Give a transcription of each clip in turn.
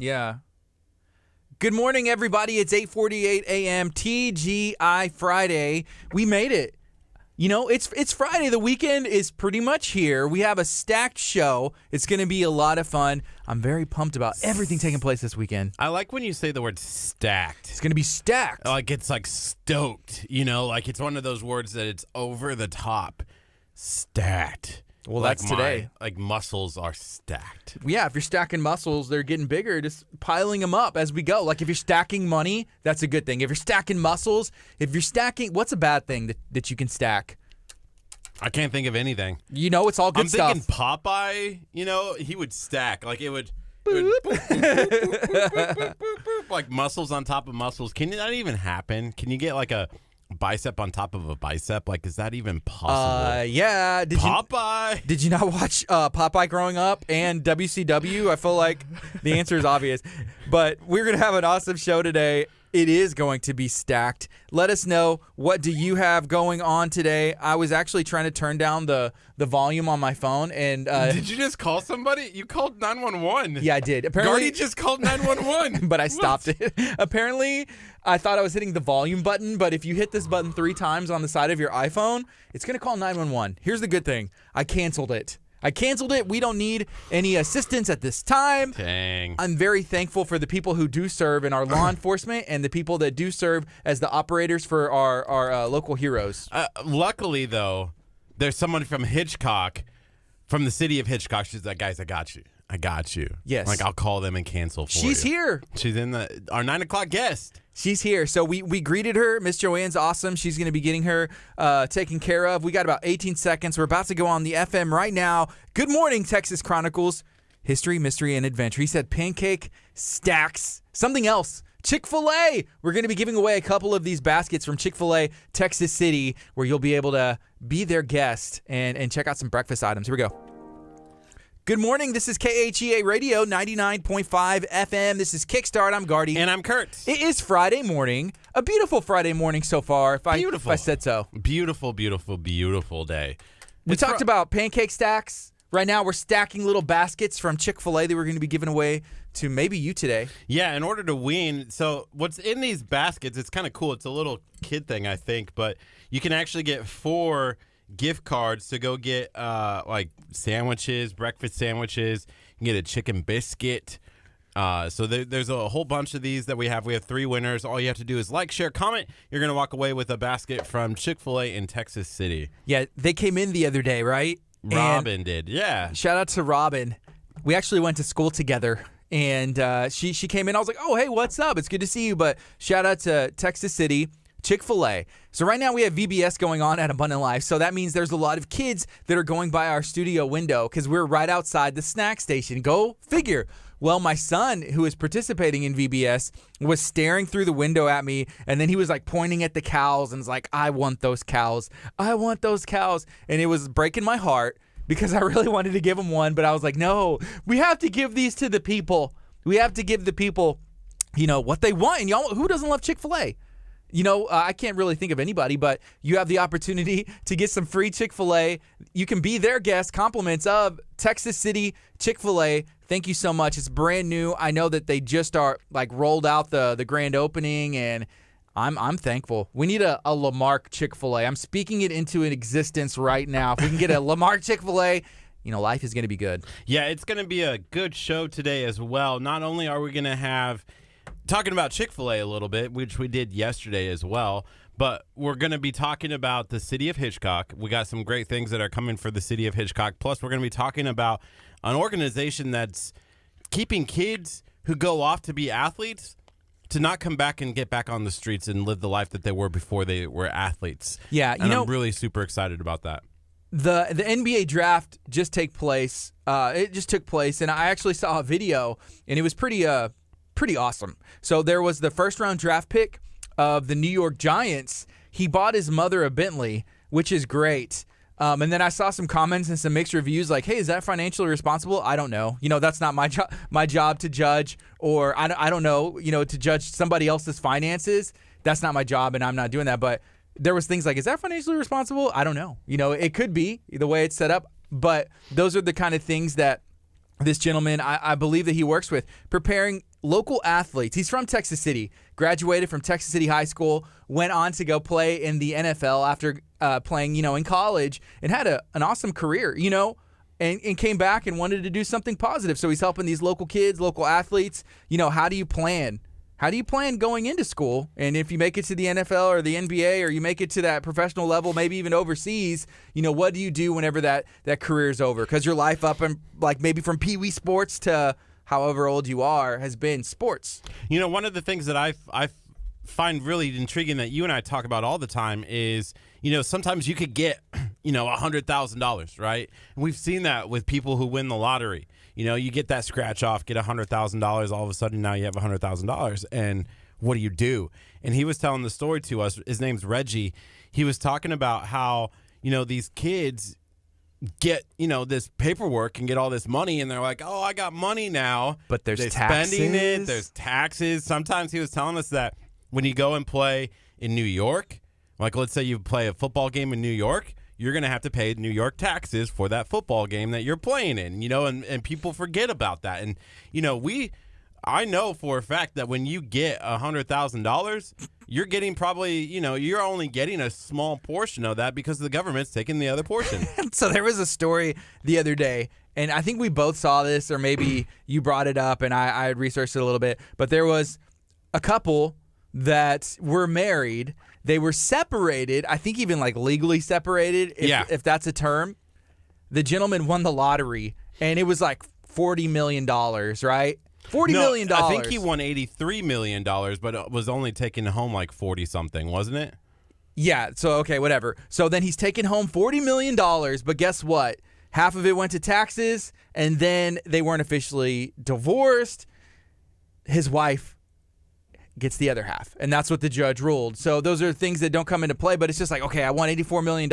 Yeah. Good morning, everybody. It's 8:48 a.m. TGI Friday. We made it. You know, it's Friday. The weekend is pretty much here. We have a stacked show. It's going to be a lot of fun. I'm very pumped about everything taking place this weekend. I like when you say the word stacked. It's going to be stacked. Like it's like stoked, you know, like it's one of those words that it's over the top. Stacked. Well, like that's today. Like muscles are stacked. Yeah, if you're stacking muscles, they're getting bigger, just piling them up as we go. Like if you're stacking money, that's a good thing. If you're stacking muscles, if you're stacking, what's a bad thing that you can stack? I can't think of anything. You know, it's all good stuff. I'm thinking Popeye, you know, he would stack. Like it would boop, boop, boop, boop, boop, boop, like muscles on top of muscles. Can that even happen? Can you get like a bicep on top of a bicep? Like, is that even possible? Yeah. Popeye. Did you not watch Popeye growing up and WCW? I feel like the answer is obvious. But we're going to have an awesome show today. It is going to be stacked. Let us know, what do you have going on today? I was actually trying to turn down the volume on my phone. And did you just call somebody? You called 911. Yeah, I did. Apparently, Gardy just called 911. But I stopped it. Apparently, I thought I was hitting the volume button, but if you hit this button 3 times on the side of your iPhone, it's going to call 911. Here's the good thing. I canceled it. We don't need any assistance at this time. Dang. I'm very thankful for the people who do serve in our law enforcement and the people that do serve as the operators for our local heroes. Luckily, though, there's someone from Hitchcock, from the city of Hitchcock. She's like, guys, I got you. Yes. Like, I'll call them and cancel for you. She's here. She's in our 9 o'clock guest. She's here. So we greeted her. Miss Joanne's awesome. She's going to be getting her taken care of. We got about 18 seconds. We're about to go on the FM right now. Good morning, Texas Chronicles. History, mystery, and adventure. He said pancake stacks. Something else. Chick-fil-A. We're going to be giving away a couple of these baskets from Chick-fil-A, Texas City, where you'll be able to be their guest and check out some breakfast items. Here we go. Good morning. This is KHEA Radio 99.5 FM. This is Kickstart. I'm Gardy. And I'm Curt. It is Friday morning. A beautiful Friday morning so far, if I said so. Beautiful, beautiful, beautiful day. We talked about pancake stacks. Right now, we're stacking little baskets from Chick-fil-A that we're going to be giving away to maybe you today. Yeah, in order to win. So what's in these baskets, it's kind of cool. It's a little kid thing, I think. But you can actually get 4 gift cards to go get like sandwiches, breakfast sandwiches. You can get a chicken biscuit. So there's a whole bunch of these that we have. We have 3 winners. All you have to do is like, share, comment. You're going to walk away with a basket from Chick-fil-A in Texas City. Yeah, they came in the other day, right? Robin did, yeah. Shout out to Robin. We actually went to school together. And she came in. I was like, oh, hey, what's up? It's good to see you. But shout out to Texas City, Chick-fil-A. So right now we have VBS going on at Abundant Life. So that means there's a lot of kids that are going by our studio window because we're right outside the snack station. Go figure. Well, my son, who is participating in VBS, was staring through the window at me, and then he was like pointing at the cows and was like, I want those cows. I want those cows. And it was breaking my heart because I really wanted to give him one, but I was like, no, we have to give these to the people. We have to give the people, you know, what they want. And y'all, who doesn't love Chick-fil-A? You know, I can't really think of anybody, but you have the opportunity to get some free Chick-fil-A. You can be their guest, compliments of Texas City Chick-fil-A. Thank you so much. It's brand new. I know that they just are like rolled out the grand opening, and I'm thankful. We need a Lamarck Chick-fil-A. I'm speaking it into an existence right now. If we can get a Lamarck Chick-fil-A, you know, life is going to be good. Yeah, it's going to be a good show today as well. Not only are we going to have talking about Chick-fil-A a little bit, which we did yesterday as well, but we're going to be talking about the city of Hitchcock. We got some great things that are coming for the city of Hitchcock. Plus, we're going to be talking about an organization that's keeping kids who go off to be athletes to not come back and get back on the streets and live the life that they were before they were athletes. Yeah, and I'm really super excited about that. The NBA draft just took place. It just took place, and I actually saw a video, and it was pretty awesome. So there was the first round draft pick of the New York Giants. He bought his mother a Bentley, which is great. And then I saw some comments and some mixed reviews like, hey, is that financially responsible? I don't know. You know, that's not my job to judge, or I don't know, you know, to judge somebody else's finances. That's not my job, and I'm not doing that. But there was things like, is that financially responsible? I don't know. You know, it could be the way it's set up. But those are the kind of things that this gentleman I believe that he works with, preparing local athletes. He's from Texas City, graduated from Texas City High School, went on to go play in the NFL after playing, in college, and had an awesome career, and came back and wanted to do something positive. So he's helping these local kids, local athletes. How do you plan? How do you plan going into school? And if you make it to the NFL or the NBA, or you make it to that professional level, maybe even overseas, what do you do whenever that career is over? Because your life up and maybe from Pee Wee sports to however old you are has been sports. One of the things that I find really intriguing that you and I talk about all the time is, sometimes you could get, $100,000, right? And we've seen that with people who win the lottery. You get that scratch off, get $100,000. All of a sudden now you have $100,000. And what do? And he was telling the story to us. His name's Reggie. He was talking about how, these kids get, this paperwork and get all this money. And they're like, oh, I got money now. But there's taxes. Spending it. There's taxes. Sometimes he was telling us that when you go and play in New York, like let's say you play a football game in New York, you're going to have to pay New York taxes for that football game that you're playing in, and people forget about that. And, I know for a fact that when you get $100,000, you're getting probably, you're only getting a small portion of that because the government's taking the other portion. So there was a story the other day, and I think we both saw this, or maybe you brought it up and I had researched it a little bit, but there was a couple that were married. They were separated, I think even legally separated, if that's a term. The gentleman won the lottery, and it was $40 million, right? $40 million. I think he won $83 million, but it was only taking home 40-something, wasn't it? Yeah, so okay, whatever. So then he's taking home $40 million, but guess what? Half of it went to taxes, and then they weren't officially divorced. His wife gets the other half, and that's what the judge ruled. So those are things that don't come into play, but it's just okay, I won $84 million.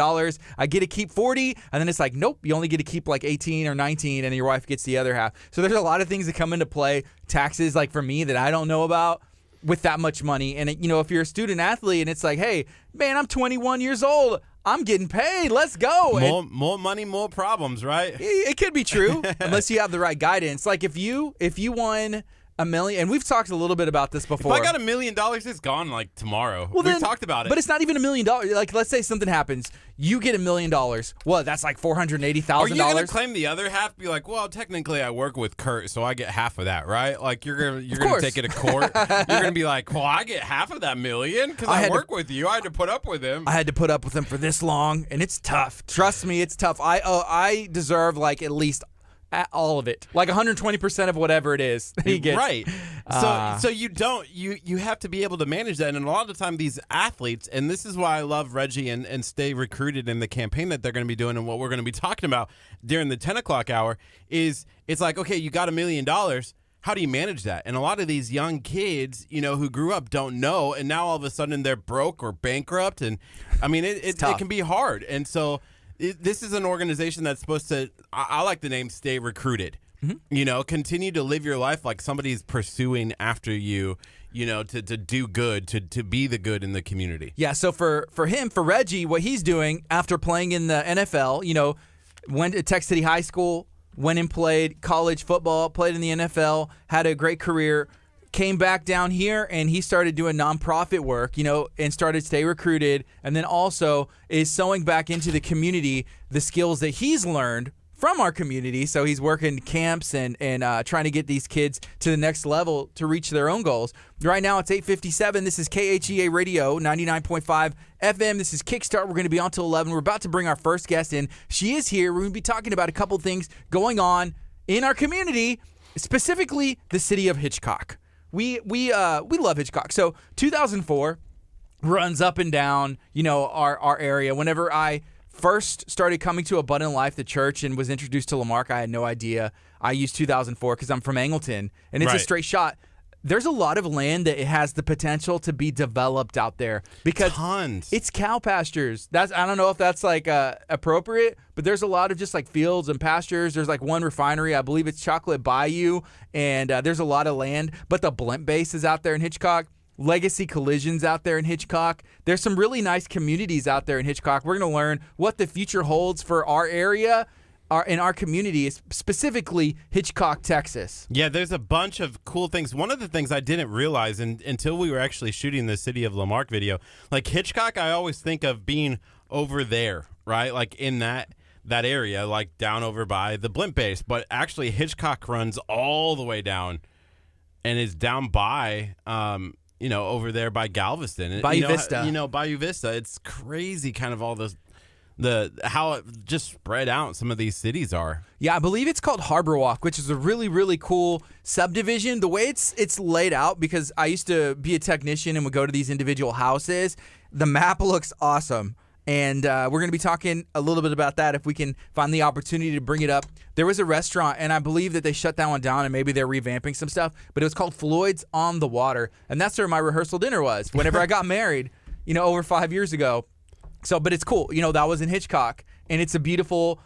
I get to keep 40, and then it's nope, you only get to keep 18 or 19, and your wife gets the other half. So there's a lot of things that come into play, taxes, for me, that I don't know about with that much money. And, if you're a student athlete and it's hey, man, I'm 21 years old, I'm getting paid, let's go. More money, more problems, right? It could be true, unless you have the right guidance. If you won $1 million, and we've talked a little bit about this before. If I got $1 million, it's gone tomorrow. Well, we've talked about it. But it's not even $1 million. Let's say something happens. You get $1 million. Well, that's $480,000. Are you going to claim the other half? Be well, technically I work with Curt, so I get half of that, right? You're gonna take it to court. You're gonna be well, I get half of that $1 million because I work with you. I had to put up with him. I had to put up with him for this long, and it's tough. Trust me, it's tough. I deserve at least all of it, 120% of whatever it is he gets. Right. So you have to be able to manage that. And a lot of the time these athletes, and this is why I love Reggie and Stay Recruited in the campaign that they're going to be doing and what we're going to be talking about during the 10 o'clock hour is it's okay, you got $1 million. How do you manage that? And a lot of these young kids, who grew up don't know, and now all of a sudden they're broke or bankrupt. And I mean, it can be hard. And so this is an organization that's supposed to, I like the name Stay Recruited. Mm-hmm. Continue to live your life like somebody's pursuing after you, to do good, to be the good in the community. Yeah, so for Reggie, what he's doing after playing in the NFL, went to Texas City High School, went and played college football, played in the NFL, had a great career, came back down here, and he started doing nonprofit work, and started Stay Recruited, and then also is sewing back into the community the skills that he's learned from our community. So he's working camps and trying to get these kids to the next level to reach their own goals. Right now it's 8:57. This is KHEA Radio, 99.5 FM. This is Kickstart. We're going to be on till 11. We're about to bring our first guest in. She is here. We're going to be talking about a couple things going on in our community, specifically the city of Hitchcock. We love Hitchcock. So 2004 runs up and down, our area. Whenever I first started coming to Abundant Life, the church, and was introduced to Lamarck, I had no idea. I used 2004 because I'm from Angleton, and it's a straight shot. There's a lot of land that it has the potential to be developed out there because it's cow pastures. I don't know if that's appropriate, but there's a lot of just fields and pastures. There's one refinery, I believe it's Chocolate Bayou, and there's a lot of land. But the blimp base is out there in Hitchcock. Legacy Collision's out there in Hitchcock. There's some really nice communities out there in Hitchcock. We're going to learn what the future holds for our area. in our community, specifically Hitchcock, Texas. Yeah, there's a bunch of cool things. One of the things I didn't realize until we were actually shooting the City of Lamarck video, like Hitchcock, I always think of being over there, right? Like in that area, like down over by the blimp base. But actually, Hitchcock runs all the way down and is down by, over there by Galveston. Bayou Vista. Bayou Vista. It's crazy kind of all those. How it just spread out some of these cities are. Yeah, I believe it's called Harbor Walk, which is a really, really cool subdivision. The way it's laid out, because I used to be a technician and would go to these individual houses, the map looks awesome. And we're going to be talking a little bit about that if we can find the opportunity to bring it up. There was a restaurant, and I believe that they shut that one down, and maybe they're revamping some stuff, but it was called Floyd's on the Water, and that's where my rehearsal dinner was whenever I got married, over 5 years ago. So, but it's cool. That was in Hitchcock, and it's a beautiful,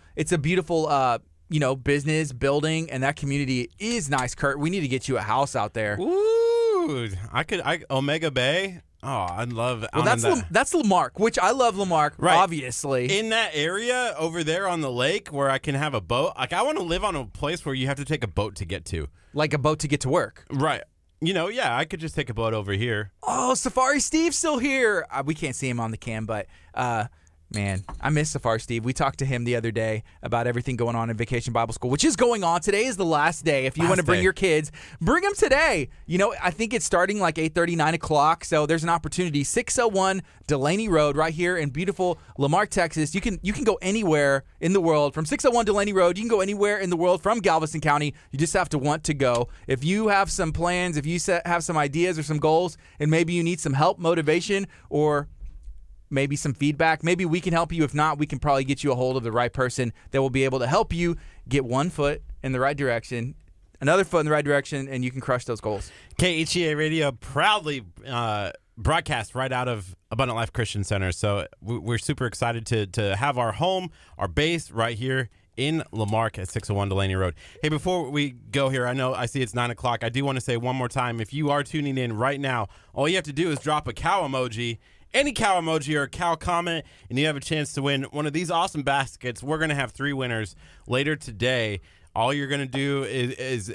business building, and that community is nice. Curt, we need to get you a house out there. Ooh, Omega Bay. Oh, I'd love. Well, that's Lamarck, which I love Lamarck, right. Obviously. In that area over there on the lake where I can have a boat, like I want to live on a place where you have to take a boat to get to. Like a boat to get to work. Right. Yeah, I could just take a boat over here. Oh, Safari Steve's still here. We can't see him on the cam, but man, I miss Safari Steve. We talked to him the other day about everything going on in Vacation Bible School, which is going on. Today is the last day. If you want to bring your kids, bring them today. I think it's starting like 8:30, 9 o'clock, so there's an opportunity. 601 Delaney Road right here in beautiful Lamarck, Texas. You can go anywhere in the world from 601 Delaney Road. You can go anywhere in the world from Galveston County. You just have to want to go. If you have some plans, if you have some ideas or some goals, and maybe you need some help, motivation, or maybe some feedback, maybe we can help you. If not, we can probably get you a hold of the right person that will be able to help you get one foot in the right direction, another foot in the right direction, and you can crush those goals. KHEA Radio proudly broadcast right out of Abundant Life Christian Center. So we're super excited to have our home, our base right here in Lamarck at 601 Delaney Road. Hey, before we go here, I see it's 9 o'clock. I do want to say one more time, if you are tuning in right now, all you have to do is drop a cow emoji, any cow emoji or a cow comment, and you have a chance to win one of these awesome baskets. We're going to have 3 winners later today. All you're going to do is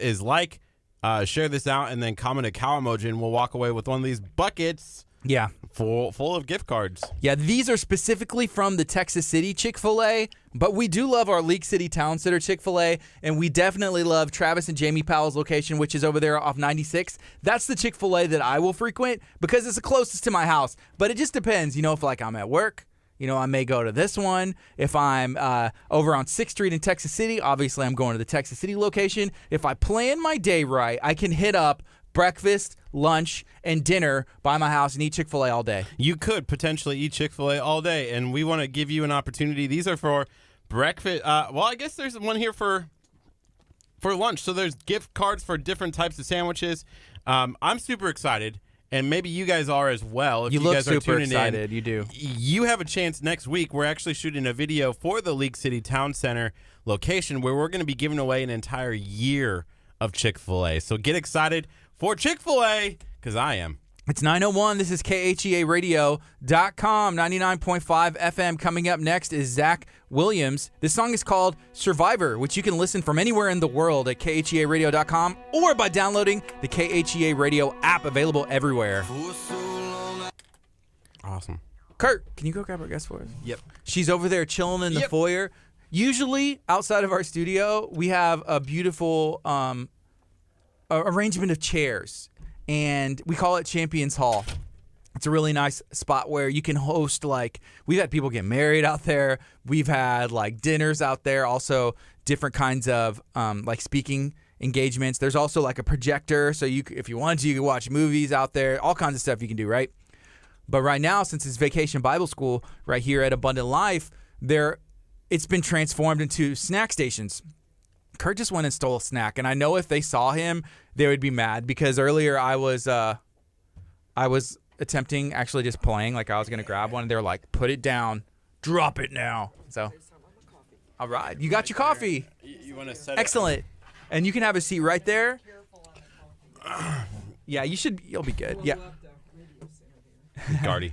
share this out, and then comment a cow emoji, and we'll walk away with one of these buckets. Yeah. Full of gift cards. Yeah, these are specifically from the Texas City Chick-fil-A, but we do love our League City Town Center Chick-fil-A, and we definitely love Travis and Jamie Powell's location, which is over there off 96. That's the Chick-fil-A that I will frequent because it's the closest to my house, but it just depends, if I'm at work. I may go to this one. If I'm over on 6th Street in Texas City, obviously I'm going to the Texas City location. If I plan my day right, I can hit up breakfast, lunch, and dinner by my house and eat Chick-fil-A all day. You could potentially eat Chick-fil-A all day, and we want to give you an opportunity. These are for breakfast. I guess there's one here for lunch. So there's gift cards for different types of sandwiches. I'm super excited, and maybe you guys are as well. If you look guys are super tuning excited. In, you do. You have a chance next week. We're actually shooting a video for the League City Town Center location where we're going to be giving away an entire year of Chick-fil-A. So get excited for Chick-fil-A, because I am. It's 9:01. This is KHEARadio.com, 99.5 FM. Coming up next is Zach Williams. This song is called Survivor, which you can listen from anywhere in the world at KHEARadio.com or by downloading the KHEA Radio app, available everywhere. Awesome. Curt, can you go grab our guest for us? Yep. She's over there chilling in the foyer. Usually, outside of our studio, we have a beautiful arrangement of chairs, and we call it Champions Hall. It's a really nice spot where you can host, we've had people get married out there. We've had dinners out there, also different kinds of speaking engagements. There's also a projector, so if you wanted to, you could watch movies out there, all kinds of stuff you can do, right? But right now, since it's Vacation Bible School right here at Abundant Life, it's been transformed into snack stations. Curt just went and stole a snack, and I know if they saw him, they would be mad because earlier I was attempting actually just playing, I was gonna grab one, and they're like, "Put it down, drop it now." So, all right, you got your coffee. You want to set Excellent, and you can have a seat right there. Yeah, you'll be good. Yeah. Gardy.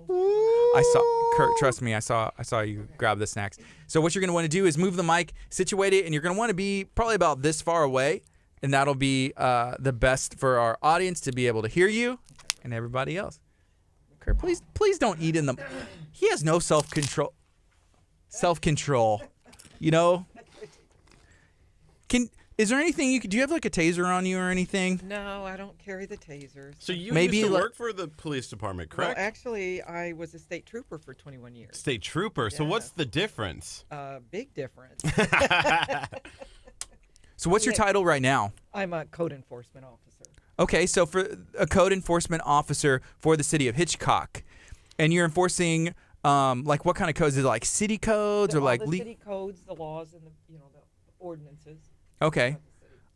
I saw Kurt, trust me, I saw you grab the snacks. So what you're going to want to do is move the mic, situate it, and you're going to want to be probably about this far away, and that'll be the best for our audience to be able to hear you and everybody else. Kurt, please don't eat in the. He has no self-control. Self-control, you know. Is there anything do you have like a taser on you or anything? No, I don't carry the tasers. So you Maybe used to work for the police department, correct? Well, actually, I was a state trooper for 21 years. State trooper. So what's the difference? Big difference. So what's your title right now? I'm a code enforcement officer. Okay, so for a code enforcement officer for the city of Hitchcock, and you're enforcing like what kind of codes? Is it like city codes or like the city codes, the laws, and the ordinances. Okay,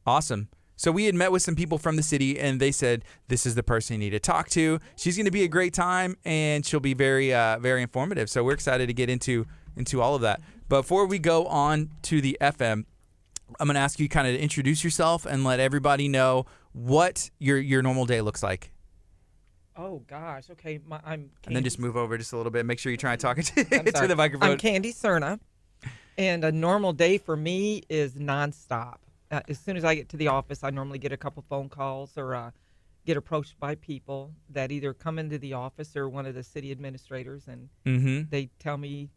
awesome. So we had met with some people from the city, and they said this is the person you need to talk to. She's going to be a great time, and she'll be very very informative. So we're excited to get into all of that. But before we go on to the FM, I'm going to ask you kind of to introduce yourself and let everybody know what your normal day looks like. Oh, gosh. Okay. I'm Candy. And then just move over just a little bit. Make sure you try and talk to the microphone. I'm Candy Cerna, and a normal day for me is nonstop. As soon as I get to the office, I normally get a couple phone calls or get approached by people that either come into the office or one of the city administrators, and they tell me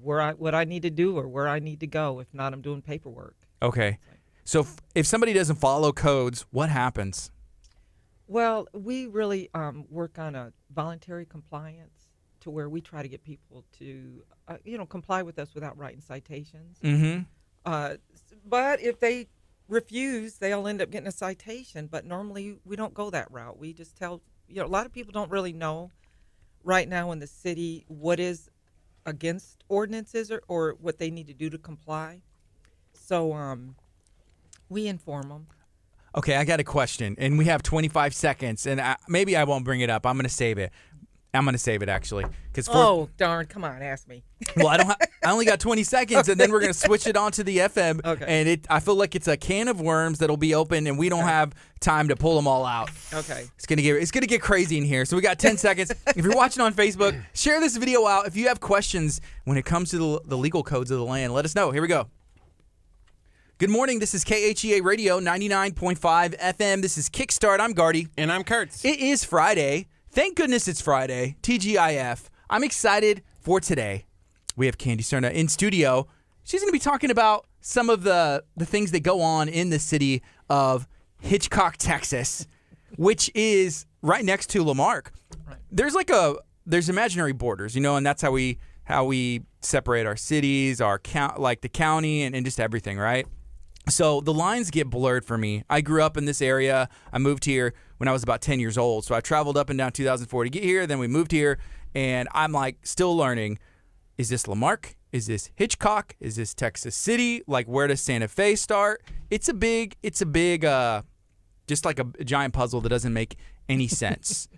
what I need to do or where I need to go. If not, I'm doing paperwork. Okay. So if somebody doesn't follow codes, what happens? Well, we really work on a voluntary compliance to where we try to get people to, comply with us without writing citations. But if they refuse, they'll end up getting a citation. But normally we don't go that route. We just tell, a lot of people don't really know right now in the city what is against ordinances or what they need to do to comply. So we inform them. Okay, I got a question, and we have 25 seconds, and maybe I won't bring it up. I'm going to save it. I'm going to save it, actually. Oh, darn. Come on, ask me. Well, I only got 20 seconds, and then we're going to switch it on to the FM, okay. And I feel like it's a can of worms that'll be open, and we don't have time to pull them all out. Okay. It's going to get crazy in here, so we got 10 seconds. If you're watching on Facebook, share this video out. If you have questions when it comes to the legal codes of the land, let us know. Here we go. Good morning. This is KHEA Radio 99.5 FM. This is Kickstart. I'm Gardy. And I'm Curt. It is Friday. Thank goodness it's Friday. TGIF. I'm excited for today. We have Candy Cerna in studio. She's going to be talking about some of the things that go on in the city of Hitchcock, Texas, which is right next to Lamarck. Right. There's imaginary borders, and that's how we separate our cities, our the county, and just everything, right? So the lines get blurred for me. I grew up in this area. I moved here when I was about 10 years old. So I traveled up and down 2004 to get here. Then we moved here, and I'm like still learning. Is this Lamarck? Is this Hitchcock? Is this Texas City? Like, where does Santa Fe start? It's a big, just like a giant puzzle that doesn't make any sense,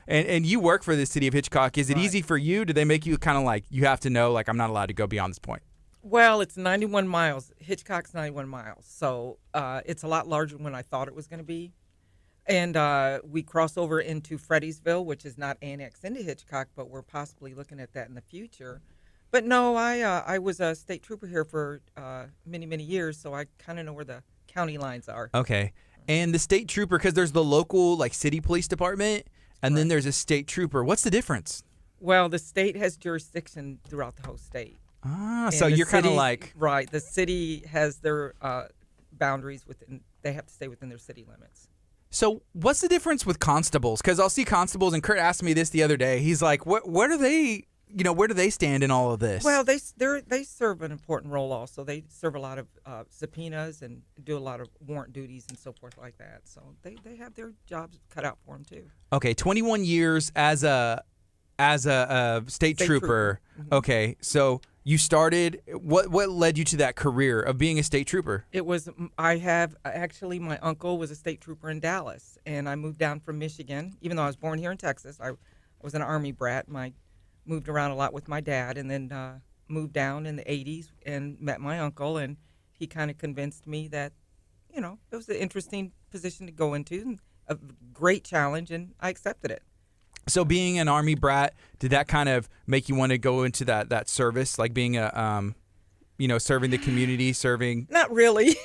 And you work for the city of Hitchcock. Is it easy for you? Do they make you kind of like you have to know, like, I'm not allowed to go beyond this point? Well, it's 91 miles. Hitchcock's 91 miles. So it's a lot larger than I thought it was going to be. And we cross over into Freddy'sville, which is not annexed into Hitchcock, but we're possibly looking at that in the future. But no, I was a state trooper here for many, many years, so I kind of know where the county lines are. Okay. And the state trooper, because there's the local, like, city police department, and then there's a state trooper. What's the difference? Well, the state has jurisdiction throughout the whole state. Ah, so you're kind of like... Right. The city has their boundaries within. They have to stay within their city limits. So what's the difference with constables? Because I'll see constables, and Curt asked me this the other day. He's like, what are they... where do they stand in all of this? Well, they serve an important role also. They serve a lot of subpoenas and do a lot of warrant duties and so forth like that. So they have their jobs cut out for them too. Okay, 21 years as a state trooper. Mm-hmm. Okay, so you started. What led you to that career of being a state trooper? It was actually my uncle was a state trooper in Dallas, and I moved down from Michigan. Even though I was born here in Texas, I was an Army brat. Moved around a lot with my dad, and then moved down in the 80s and met my uncle, and he kind of convinced me that, it was an interesting position to go into, and a great challenge, and I accepted it. So being an Army brat, did that kind of make you want to go into that service, like being a, serving the community, serving? Not really.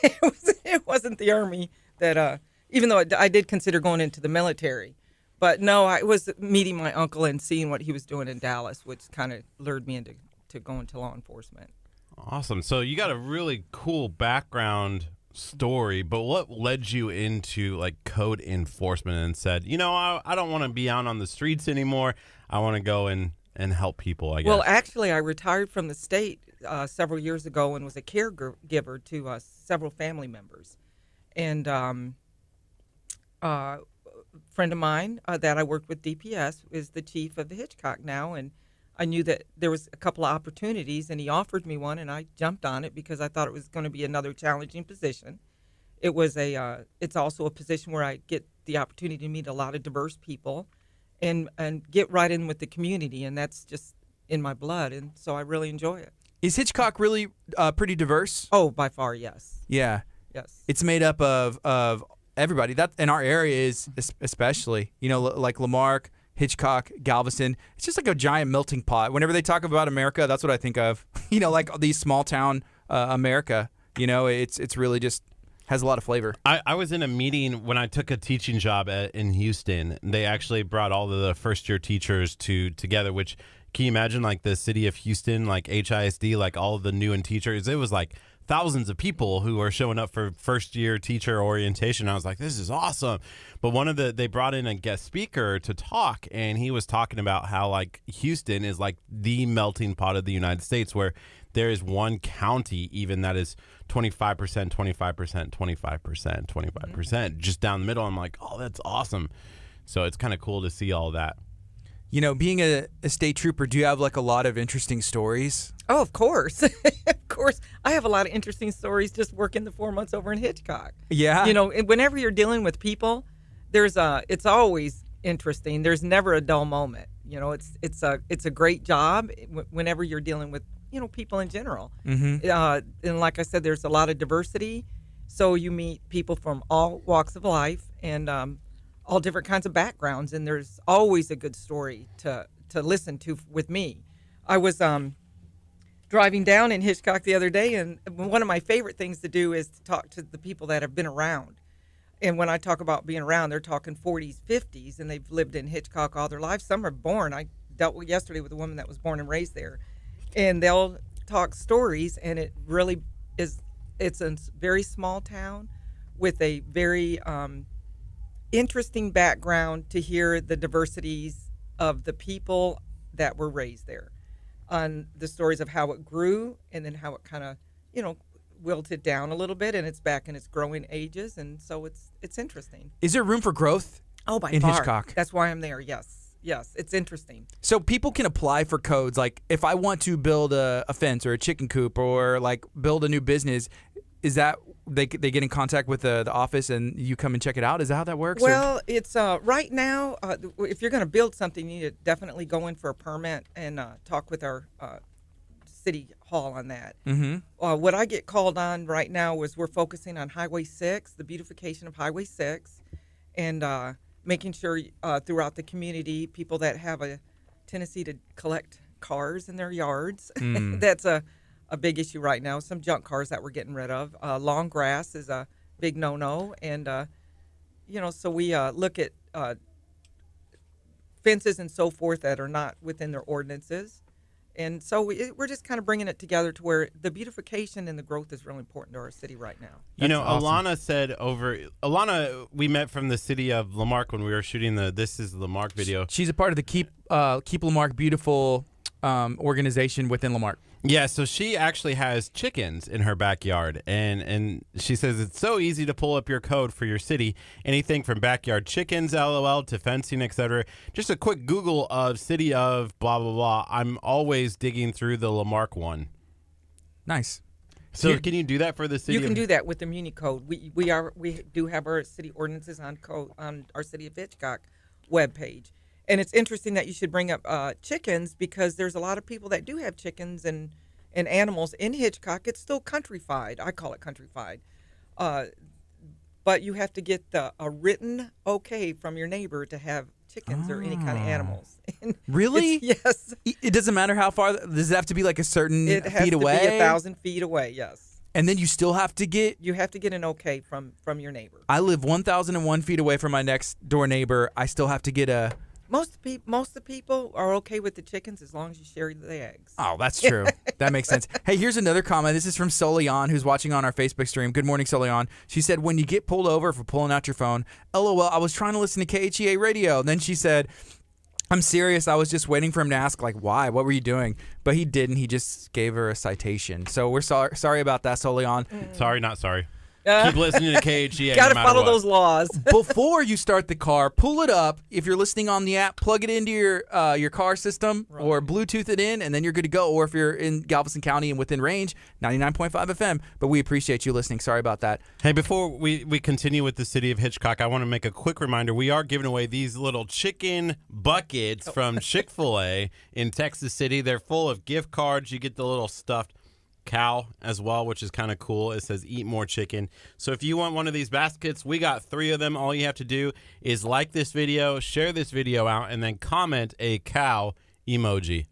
It wasn't the Army that, even though I did consider going into the military. But no, I was meeting my uncle and seeing what he was doing in Dallas, which kind of lured me into going to law enforcement. Awesome. So you got a really cool background story, but what led you into like code enforcement and said, I don't want to be out on the streets anymore. I want to go and help people, I guess. Well, actually, I retired from the state several years ago and was a caregiver to several family members. And a friend of mine that I worked with, DPS, is the chief of the Hitchcock now, and I knew that there was a couple of opportunities, and he offered me one, and I jumped on it because I thought it was going to be another challenging position. It was it's also a position where I get the opportunity to meet a lot of diverse people, and get right in with the community, and that's just in my blood, and so I really enjoy it. Is Hitchcock really pretty diverse? Oh, by far, yes. Yeah. Yes. It's made up of everybody. That in our area is especially, like Lamarck, Hitchcock, Galveston. It's just like a giant melting pot. Whenever they talk about America, that's what I think of. Like these small town America. It's really just has a lot of flavor. I was in a meeting when I took a teaching job in Houston. They actually brought all of the first year teachers together, which can you imagine like the city of Houston, like HISD, like all of the new and teachers. It was like thousands of people who are showing up for first year teacher orientation. I was like, this is awesome. But they brought in a guest speaker to talk, and he was talking about how like Houston is like the melting pot of the United States, where there is one county even that is 25%, 25%, 25%, 25%, just down the middle. I'm like, oh, that's awesome. So it's kind of cool to see all that. Being a state trooper, do you have like a lot of interesting stories? Oh, of course. Of course. I have a lot of interesting stories just working the 4 months over in Hitchcock. Yeah. Whenever you're dealing with people, it's always interesting. There's never a dull moment. It's a great job whenever you're dealing with, people in general. Mm-hmm. And like I said, there's a lot of diversity. So you meet people from all walks of life and all different kinds of backgrounds, and there's always a good story to listen to with me. I was driving down in Hitchcock the other day, and one of my favorite things to do is to talk to the people that have been around. And when I talk about being around, they're talking 40s, 50s, and they've lived in Hitchcock all their lives. Some are born. I dealt with yesterday with a woman that was born and raised there. And they'll talk stories, and it really is, it's a very small town with a very interesting background to hear the diversities of the people that were raised there, on the stories of how it grew and then how it kind of, wilted down a little bit, and it's back in its growing ages, and so it's interesting. Is there room for growth? Oh, by in far. Hitchcock? That's why I'm there. Yes, it's interesting. So people can apply for codes. Like if I want to build a fence or a chicken coop or like build a new business, is that they get in contact with the office and you come and check it out? Is that how that works? Well, it's right now, if you're going to build something, you need to definitely go in for a permit and talk with our city hall on that. Mm-hmm. What I get called on right now is we're focusing on Highway 6, the beautification of Highway 6, and making sure throughout the community, people that have a tendency to collect cars in their yards, that's a big issue right now. Some junk cars that we're getting rid of. Long grass is a big no-no, and so we look at fences and so forth that are not within their ordinances. And so we're just kind of bringing it together to where the beautification and the growth is really important to our city right now. That's awesome. Alana, we met from the city of Lamarck when we were shooting the This is Lamarck video. She's a part of the Keep Lamarck Beautiful organization within Lamarck. Yeah, so she actually has chickens in her backyard, and she says it's so easy to pull up your code for your city. Anything from backyard chickens, LOL, to fencing, etc. Just a quick Google of city of blah, blah, blah. I'm always digging through the Lamarck one. Nice. So can you do that for the city? You can do that with the Muni Code. We do have our city ordinances on our City of Hitchcock webpage. And it's interesting that you should bring up chickens, because there's a lot of people that do have chickens and animals in Hitchcock. It's still countrified. I call it countrified. but you have to get a written okay from your neighbor to have chickens or any kind of animals. And Really? yes. It doesn't matter how far. Does it have to be like a certain It has feet to away? be 1,000 feet away, yes. And then you still have to get. You have to get an okay from your neighbor. I live 1,001 feet away from my next door neighbor. I still have to get a. Most of the people are okay with the chickens as long as you share the eggs. Oh, that's true. That makes sense. Hey, here's another comment. This is from Solian, who's watching on our Facebook stream. Good morning, Solian. She said, when you get pulled over for pulling out your phone, LOL, I was trying to listen to KHEA radio. And then she said, I'm serious. I was just waiting for him to ask, like, why? What were you doing? But he didn't. He just gave her a citation. So we're sorry about that, Solian. Sorry, not sorry. Keep listening to KHEA. Got to no matter follow what. those laws. Before you start the car, pull it up. If you're listening on the app, plug it into your car system or Bluetooth it in, and then you're good to go. Or if you're in Galveston County and within range, 99.5 FM. But we appreciate you listening. Sorry about that. Hey, before we continue with the city of Hitchcock, I want to make a quick reminder. We are giving away these little chicken buckets from Chick-fil-A in Texas City. They're full of gift cards. You get the little stuffed cow as well, which is kind of cool. It says eat more chicken. So if you want one of these baskets, we got 3 of them. All you have to do is like this video, share this video out, and then comment a cow emoji.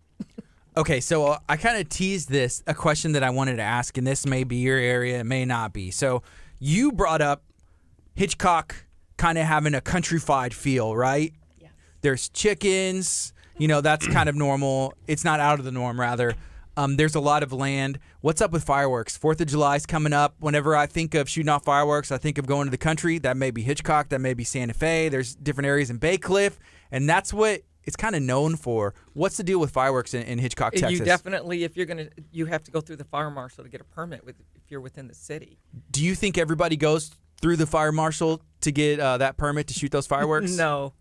Okay, so I kind of teased a question that I wanted to ask, and this may be your area, it may not be. So you brought up Hitchcock kind of having a countrified feel, right? Yes. There's chickens, that's kind of normal. It's not out of the norm, rather. There's a lot of land. What's up with fireworks? 4th of July is coming up. Whenever I think of shooting off fireworks, I think of going to the country. That may be Hitchcock. That may be Santa Fe. There's different areas in Bay Cliff, and that's what it's kind of known for. What's the deal with fireworks in Hitchcock, Texas? You definitely, you have to go through the fire marshal to get a permit if you're within the city. Do you think everybody goes through the fire marshal to get that permit to shoot those fireworks? No.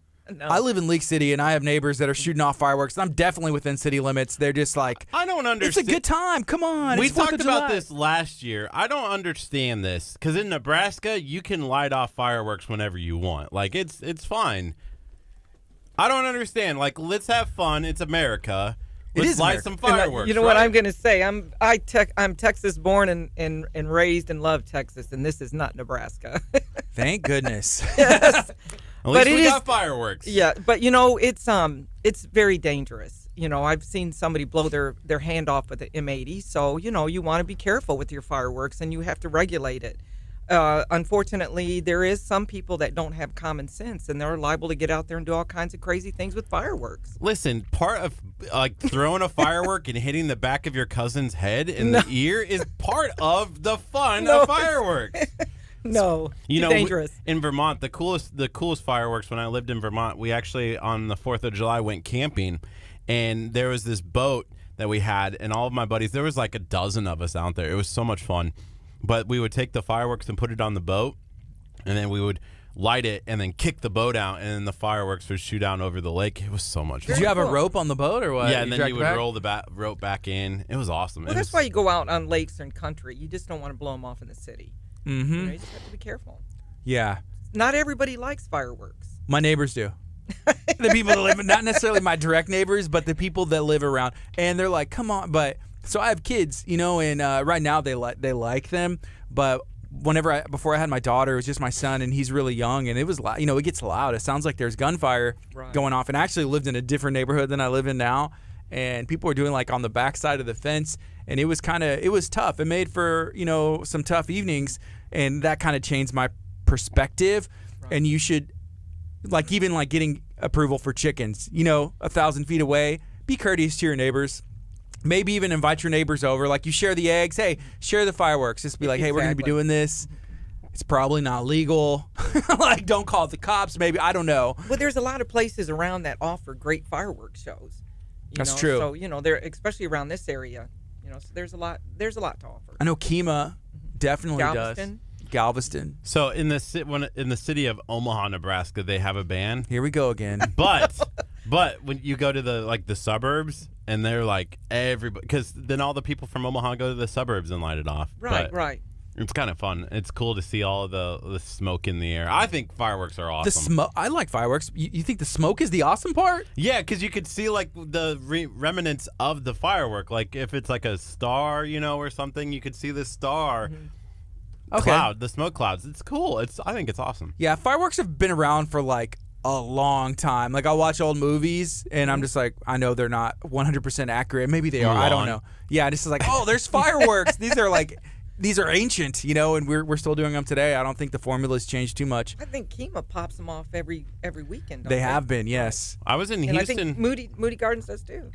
I live in League City, and I have neighbors that are shooting off fireworks. I'm definitely within city limits. They're just like, I don't understand. It's a good time. Come on. We It's 4th of talked about July. this last year. I don't understand this because in Nebraska, you can light off fireworks whenever you want. Like, it's fine. I don't understand. Like, let's have fun. It's America. Let's light some fireworks. You know what I'm going to say? I'm Texas born and raised and love Texas, and this is not Nebraska. Thank goodness. Yes. At least But we it got is- fireworks. Yeah, but it's very dangerous. I've seen somebody blow their hand off with an M80, so you want to be careful with your fireworks and you have to regulate it. Unfortunately, there is some people that don't have common sense and they're liable to get out there and do all kinds of crazy things with fireworks. Listen, part of throwing a firework and hitting the back of your cousin's head in the ear is part of the fun of fireworks. No, You know, dangerous. in Vermont, the coolest fireworks. When I lived in Vermont, we actually on the 4th of July went camping, and there was this boat that we had, and all of my buddies. There was like a dozen of us out there. It was so much fun. But we would take the fireworks and put it on the boat, and then we would light it and then kick the boat out, and then the fireworks would shoot out over the lake. It was so much fun. Did you have a rope on the boat or what? Yeah, and then dragged you it would back? roll the rope back in. It was awesome. Well, that's why you go out on lakes and country. You just don't want to blow them off in the city. Mm-hmm. You just have to be careful. Yeah. Not everybody likes fireworks. My neighbors do. The people that live, not necessarily my direct neighbors, but the people that live around. And they're like, come on. But so I have kids, and right now they like them. But before I had my daughter, it was just my son, and he's really young, and it was loud. It gets loud. It sounds like there's gunfire going off. And I actually lived in a different neighborhood than I live in now, and people were doing like on the back side of the fence, and it was tough. It made for some tough evenings, and that kind of changed my perspective. Right. And you should even getting approval for chickens, 1,000 feet away, be courteous to your neighbors. Maybe even invite your neighbors over. Like, you share the eggs. Hey, share the fireworks. Just be like, hey, we're going to be doing this. It's probably not legal. Like, don't call the cops. Maybe. I don't know. Well, there's a lot of places around that offer great fireworks shows. That's true. So, they're especially around this area. So there's a lot to offer. I know KHEA definitely Galveston. does. Galveston. So in the city of Omaha, Nebraska, they have a ban. Here we go again. But when you go to the suburbs, and they're like everybody, because then all the people from Omaha go to the suburbs and light it off. Right. It's kind of fun. It's cool to see all of the smoke in the air. I think fireworks are awesome. The smoke. I like fireworks. You think the smoke is the awesome part? Yeah, because you could see like the remnants of the firework. Like if it's like a star, or something, you could see the star. Okay. the smoke clouds. It's cool. I think it's awesome. Yeah, fireworks have been around for like a long time. Like I'll watch old movies and I'm just like, I know they're not 100% accurate. Maybe they are. I don't know. Yeah, this is like, oh, there's fireworks. These are ancient, and we're still doing them today. I don't think the formula's changed too much. I think KHEA pops them off every weekend. They have been, yes. I was in and Houston. I think Moody Gardens does too.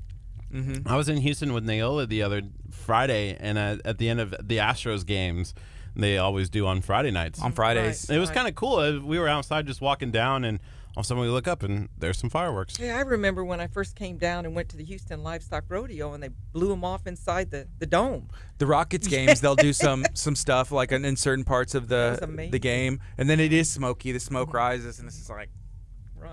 Mm-hmm. I was in Houston with Naola the other Friday, and at the end of the Astros games, they always do on Friday nights. On Fridays. It was kind of cool. We were outside just walking down, and all of a sudden we look up, and there's some fireworks. Yeah, I remember when I first came down and went to the Houston Livestock Rodeo, and they blew them off inside the dome. The Rockets games, they'll do some stuff like in certain parts of the game, and then it is smoky. The smoke rises, and this is like,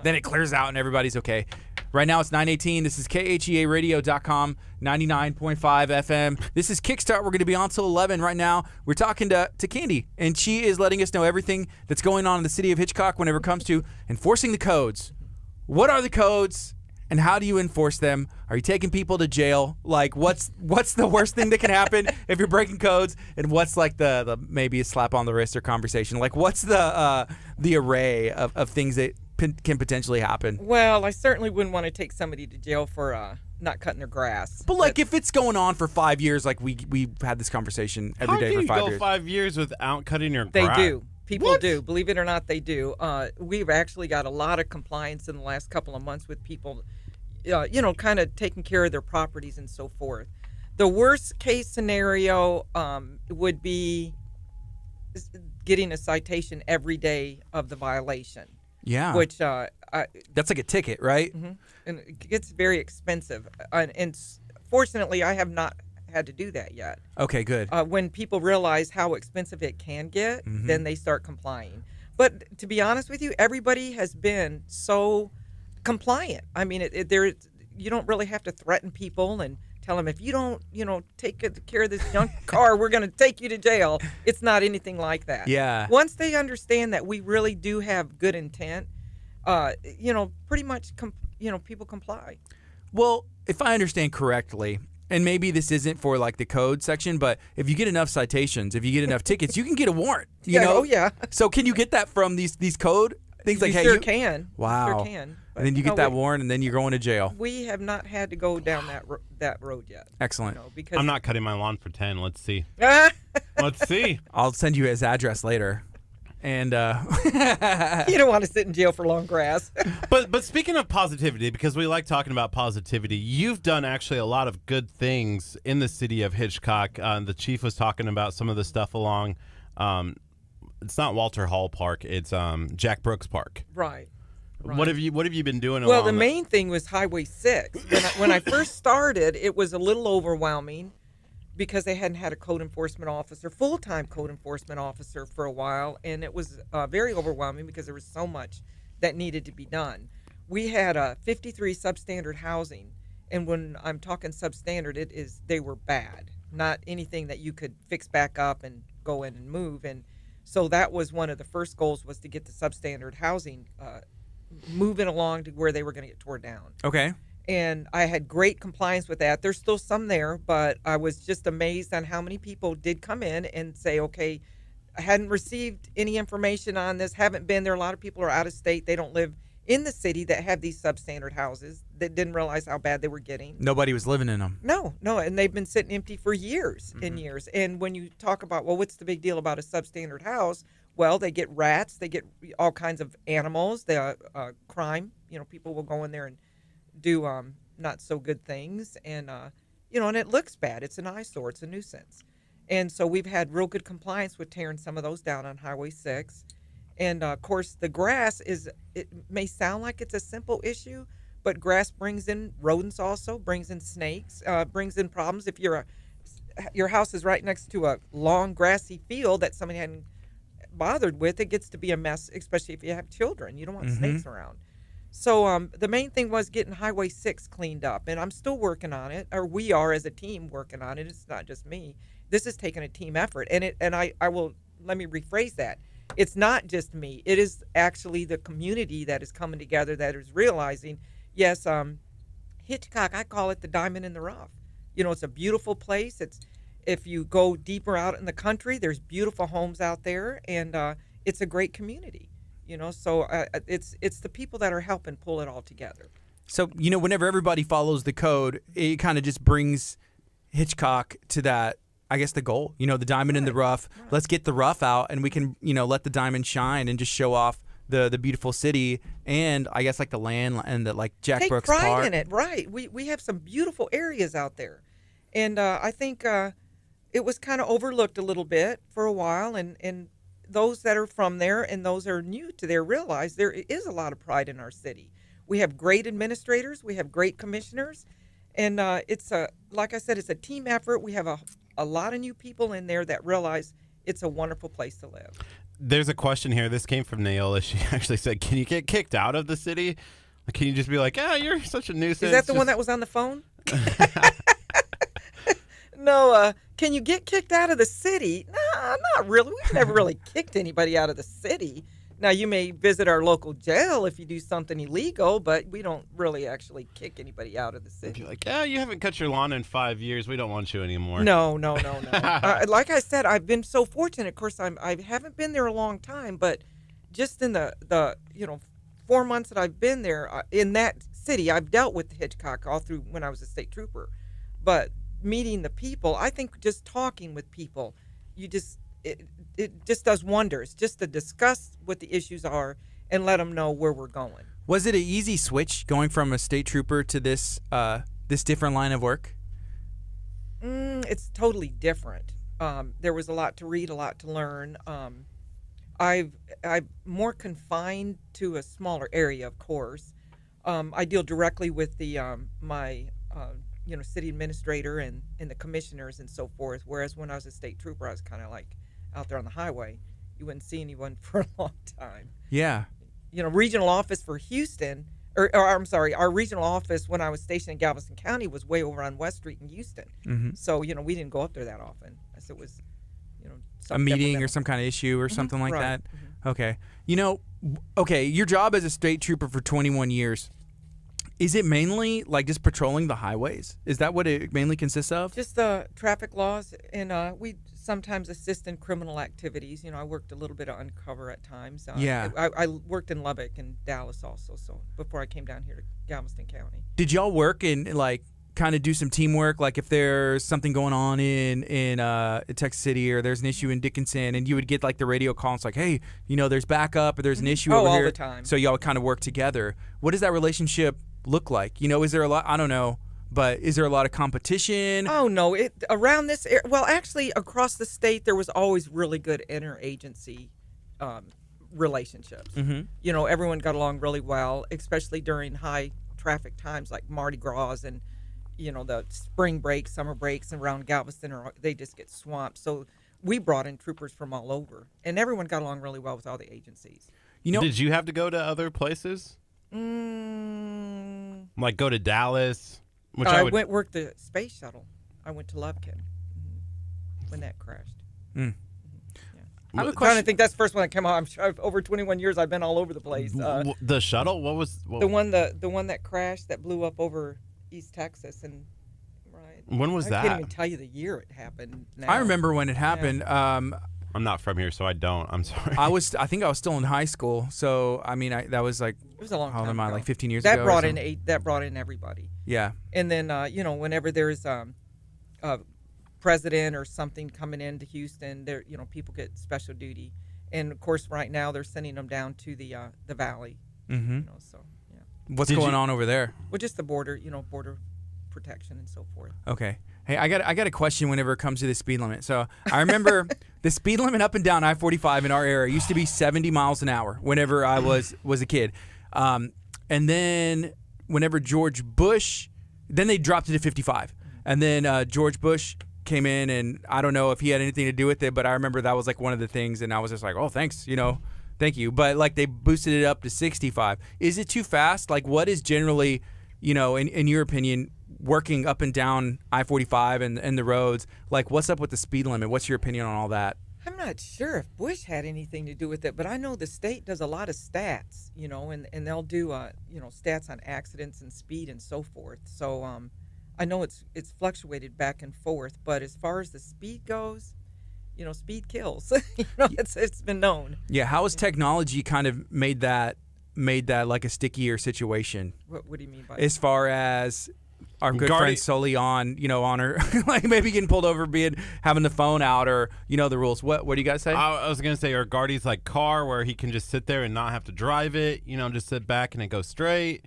then it clears out, and everybody's okay. Right now it's 9:18. This is KHEARadio.com, 99.5 FM. This is Kickstart. We're going to be on till 11 right now. We're talking to Candy, and she is letting us know everything that's going on in the city of Hitchcock whenever it comes to enforcing the codes. What are the codes, and how do you enforce them? Are you taking people to jail? Like, what's the worst thing that can happen if you're breaking codes? And what's like the maybe a slap on the wrist or conversation? Like, what's the array of things that can potentially happen? Well, I certainly wouldn't want to take somebody to jail for not cutting their grass. But like, if it's going on for 5 years, like we've had this conversation every day for 5 years. How can you go 5 years without cutting your They grass? do. People do. Believe it or not, they do. We've actually got a lot of compliance in the last couple of months with people, kind of taking care of their properties and so forth. The worst case scenario would be getting a citation every day of the violation. Yeah. Which that's like a ticket, right? Mm-hmm. And it gets very expensive. And fortunately, I have not had to do that yet. Okay, good. When people realize how expensive it can get, then they start complying. But to be honest with you, everybody has been so compliant. I mean, you don't really have to threaten people and tell them, if you don't, take care of this junk car, we're going to take you to jail. It's not anything like that. Yeah. Once they understand that we really do have good intent, pretty much, people comply. Well, if I understand correctly, and maybe this isn't for like the code section, but if you get enough citations, if you get enough tickets, you can get a warrant. You know? Oh yeah. So can you get that from these code things? Like, you can. Wow. You sure can. And then you get that warrant, and then you're going to jail. We have not had to go down that road yet. Excellent. Because I'm not cutting my lawn for 10. Let's see. Let's see. I'll send you his address later. And you don't want to sit in jail for long grass. But speaking of positivity, because we like talking about positivity, you've done actually a lot of good things in the city of Hitchcock. The chief was talking about some of the stuff along. It's not Walter Hall Park. It's Jack Brooks Park. Right. What have you been doing? Well, the main thing was Highway 6. When I first started, it was a little overwhelming because they hadn't had a code enforcement officer, full-time code enforcement officer for a while, and it was very overwhelming because there was so much that needed to be done. We had 53 substandard housing, and when I'm talking substandard, they were bad, not anything that you could fix back up and go in and move. And so that was one of the first goals, was to get the substandard housing moving along to where they were going to get torn down. okay. And I had great compliance with that. There's still some there, but I was just amazed on how many people did come in and say, okay, I hadn't received any information on this, haven't been there. A lot of people are out of state. They don't live in the city that have these substandard houses, that didn't realize how bad they were getting. Nobody was living in them. No, and they've been sitting empty for years and years. And when you talk about, well, what's the big deal about a substandard house? Well, they get rats, they get all kinds of animals, crime. People will go in there and do not so good things, and and it looks bad. It's an eyesore. It's a nuisance. And so we've had real good compliance with tearing some of those down on Highway 6. And of course, the grass it may sound like it's a simple issue, but grass brings in rodents, also brings in snakes, brings in problems. If your house is right next to a long grassy field that somebody hadn't bothered with, it gets to be a mess, especially if you have children. You don't want snakes around. So the main thing was getting Highway 6 cleaned up, and I'm still working on it, or we are as a team working on it. It's not just me. This is taking a team effort, and I will, let me rephrase that. It's not just me. It is actually the community that is coming together, that is realizing, yes, Hitchcock, I call it the diamond in the rough. It's a beautiful place. If you go deeper out in the country, there's beautiful homes out there, and it's a great community. So it's the people that are helping pull it all together. So, whenever everybody follows the code, it kind of just brings Hitchcock to that, I guess, the goal. The diamond in the rough. Right. Let's get the rough out, and we can, let the diamond shine and just show off the beautiful city, and I guess like the land and the like Jack Brooks Park. Take pride in it, right? We have some beautiful areas out there, and I think it was kind of overlooked a little bit for a while, and those that are from there and those that are new to there realize there is a lot of pride in our city. We have great administrators, we have great commissioners, and like I said, it's a team effort. We have a lot of new people in there that realize it's a wonderful place to live. There's a question here. This came from Naola. She actually said, can you get kicked out of the city? Can you just be like, you're such a nuisance? Is that the one that was on the phone? No, can you get kicked out of the city? No, not really. We've never really kicked anybody out of the city. Now, you may visit our local jail if you do something illegal, but we don't really actually kick anybody out of the city. You're like, you haven't cut your lawn in 5 years. We don't want you anymore. No. Like I said, I've been so fortunate. Of course, I haven't been there a long time, but just in the 4 months that I've been there in that city, I've dealt with Hitchcock all through when I was a state trooper. But meeting the people, I think just talking with people, it just does wonders, just to discuss what the issues are and let them know where we're going. Was it an easy switch going from a state trooper to this different line of work? It's totally different. There was a lot to read, a lot to learn. I'm more confined to a smaller area, of course. I deal directly with the my city administrator and the commissioners and so forth. Whereas when I was a state trooper, I was kind of like out there on the highway. You wouldn't see anyone for a long time. Yeah. Regional office for Houston, or I'm sorry, our regional office when I was stationed in Galveston County was way over on West Street in Houston. Mm-hmm. So, we didn't go up there that often. As it was, a meeting or some kind of issue or something like that. Mm-hmm. Okay. Your job as a state trooper for 21 years, is it mainly like just patrolling the highways? Is that what it mainly consists of? Just the traffic laws, and we sometimes assist in criminal activities. I worked a little bit of undercover at times. I worked in Lubbock and Dallas also, so before I came down here to Galveston County. Did y'all work and like kind of do some teamwork? Like if there's something going on in Texas City or there's an issue in Dickinson, and you would get like the radio call, and it's like, hey, there's backup or there's an issue over here. All the time. So y'all would kind of work together. What does that relationship look like? Is there a lot? I don't know. But is there a lot of competition? Oh, no. Around this area, well, actually, across the state, there was always really good interagency relationships. Mm-hmm. Everyone got along really well, especially during high traffic times like Mardi Gras and, the spring breaks, summer breaks around Galveston, they just get swamped. So we brought in troopers from all over, and everyone got along really well with all the agencies. Did you have to go to other places? Like go to Dallas? I worked the space shuttle. I went to Lubbock when that crashed. Yeah. I have a question. I think that's the first one that came out. I'm sure over 21 years I've been all over the place. The shuttle? What was the one that crashed that blew up over East Texas and right? When was that? I can't even tell you the year it happened. Now. I remember when it happened. Yeah. I'm not from here, so I don't. I'm sorry. I think I was still in high school, so I mean, that was like it was a long time ago. Like 15 years that ago. That brought in everybody. Yeah. And then whenever there's a president or something coming into Houston, there people get special duty, and of course right now they're sending them down to the valley. Mm-hmm. So yeah. What's going on over there? Well, just the border protection and so forth. Okay. Hey, I got a question whenever it comes to the speed limit. So I remember the speed limit up and down I-45 in our area used to be 70 miles an hour whenever I was a kid. And then whenever George Bush, then they dropped it to 55. And then George Bush came in, and I don't know if he had anything to do with it, but I remember that was like one of the things, and I was just like, oh, thanks, thank you. But like they boosted it up to 65. Is it too fast? Like what is generally, in your opinion, working up and down I-45 and the roads, like what's up with the speed limit? What's your opinion on all that? I'm not sure if Bush had anything to do with it, but I know the state does a lot of stats, and they'll do, stats on accidents and speed and so forth. So I know it's fluctuated back and forth, but as far as the speed goes, speed kills. It's been known. Yeah, how has technology kind of made that like a stickier situation? What do you mean by as far as our good Gardy- friend Sully on her like maybe getting pulled over having the phone out or the rules. What do you guys say? I was gonna say, or Gardy's like car where he can just sit there and not have to drive it. Just sit back and it goes straight.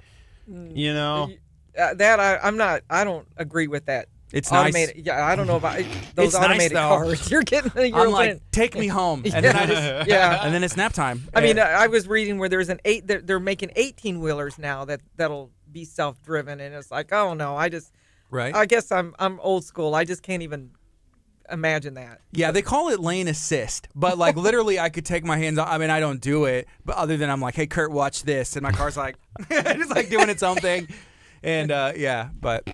That I'm not. I don't agree with that. It's automated. nice. Yeah, I don't know about those It's automated nice, though. cars. You're getting. I'm like, take me home, and then I just and then it's nap time. I mean, I was reading where there's they're making 18-wheelers now that'll be self-driven, and it's like, oh no, I guess I'm old school. I just can't even imagine that. Yeah, they call it lane assist, but like literally, I could take my hands off. I mean, I don't do it, but other than I'm like, hey, Kurt, watch this, and my car's like, just like doing its own thing, and but.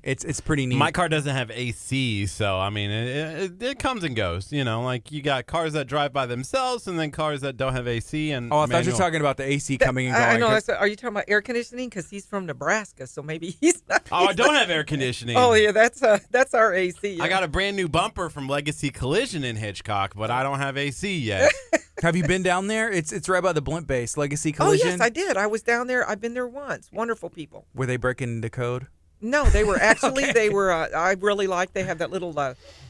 It's pretty neat. My car doesn't have AC, so I mean, it comes and goes. Like you got cars that drive by themselves, and then cars that don't have AC. And I thought you were talking about the AC coming and going. I know. Are you talking about air conditioning? Because he's from Nebraska, so maybe he's not. I don't have air conditioning. Oh yeah, that's our AC. Yeah. I got a brand new bumper from Legacy Collision in Hitchcock, but I don't have AC yet. Have you been down there? It's right by the blimp base, Legacy Collision. Oh yes, I did. I was down there. I've been there once. Wonderful people. Were they breaking into code? No, they were actually. Okay. They were. I really liked. They have that little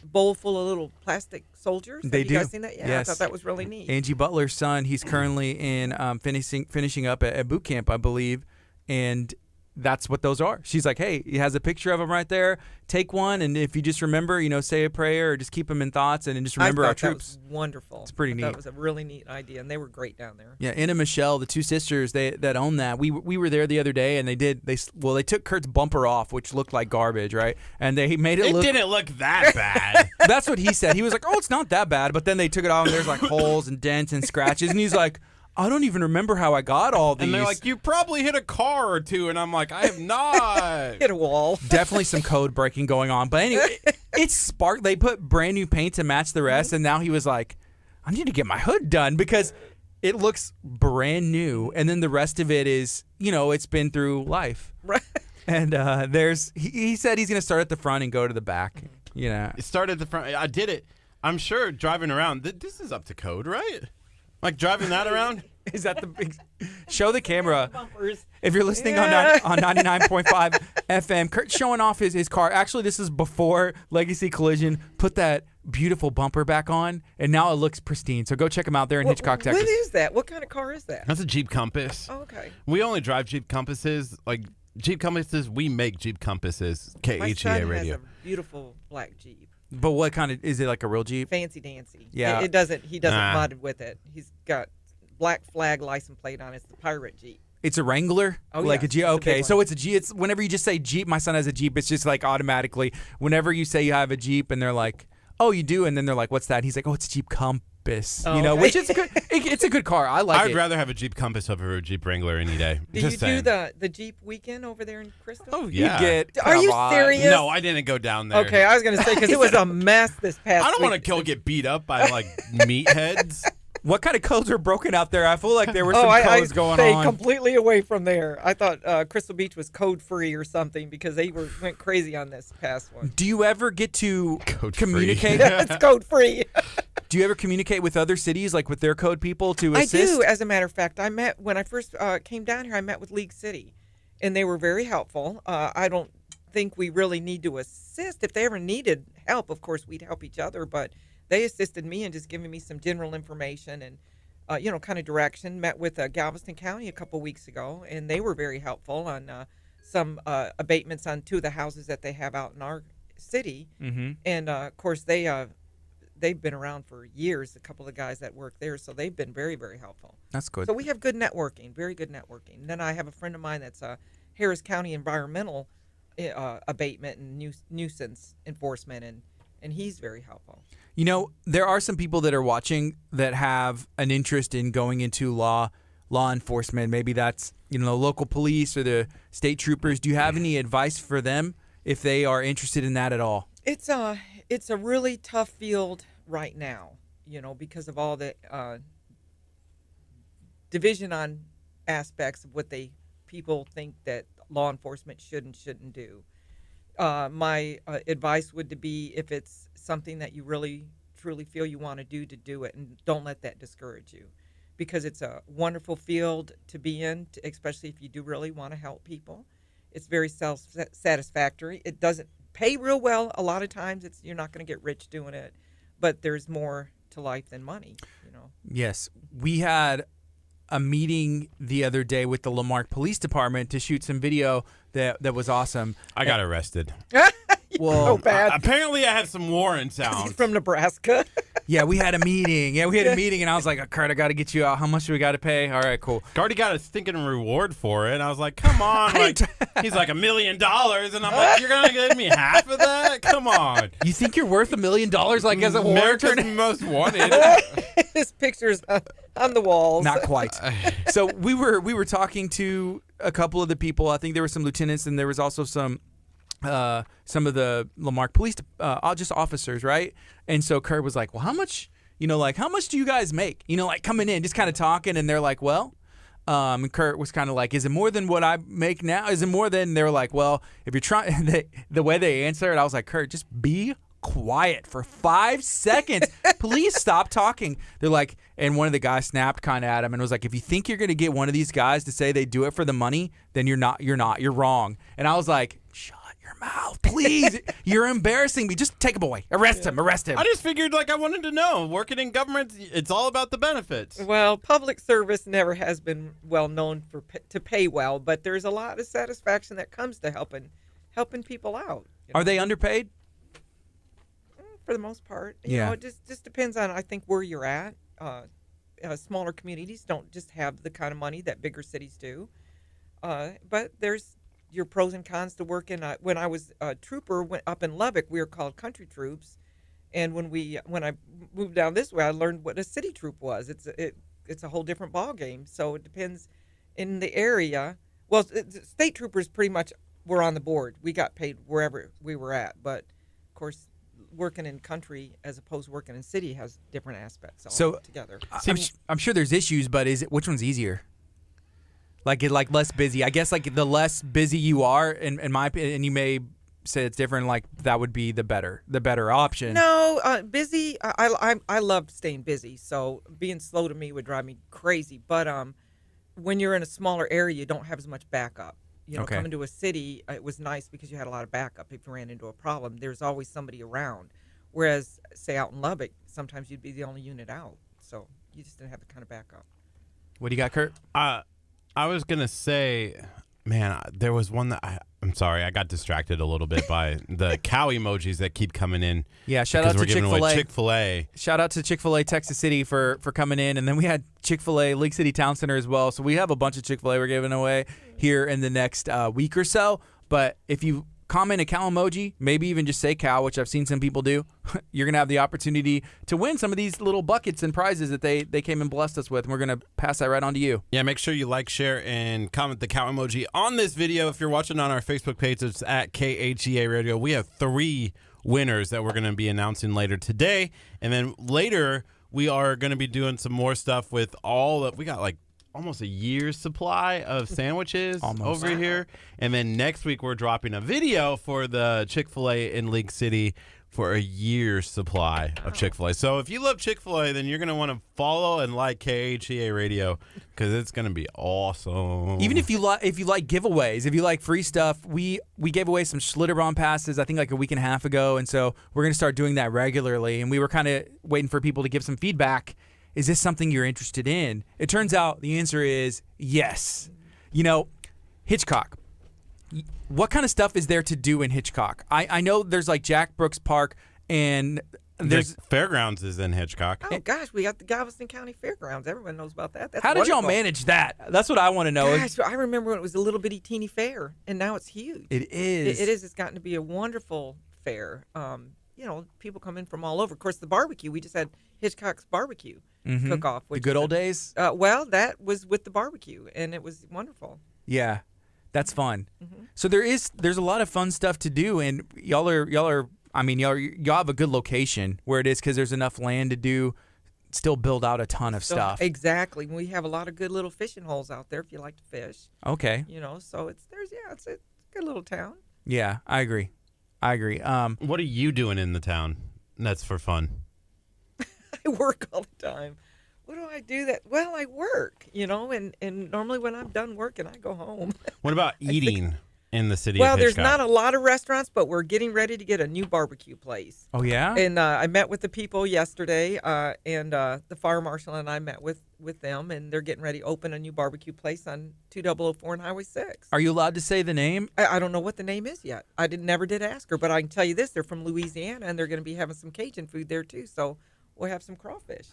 bowl full of little plastic soldiers. They have do. You guys seen that? Yeah, yes. I thought that was really neat. Angie Butler's son. He's currently in finishing up at boot camp, I believe, and that's what those are. She's like, hey, he has a picture of him right there. Take one, and if you just remember, say a prayer or just keep them in thoughts, and just remember our troops. That was wonderful. It's pretty neat. That was a really neat idea, and they were great down there. Yeah, Anna and Michelle, the two sisters, that own that. We were there the other day, and they took Kurt's bumper off, which looked like garbage, right? And they made it look. It didn't look that bad. That's what he said. He was like, oh, it's not that bad. But then they took it off, and there's like holes and dents and scratches, and he's like, I don't even remember how I got all these. And they're like, you probably hit a car or two. And I'm like, I have not. Hit a wall. Definitely some code breaking going on. But anyway, it's sparked. They put brand new paint to match the rest. And now he was like, I need to get my hood done because it looks brand new. And then the rest of it is, it's been through life. Right. And he said he's going to start at the front and go to the back. It started at the front. I did it. I'm sure driving around, this is up to code, right? Like driving that around? Is that the big? Show the camera. Bumpers. If you're listening on 99.5 FM, Kurt's showing off his car. Actually, this is before Legacy Collision put that beautiful bumper back on, and now it looks pristine. So go check them out there in Hitchcock, Texas. What is that? What kind of car is that? That's a Jeep Compass. Oh, okay. We only drive Jeep Compasses. Like Jeep Compasses, we make Jeep Compasses. KHEA My son radio. has a beautiful black Jeep. But what kind of is it? Like a real Jeep? Fancy dancy. Yeah. He doesn't mod with it. He's got black flag license plate on it. It's the pirate Jeep. It's a Wrangler? Oh, like yeah. a Jeep? Okay, so it's a Jeep. It's whenever you just say Jeep, my son has a Jeep, it's just like automatically. Whenever you say you have a Jeep and they're like, oh, you do? And then they're like, what's that? And he's like, oh, it's a Jeep Compass. Oh, okay. Which is good. It's a good car. I like it. I'd rather have a Jeep Compass over a Jeep Wrangler any day. Do Just you saying. do the Jeep weekend over there in Crystal? Oh, yeah. Are you serious? No, I didn't go down there. Okay, I was going to say, because it was a mess this past I don't week. want to get beat up by like meatheads. What kind of codes are broken out there? I feel like there were some codes going stayed on. Completely away from there. I thought Crystal Beach was code free or something because they went crazy on this past one. Do you ever get to Code-free. communicate? It's code free. Do you ever communicate with other cities, like with their code people, to assist? I do, as a matter of fact. When I first came down here, I met with League City, and they were very helpful. I don't think we really need to assist. If they ever needed help, of course, we'd help each other, but they assisted me in just giving me some general information and, kind of direction. Met with Galveston County a couple weeks ago, and they were very helpful on some abatements on two of the houses that they have out in our city. Mm-hmm. And, of course, they've been around for years, a couple of guys that work there, so they've been very, very helpful. That's good. So we have good networking, very good networking. And then I have a friend of mine that's Harris County Environmental Abatement and Nuisance Enforcement, and he's very helpful. There are some people that are watching that have an interest in going into law enforcement. Maybe that's, the local police or the state troopers. Do you have any advice for them if they are interested in that at all? It's a really tough field right now, because of all the division on aspects of what people think that law enforcement should and shouldn't do. My advice would be, if it's something that you really truly feel you want to do it, and don't let that discourage you, because it's a wonderful field to be in, especially if you do really want to help people. It's very self-satisfactory. It doesn't pay real well a lot of times. You're not going to get rich doing it, but there's more to life than money, you know. Yes. We had a meeting the other day with the Lamarck Police Department to shoot some video that was awesome. I got arrested. Well, so bad. Apparently, I have some warrant sounds. He's from Nebraska. Yeah, we had a meeting. And I was like, Kurt, I got to get you out. How much do we got to pay? All right, cool. Gardy got a stinking reward for it. And I was like, come on. Like, he's like, $1 million. And I'm like, you're going to give me half of that? Come on. You think you're worth $1 million, like, as a warrant? America's Most Wanted. His picture's on the walls. Not quite. So we were talking to a couple of the people. I think there were some lieutenants, and there was also some of the Lamarck police, just officers, right? And so Kurt was like, well, how much do you guys make? Like coming in, just kind of talking, and they're like, well, and Kurt was kind of like, is it more than what I make now? Is it more than? They were like, well, if you're trying, the way they answered, I was like, Kurt, just be quiet for 5 seconds. Please stop talking. They're like, and one of the guys snapped kind of at him and was like, if you think you're going to get one of these guys to say they do it for the money, then you're wrong. And I was like, shut your mouth, please. You're embarrassing me. Just take him away. Arrest him. I just figured, like, I wanted to know. Working in government, it's all about the benefits. Well, public service never has been well known to pay well, but there's a lot of satisfaction that comes to helping people out. Are they underpaid? For the most part. Yeah. It just depends on, I think, where you're at. Smaller communities don't just have the kind of money that bigger cities do. But there's your pros and cons to work in. When I was a trooper up in Lubbock, we were called country troops. And when I moved down this way, I learned what a city troop was. It's a whole different ball game. So it depends in the area. Well, state troopers pretty much were on the board. We got paid wherever we were at. But, of course, working in country as opposed to working in city has different aspects together. I'm sure there's issues, but which one's easier? Like less busy. I guess like the less busy you are, in my opinion, and you may say it's different, like that would be the better option. No, busy. I love staying busy, so being slow to me would drive me crazy. But when you're in a smaller area, you don't have as much backup. Okay. Coming to a city, it was nice because you had a lot of backup. If you ran into a problem, there's always somebody around. Whereas, say, out in Lubbock, sometimes you'd be the only unit out. So you just didn't have the kind of backup. What do you got, Kurt? I was going to say, man, there was one that I'm sorry, I got distracted a little bit by the cow emojis that keep coming in. Yeah, shout out to Chick-fil-A. Chick-fil-A. Shout out to Chick-fil-A Texas City for coming in. And then we had Chick-fil-A League City Town Center as well. So we have a bunch of Chick-fil-A we're giving away here in the next week or so. But if you comment a cow emoji, maybe even just say cow, which I've seen some people do, you're going to have the opportunity to win some of these little buckets and prizes that they came and blessed us with. And we're going to pass that right on to you. Yeah, make sure you like, share, and comment the cow emoji on this video. If you're watching on our Facebook page, it's at KHEA Radio. We have 3 winners that we're going to be announcing later today. And then later, we are going to be doing some more stuff with we got like almost a year's supply of sandwiches over here. And then next week, we're dropping a video for the Chick-fil-A in League City for a year's supply of Chick-fil-A. So if you love Chick-fil-A, then you're going to want to follow and like KHEA Radio because it's going to be awesome. Even if you like giveaways, if you like free stuff, we gave away some Schlitterbahn passes, I think like a week and a half ago. And so we're going to start doing that regularly. And we were kind of waiting for people to give some feedback. Is this something you're interested in? It turns out the answer is yes. Hitchcock. What kind of stuff is there to do in Hitchcock? I know there's like Jack Brooks Park and there's Fairgrounds is in Hitchcock. Oh gosh, we got the Galveston County Fairgrounds. Everyone knows about that. That's How did wonderful. y'all manage that? That's what I want to know. Gosh, I remember when it was a little bitty teeny fair, and now it's huge. It is. It is. It's gotten to be a wonderful fair. People come in from all over. Of course, the barbecue. We just had Hitchcock's barbecue cook-off. The good old days? Well, that was with the barbecue, and it was wonderful. Yeah, that's fun. So there's a lot of fun stuff to do, and y'all have a good location where it is because there's enough land to still build out a ton of stuff. Exactly. We have a lot of good little fishing holes out there if you like to fish. Okay. So it's a good little town. Yeah, I agree. I agree. What are you doing in the town that's for fun? I work all the time. What do I do that? Well, I work, and normally when I'm done working, I go home. What about eating in the city Well, of there's Hitchcock? not a lot of restaurants, but we're getting ready to get a new barbecue place. Oh, yeah? And I met with the people yesterday, and the fire marshal and I met with them, and they're getting ready to open a new barbecue place on 2004 and Highway 6. Are you allowed to say the name? I don't know what the name is yet. I never did ask her, but I can tell you this: they're from Louisiana, and they're going to be having some Cajun food there too. So we'll have some crawfish.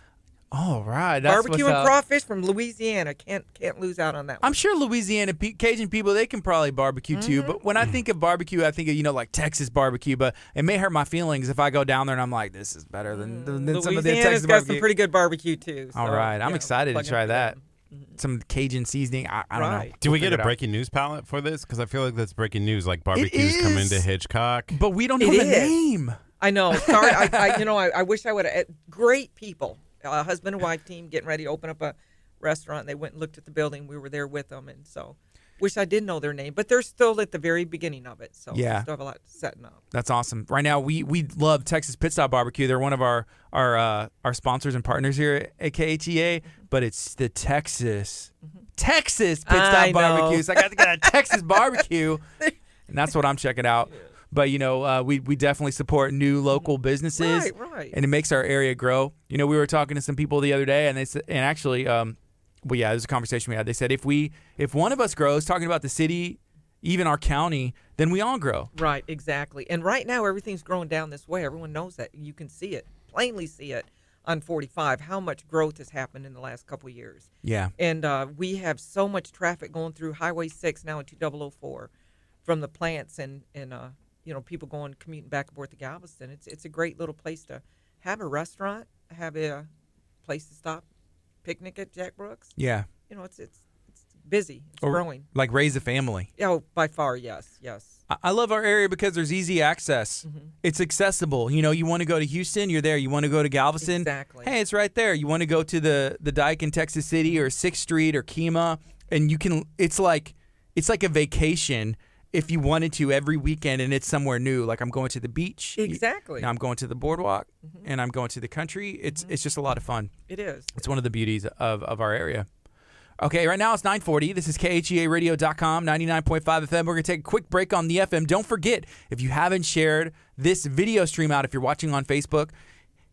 All right. That's Barbecue what's and up. crawfish from Louisiana. Can't lose out on that one. I'm sure Louisiana Cajun people, they can probably barbecue too. But when I think of barbecue, I think of, like Texas barbecue. But it may hurt my feelings if I go down there and I'm like, this is better than some of the Texas Louisiana's got barbecue. some pretty good barbecue too. So, All right. I'm excited to plug in try for that. them. Some Cajun seasoning. I don't know. Right. Do we We'll get figure a it out. breaking news palette for this? Because I feel like that's breaking news. Like barbecues come is. into Hitchcock. But we don't know It the is. name. I know. Sorry. I wish I would have. Great people. Husband and wife team getting ready to open up a restaurant. They went and looked at the building. We were there with them, and so wish I did know their name. But they're still at the very beginning of it, so Yeah. we still have a lot setting up. That's awesome. Right now, we love Texas Pit Stop Barbecue. They're one of our sponsors and partners here at KHEA. But it's the Texas Pit Stop I know. Barbecue. So I got to get a Texas barbecue, and that's what I'm checking out. But we definitely support new local businesses, Right. and it makes our area grow. We were talking to some people the other day, and they said, and actually, there's a conversation we had. They said if one of us grows, talking about the city, even our county, then we all grow. Right, exactly. And right now, everything's growing down this way. Everyone knows that. You can see it, plainly see it on 45, how much growth has happened in the last couple of years. Yeah. And we have so much traffic going through Highway 6 now in 2004 from the plants and people commuting back and forth to Galveston. It's a great little place to have a restaurant, have a place to stop, picnic at Jack Brooks. Yeah. It's busy. It's growing. Like raise a family. Oh, by far, yes. I love our area because there's easy access. It's accessible. You want to go to Houston, you're there. You want to go to Galveston, Exactly. hey, it's right there. You want to go to the Dike in Texas City or 6th Street or KHEA, and you can. It's like a vacation if you wanted to every weekend, and it's somewhere new. Like I'm going to the beach. Exactly. Now I'm going to the boardwalk, and I'm going to the country. It's just a lot of fun. It is. It's one of the beauties of our area. Okay, right now it's 9:40. This is KHEARadio.com, 99.5 FM. We're going to take a quick break on the FM. Don't forget, if you haven't shared this video stream out, if you're watching on Facebook,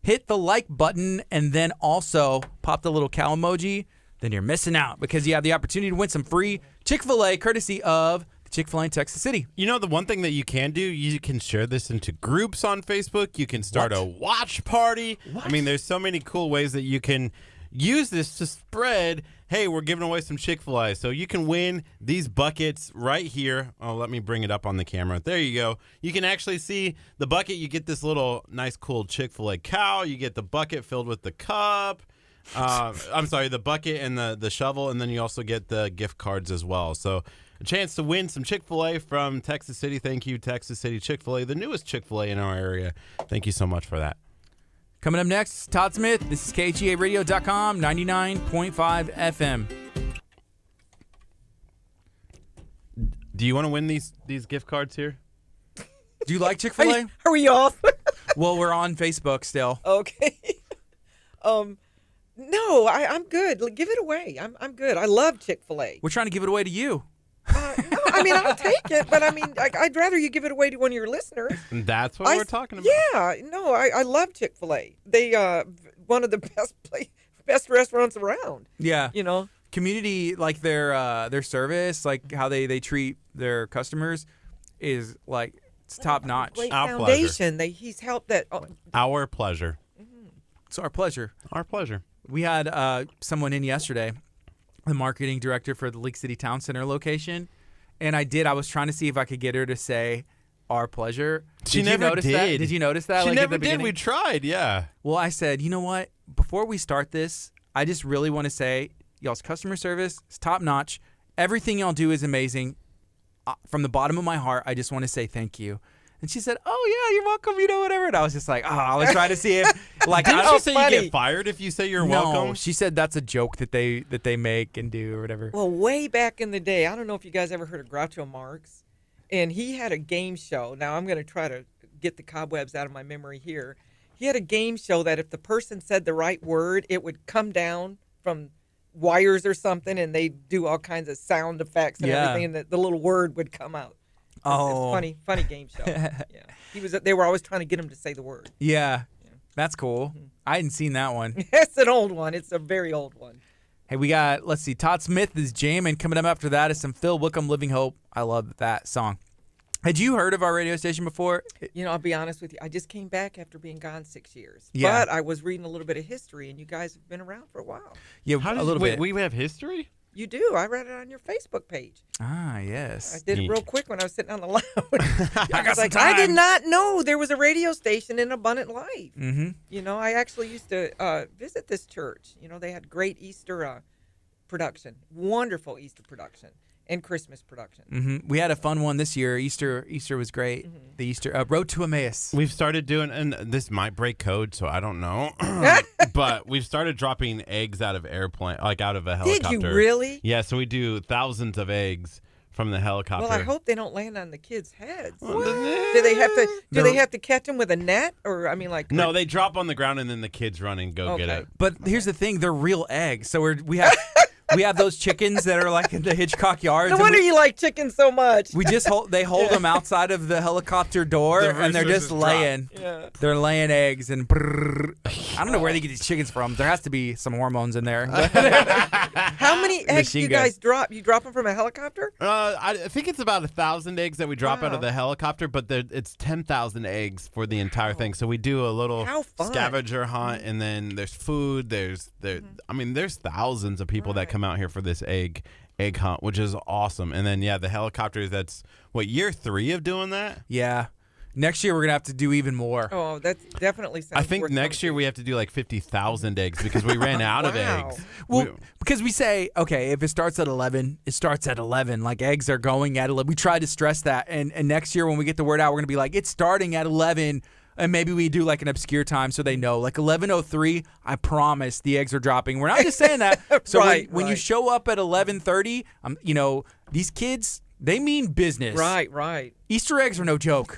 hit the like button and then also pop the little cow emoji. Then you're missing out because you have the opportunity to win some free Chick-fil-A courtesy of Chick-fil-A in Texas City. The one thing that you can do, you can share this into groups on Facebook. You can start a watch party. What? I mean, there's so many cool ways that you can use this to spread, hey, we're giving away some Chick-fil-A. So you can win these buckets right here. Oh, let me bring it up on the camera. There you go. You can actually see the bucket. You get this little nice, cool Chick-fil-A cow. You get the bucket filled with the cup. I'm sorry, the bucket and the shovel, and then you also get the gift cards as well. So a chance to win some Chick-fil-A from Texas City. Thank you, Texas City Chick-fil-A, the newest Chick-fil-A in our area. Thank you so much for that. Coming up next, Todd Smith. This is KHEARadio.com, 99.5 FM. Do you want to win these gift cards here? Do you like Chick-fil-A? Are we off? Well, we're on Facebook still. Okay. No, I'm good. Give it away. I'm good. I love Chick-fil-A. We're trying to give it away to you. No, I mean, I'll take it, but I mean, I'd rather you give it away to one of your listeners. And that's what we're talking about. Yeah, no, I love Chick-fil-A. They one of the best restaurants around. Yeah. Community, like their service, like how they treat their customers is like it's top notch. great Our foundation. He's helped that. Our pleasure. It's our pleasure. Our pleasure. We had someone in yesterday, the marketing director for the League City Town Center location, and I was trying to see if I could get her to say our pleasure. She Did never you notice did. That? Did you notice that? She like, at never the did. beginning? We tried, yeah. Well, I said, you know what? Before we start this, I just really want to say y'all's customer service is top notch. Everything y'all do is amazing. From the bottom of my heart, I just want to say thank you. And she said, "Oh yeah, you're welcome. Whatever." And I was just like, I was trying to see if like Didn't I she say funny. you get fired if you say you're no, welcome? she said that's a joke that they make and do or whatever. Well, way back in the day, I don't know if you guys ever heard of Groucho Marx, and he had a game show. Now I'm going to try to get the cobwebs out of my memory here. He had a game show that if the person said the right word, it would come down from wires or something, and they do all kinds of sound effects and everything, and the little word would come out. It's funny game show. Yeah, they were always trying to get him to say the word. Yeah. That's cool. I hadn't seen that one. It's an old one. It's a very old one. Hey, we got, let's see, Todd Smith is jamming. Coming up after that is some Phil Wickham, Living Hope. I love that song. Had you heard of our radio station before? I'll be honest with you. I just came back after being gone 6 years. Yeah. But I was reading a little bit of history, and you guys have been around for a while. Yeah, a little bit. We have history? You do. I read it on your Facebook page. Ah, yes. I did it real quick when I was sitting on the lounge. I got some time. I did not know there was a radio station in Abundant Life. Mm-hmm. I actually used to visit this church. They had great Easter production, wonderful Easter production, and Christmas production. Mm-hmm. We had a fun one this year. Easter was great. Mm-hmm. The Easter Road to Emmaus. We've started doing, and this might break code, so I don't know, but we've started dropping eggs out of airplane, like out of a helicopter. Did you really? Yeah, so we do thousands of eggs from the helicopter. Well, I hope they don't land on the kids' heads. Do they have to? They have to catch them with a net, or No, they drop on the ground and then the kids run and go get it. But here's the thing: they're real eggs. So we have. We have those chickens that are like in the Hitchcock yards. No wonder you like chickens so much. We just they hold them outside of the helicopter door, and they're just laying. Yeah. They're laying eggs, and I don't know where they get these chickens from. There has to be some hormones in there. How many eggs do you guys drop? You drop them from a helicopter? I think it's about 1,000 eggs that we drop out of the helicopter, but it's 10,000 eggs for the entire thing. So we do a little scavenger hunt, and then there's food. There's thousands of people that come out here for this egg hunt, which is awesome. And then the helicopters, that's year 3 of doing that? Yeah. Next year we're gonna have to do even more. Oh, that's definitely sounds I think next year we have to do like 50,000 eggs because we ran out of eggs. Well, because we say, okay, if it starts at 11, it starts at 11. Like eggs are going at 11. We try to stress that, and next year when we get the word out, we're gonna be like, it's starting at 11. And maybe we do like an obscure time so they know. Like 11:03, I promise the eggs are dropping. We're not just saying that. So when you show up at 11:30, these kids, they mean business. Right. Easter eggs are no joke.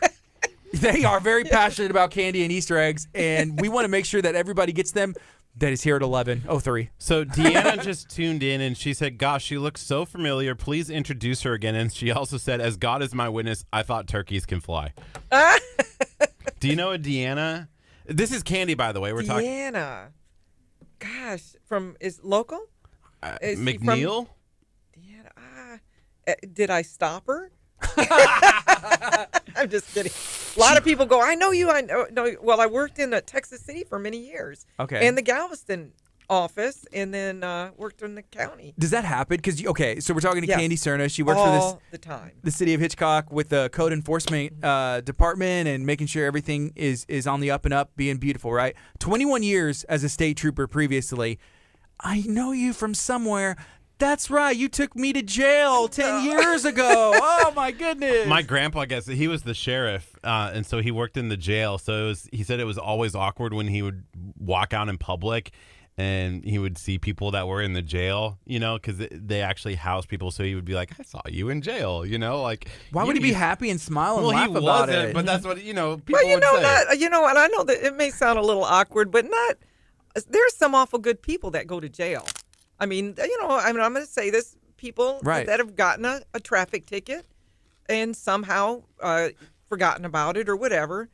They are very passionate about candy and Easter eggs, and we want to make sure that everybody gets them. That is here at 11:03. So Deanna just tuned in, and she said, gosh, she looks so familiar. Please introduce her again. And she also said, as God is my witness, I thought turkeys can fly. Do you know a Deanna? This is Candy, by the way. We're talking. Deanna. Gosh, is local? Is McNeil? Deanna. Did I stop her? I'm just kidding. A lot of people go, I know you. I know. Well, I worked in Texas City for many years. Okay. And the Galveston office, and then worked in the county. Does that happen? Because so we're talking to Candy Cerna. She works for the time. The city of Hitchcock with the code enforcement department and making sure everything is on the up and up, being beautiful, right? 21 years as a state trooper previously. I know you from somewhere. That's right. You took me to jail 10 years ago. Oh, my goodness. My grandpa, I guess, he was the sheriff, and so he worked in the jail. So he said it was always awkward when he would walk out in public and he would see people that were in the jail, because they actually house people. So he would be like, I saw you in jail, like. Why would he be happy and smile and laugh about it? But that's what, people would say. And I know that it may sound a little awkward, but there's some awful good people that go to jail. I'm going to say this, people that have gotten a traffic ticket and somehow forgotten about it or whatever,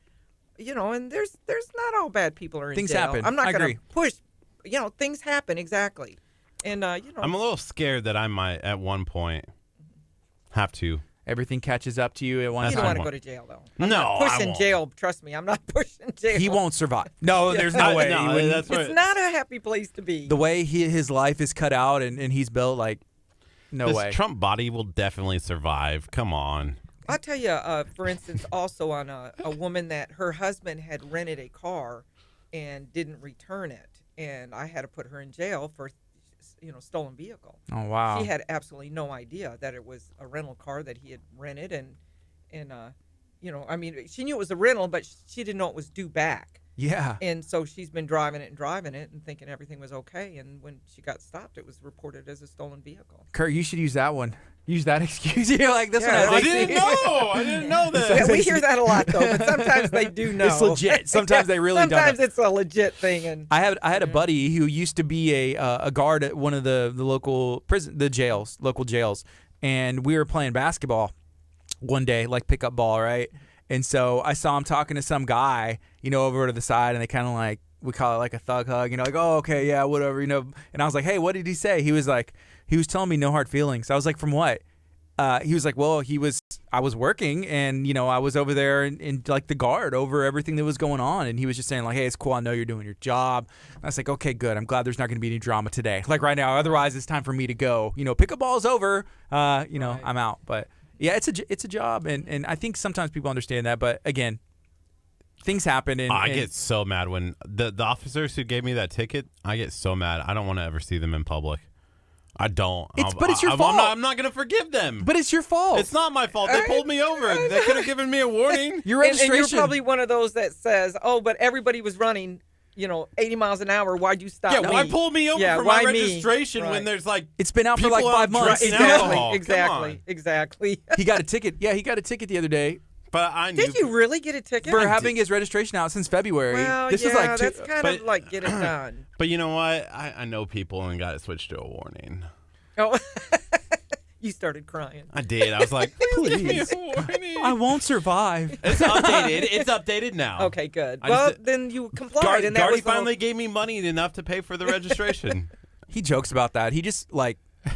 and there's not all bad people are in things jail. Happen. I'm not going to push, things happen, exactly. And, I'm a little scared that I might at one point have to. Everything catches up to you at one time. You don't want to go to jail, though. I'm no, not pushing I won't. Jail. Trust me, I'm not pushing jail. He won't survive. No, there's no way. That's right. It's not a happy place to be. The way his life is cut out and he's built, no way. This Trump body will definitely survive. Come on. I'll tell you, for instance, also on a woman that her husband had rented a car and didn't return it, and I had to put her in jail for stolen vehicle. Oh, wow. She had absolutely no idea that it was a rental car that he had rented, and she knew it was a rental, but she didn't know it was due back. Yeah. And so she's been driving it and thinking everything was okay, and when she got stopped, it was reported as a stolen vehicle. Curt, you should use that one. use that excuse. You're like, this Yeah, one has I AC. didn't know. I didn't know Yeah, this. we hear that a lot though, but sometimes they do know. It's legit. Sometimes they really don't. Sometimes it's a legit thing. And I had a buddy who used to be a guard at one of the local local jails, and we were playing basketball one day, like pickup ball, right? And so I saw him talking to some guy, over to the side, and they kind of like, we call it like a thug hug, like, oh, okay, yeah, whatever, And I was like, hey, what did he say? He was telling me no hard feelings. I was like, from what? He was like, well, I was working, and I was over there in like the guard over everything that was going on, and he was just saying like, hey, it's cool, I know you're doing your job. And I was like, okay, good. I'm glad there's not going to be any drama today, like right now. Otherwise, it's time for me to go. Pickup ball's over. Right. I'm out. But yeah, it's a job, and I think sometimes people understand that, but again, things happen. And I get so mad when the officers who gave me that ticket. I get so mad. I don't want to ever see them in public. I don't. But it's your fault. I'm not going to forgive them. But it's your fault. It's not my fault. They pulled me over. They could have given me a warning. Your registration. And you're probably one of those that says, oh, but everybody was running, 80 miles an hour. Why'd you stop? Yeah, why pull me over for my registration when there's like it's been out for like 5 months? Exactly. He got a ticket. Yeah, he got a ticket the other day. But I knew. Did you really get a ticket? For having his registration out since February. Well, this is like that's kind of like get it done. But you know what? I know people and got it switched to a warning. Oh, you started crying. I did. I was like, please give me a Please. warning. I won't survive. It's updated. It's updated now. Okay, good. Well, then you complied, and that Gardy was the whole- finally gave me money enough to pay for the registration. He jokes about that. He just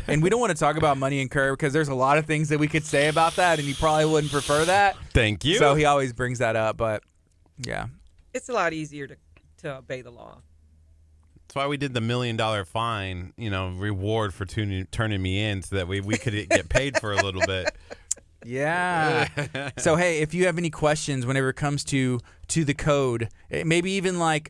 and we don't want to talk about money and Curt because there's a lot of things that we could say about that, and he probably wouldn't prefer that. Thank you. So he always brings that up, but yeah. It's a lot easier to obey the law. That's why we did the $1 million fine, reward for turning me in so that we could get paid for a little bit. Yeah. So, hey, if you have any questions whenever it comes to the code, maybe even what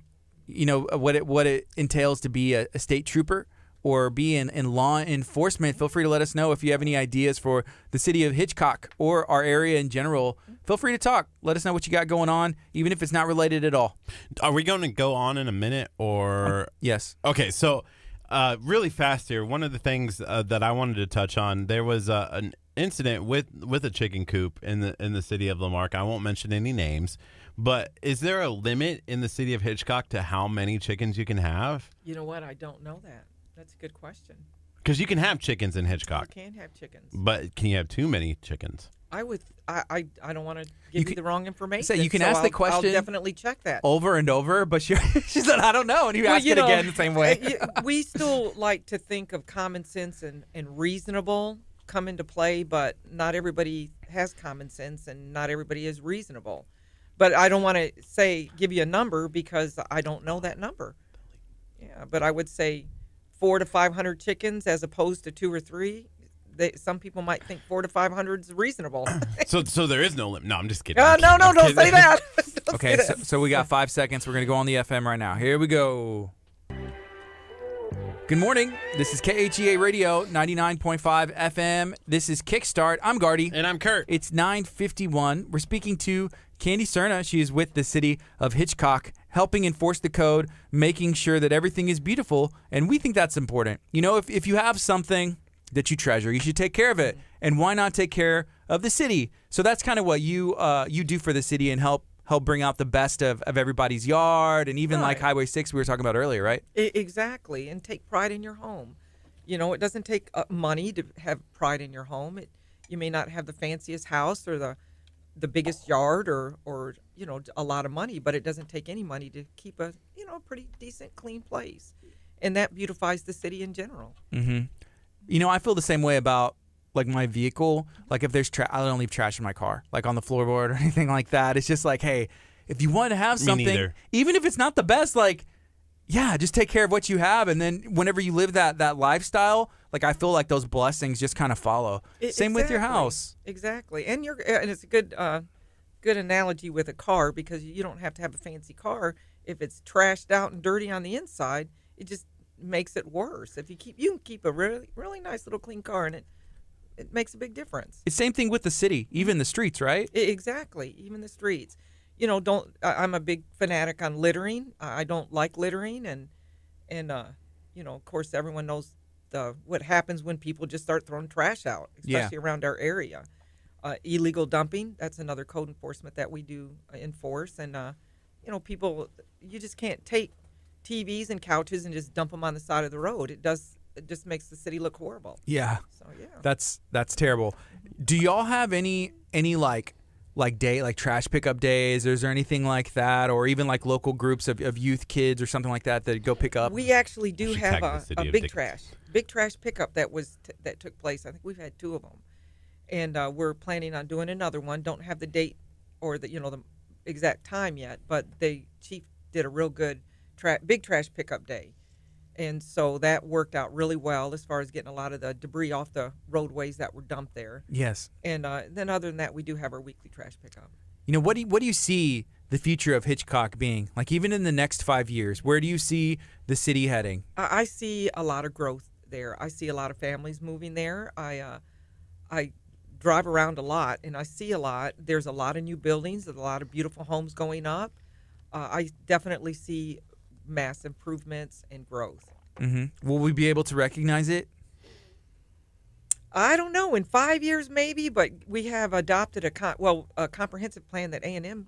it entails to be a state trooper or be in law enforcement, feel free to let us know. If you have any ideas for the city of Hitchcock or our area in general, feel free to talk. Let us know what you got going on, even if it's not related at all. Are we going to go on in a minute or? Yes. Okay, so really fast here. One of the things that I wanted to touch on, there was an incident with a chicken coop in the city of Lamarck. I won't mention any names, but is there a limit in the city of Hitchcock to how many chickens you can have? You know what? I don't know that. That's a good question. Because you can have chickens in Hitchcock. You can have chickens. But can you have too many chickens? I don't want to give you the wrong information. So you can ask the question. I'll definitely check that. Over and over, but she said, I don't know. And you ask it again the same way. We still like to think of common sense and reasonable come into play, but not everybody has common sense and not everybody is reasonable. But I don't want to give you a number because I don't know that number. Yeah, but I would say 400 to 500 chickens as opposed to 2 or 3. Some people might think 400 to 500 is reasonable. So there is no limit. No, I'm just kidding. No, don't say that. Don't Okay, say that. so we got 5 seconds. We're going to go on the FM right now. Here we go. Good morning. This is KHEA Radio 99.5 FM. This is Kickstart. I'm Gardy. And I'm Curt. It's 9:51. We're speaking to Candy Cerna. She is with the city of Hitchcock, helping enforce the code, making sure that everything is beautiful, and we think that's important. If you have something that you treasure, you should take care of it, and why not take care of the city? So that's kind of what you do for the city and help bring out the best of everybody's yard, and even like Highway 6 we were talking about earlier, right? Exactly, and take pride in your home. It doesn't take money to have pride in your home. You may not have the fanciest house or the biggest yard or a lot of money, but it doesn't take any money to keep a pretty decent, clean place, and that beautifies the city in general. Mm-hmm. I feel the same way about like my vehicle. Like if there's I don't leave trash in my car, like on the floorboard or anything like that. It's just like, hey, if you want to have something, even if it's not the best, just take care of what you have, and then whenever you live that lifestyle, like I feel like those blessings just kind of follow. Same with your house. Exactly, and it's a good analogy with a car, because you don't have to have a fancy car. If it's trashed out and dirty on the inside, it just makes it worse. If you can keep a really, really nice little clean car, and it makes a big difference. It's same thing with the city, even the streets, right? Exactly, even the streets. I'm a big fanatic on littering. I don't like littering, and of course everyone knows what happens when people just start throwing trash out, especially around our area. Illegal dumping, that's another code enforcement that we do enforce. And, people, you just can't take TVs and couches and just dump them on the side of the road. It just makes the city look horrible. Yeah. So, yeah. That's terrible. Do y'all have any like trash pickup days? Or is there anything like that, or even like local groups of youth kids or something like that go pick up? We actually do have a big trash pickup that took place. I think we've had 2 of them, and we're planning on doing another one. Don't have the date or the exact time yet, but the chief did a real good big trash pickup day. And so that worked out really well as far as getting a lot of the debris off the roadways that were dumped there. Yes. And then other than that, we do have our weekly trash pickup. What do you see the future of Hitchcock being? Like, even in the next 5 years, where do you see the city heading? I see a lot of growth there. I see a lot of families moving there. I drive around a lot, and I see a lot. There's a lot of new buildings. There's a lot of beautiful homes going up. I definitely see mass improvements and growth. Mm-hmm. Will we be able to recognize it? I don't know. In 5 years, maybe, but we have adopted a comprehensive plan that A&M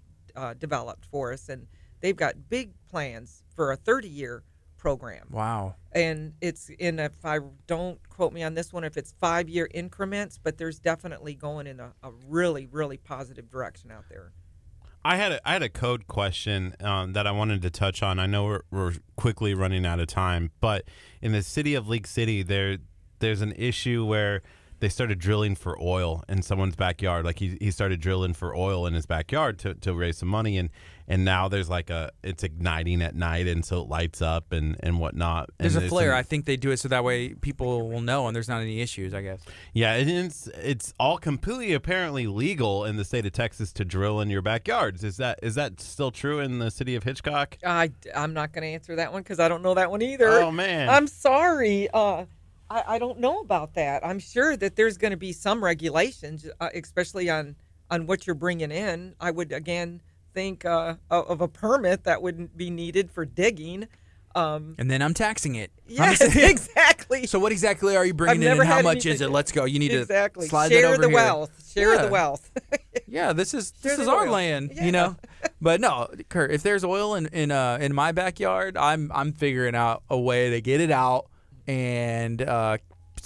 developed for us, and they've got big plans for a 30-year program. Wow. And if I don't quote me on this one, if it's 5-year increments, but there's definitely going in a really, really positive direction out there. I had a code question that I wanted to touch on. I know we're quickly running out of time, but in the city of League City, there's an issue where they started drilling for oil in someone's backyard. Like he started drilling for oil in his backyard to raise some money, and now there's it's igniting at night, and so it lights up and whatnot. There's a flare. I think they do it so that way people will know and there's not any issues, I guess. Yeah, it's all completely apparently legal in the state of Texas to drill in your backyards. Is that still true in the city of Hitchcock? I'm not going to answer that one because I don't know that one either. Oh man, I'm sorry. I don't know about that. I'm sure that there's going to be some regulations, especially on what you're bringing in. I would, again, think of a permit that would be needed for digging. And then I'm taxing it. Yes, exactly. So what exactly are you bringing in, and how much is it? Let's go. You need to slide that over here. Share the wealth. Yeah, this is our land, yeah. But no, Curt, if there's oil in my backyard, I'm figuring out a way to get it out and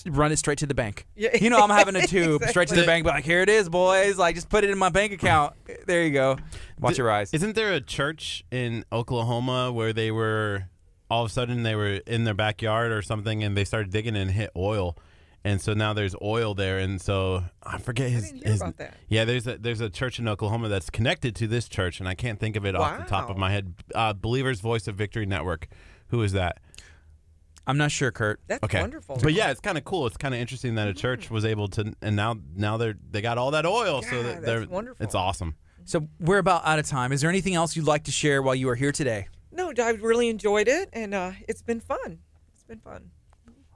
run it straight to the bank. Yeah, I'm having a tube exactly. straight to the bank, but here it is, boys. Like, just put it in my bank account. There you go. Watch your eyes. Isn't there a church in Oklahoma where they were all of a sudden they were in their backyard or something, and they started digging and hit oil, and so now there's oil there, and so I forget his. I didn't hear about that. Yeah, there's a church in Oklahoma that's connected to this church, and I can't think of it off the top of my head. Believers Voice of Victory Network. Who is that? I'm not sure, Curt. That's wonderful. But yeah, it's kind of cool. It's kind of interesting that a church was able to, and now they got all that oil, so that's wonderful. It's awesome. So we're about out of time. Is there anything else you'd like to share while you are here today? No, I really enjoyed it, and it's been fun. It's been fun.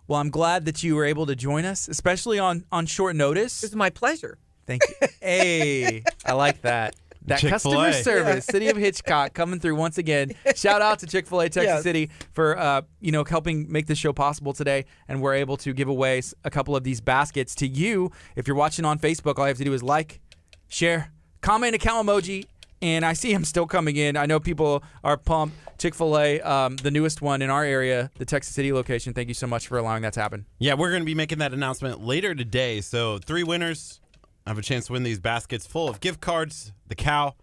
Well, I'm glad that you were able to join us, especially on short notice. It's my pleasure. Thank you. Hey, I like that. That Chick-fil-A. customer service, City of Hitchcock, coming through once again. Shout out to Chick-fil-A Texas City for helping make this show possible today, and we're able to give away a couple of these baskets to you. If you're watching on Facebook, all you have to do is like, share, comment, a cow emoji, and I see them still coming in. I know people are pumped. Chick-fil-A, the newest one in our area, the Texas City location. Thank you so much for allowing that to happen. Yeah, we're going to be making that announcement later today. So 3 winners have a chance to win these baskets full of gift cards, the cow,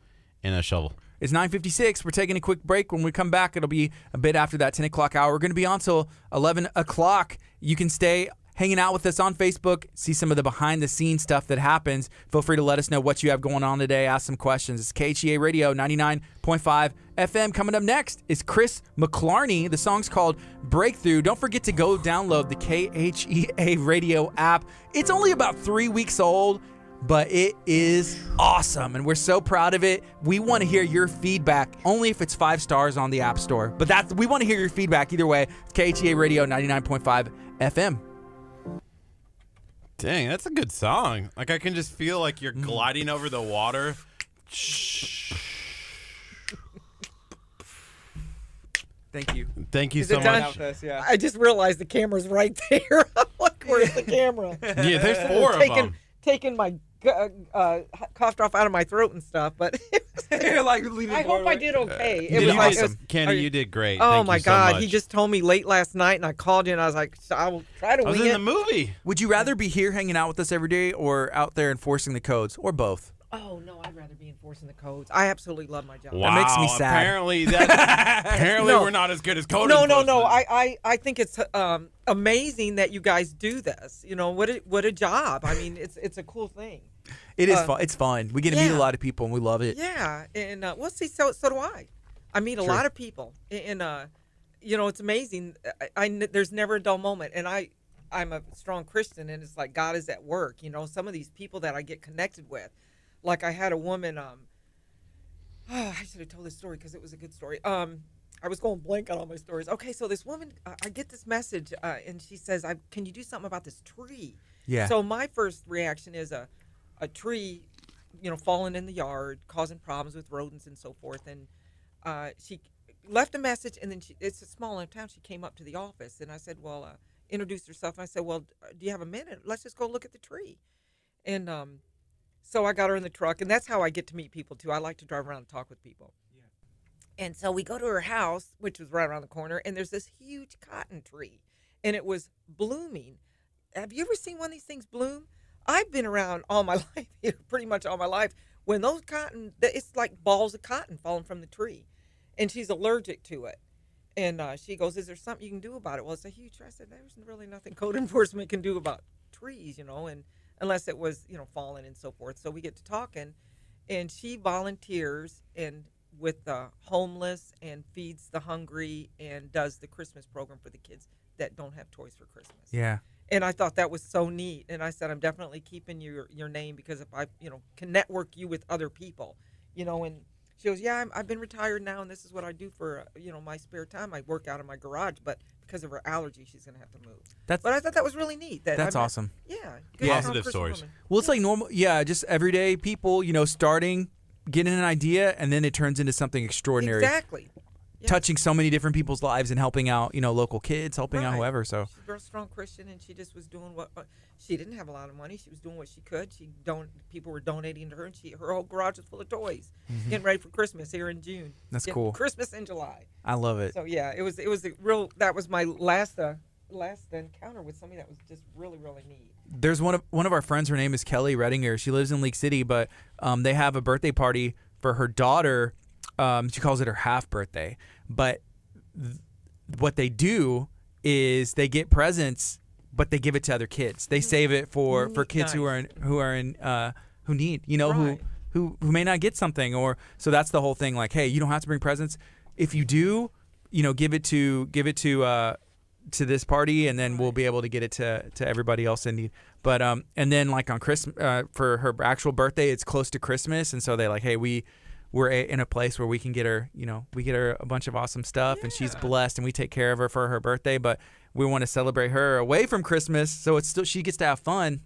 and a shovel. It's 9:56. We're taking a quick break. When we come back, it'll be a bit after that 10 o'clock hour. We're going to be on till 11 o'clock. You can stay hanging out with us on Facebook, see some of the behind-the-scenes stuff that happens. Feel free to let us know what you have going on today. Ask some questions. It's KHEA Radio 99.5 FM. Coming up next is Chris McClarney. The song's called Breakthrough. Don't forget to go download the KHEA Radio app. It's only about 3 weeks old, but it is awesome, and we're so proud of it. We want to hear your feedback, only if it's 5 stars on the App Store. But we want to hear your feedback either way. It's KHEA Radio 99.5 FM. Dang, that's a good song. Like, I can just feel like you're gliding over the water. Thank you. Thank you Is so it done? much. Yeah. I just realized the camera's right there. I'm like, where's the camera? Yeah, there's 4 of them. Taking my cough drop out of my throat and stuff, but Like, leave I hope I did okay. You It was did like, awesome. Candy, you did great. oh Thank my you so God, much. he just told me late last night, and I called you, and I was like, so I will try to I was wing in it. the movie. Would you rather be here hanging out with us every day or out there enforcing the codes, or both? Oh no, I'd rather be enforcing the codes. I absolutely love my job. Wow, makes me sad. Apparently, No. we're not as good as code No. enforcement. I think it's amazing that you guys do this. You know, what a job. I mean, it's a cool thing. It is fun. It's fun. We get to meet a yeah. lot of people, and we love it. Yeah, and well, see, so do I. I meet a lot of people, and you know, it's amazing. There's never a dull moment, and I'm a strong Christian, and it's like God is at work. You know, some of these people that I get connected with, like I had a woman. I should have told this story because it was a good story. I was going blank on all my stories. Okay, so this woman, I get this message, and she says, "Can you do something about this tree?" Yeah. So my first reaction is a tree, you know, falling in the yard, causing problems with rodents and so forth. And she left a message, and then it's a small enough town. She came up to the office, and I said, well, introduced herself. And I said, well, do you have a minute? Let's just go look at the tree. And so I got her in the truck, and that's how I get to meet people, too. I like to drive around and talk with people. Yeah. And so we go to her house, which was right around the corner, and there's this huge cotton tree, and it was blooming. Have you ever seen one of these things bloom? I've been around all my life here, pretty much all my life. When those cotton, it's like balls of cotton falling from the tree, and she's allergic to it. And she goes, "Is there something you can do about it?" Well, it's a huge tree. I said, "There's really nothing code enforcement can do about trees, you know, and unless it was, you know, falling and so forth." So we get to talking, and she volunteers and with the homeless and feeds the hungry and does the Christmas program for the kids that don't have toys for Christmas. Yeah. And I thought that was so neat. And I said, I'm definitely keeping your name because if I, you know, can network you with other people, you know. And she goes, yeah, I've been retired now, and this is what I do for, you know, my spare time. I work out in my garage, but because of her allergy, she's going to have to move. But I thought that was really neat. That's awesome. Yeah. Positive stories. Woman. Well, it's like normal. Yeah, just everyday people, you know, starting, getting an idea, and then it turns into something extraordinary. Exactly. Yeah. Touching so many different people's lives and helping out, you know, local kids, helping out whoever. So she's a real strong Christian, and she just was doing what she didn't have a lot of money. She was doing what she could. People were donating to her, and her whole garage was full of toys, getting ready for Christmas here in June. That's cool. Christmas in July. I love it. So yeah, it was a real. That was my last encounter with somebody that was just really neat. There's one of our friends. Her name is Kelly Redinger. She lives in League City, but they have a birthday party for her daughter. She calls it her half birthday, but what they do is they get presents, but they give it to other kids. They save it for kids who need, you know, who may not get something, or so that's the whole thing. Like, hey, you don't have to bring presents. If you do, you know, give it to this party, and then we'll be able to get it to everybody else in need. But and then like on Christmas, for her actual birthday, it's close to Christmas, and so they like, hey, we're in a place where we can get her, you know, a bunch of awesome stuff, and she's blessed, and we take care of her for her birthday, but we want to celebrate her away from Christmas, so it's still, she gets to have fun,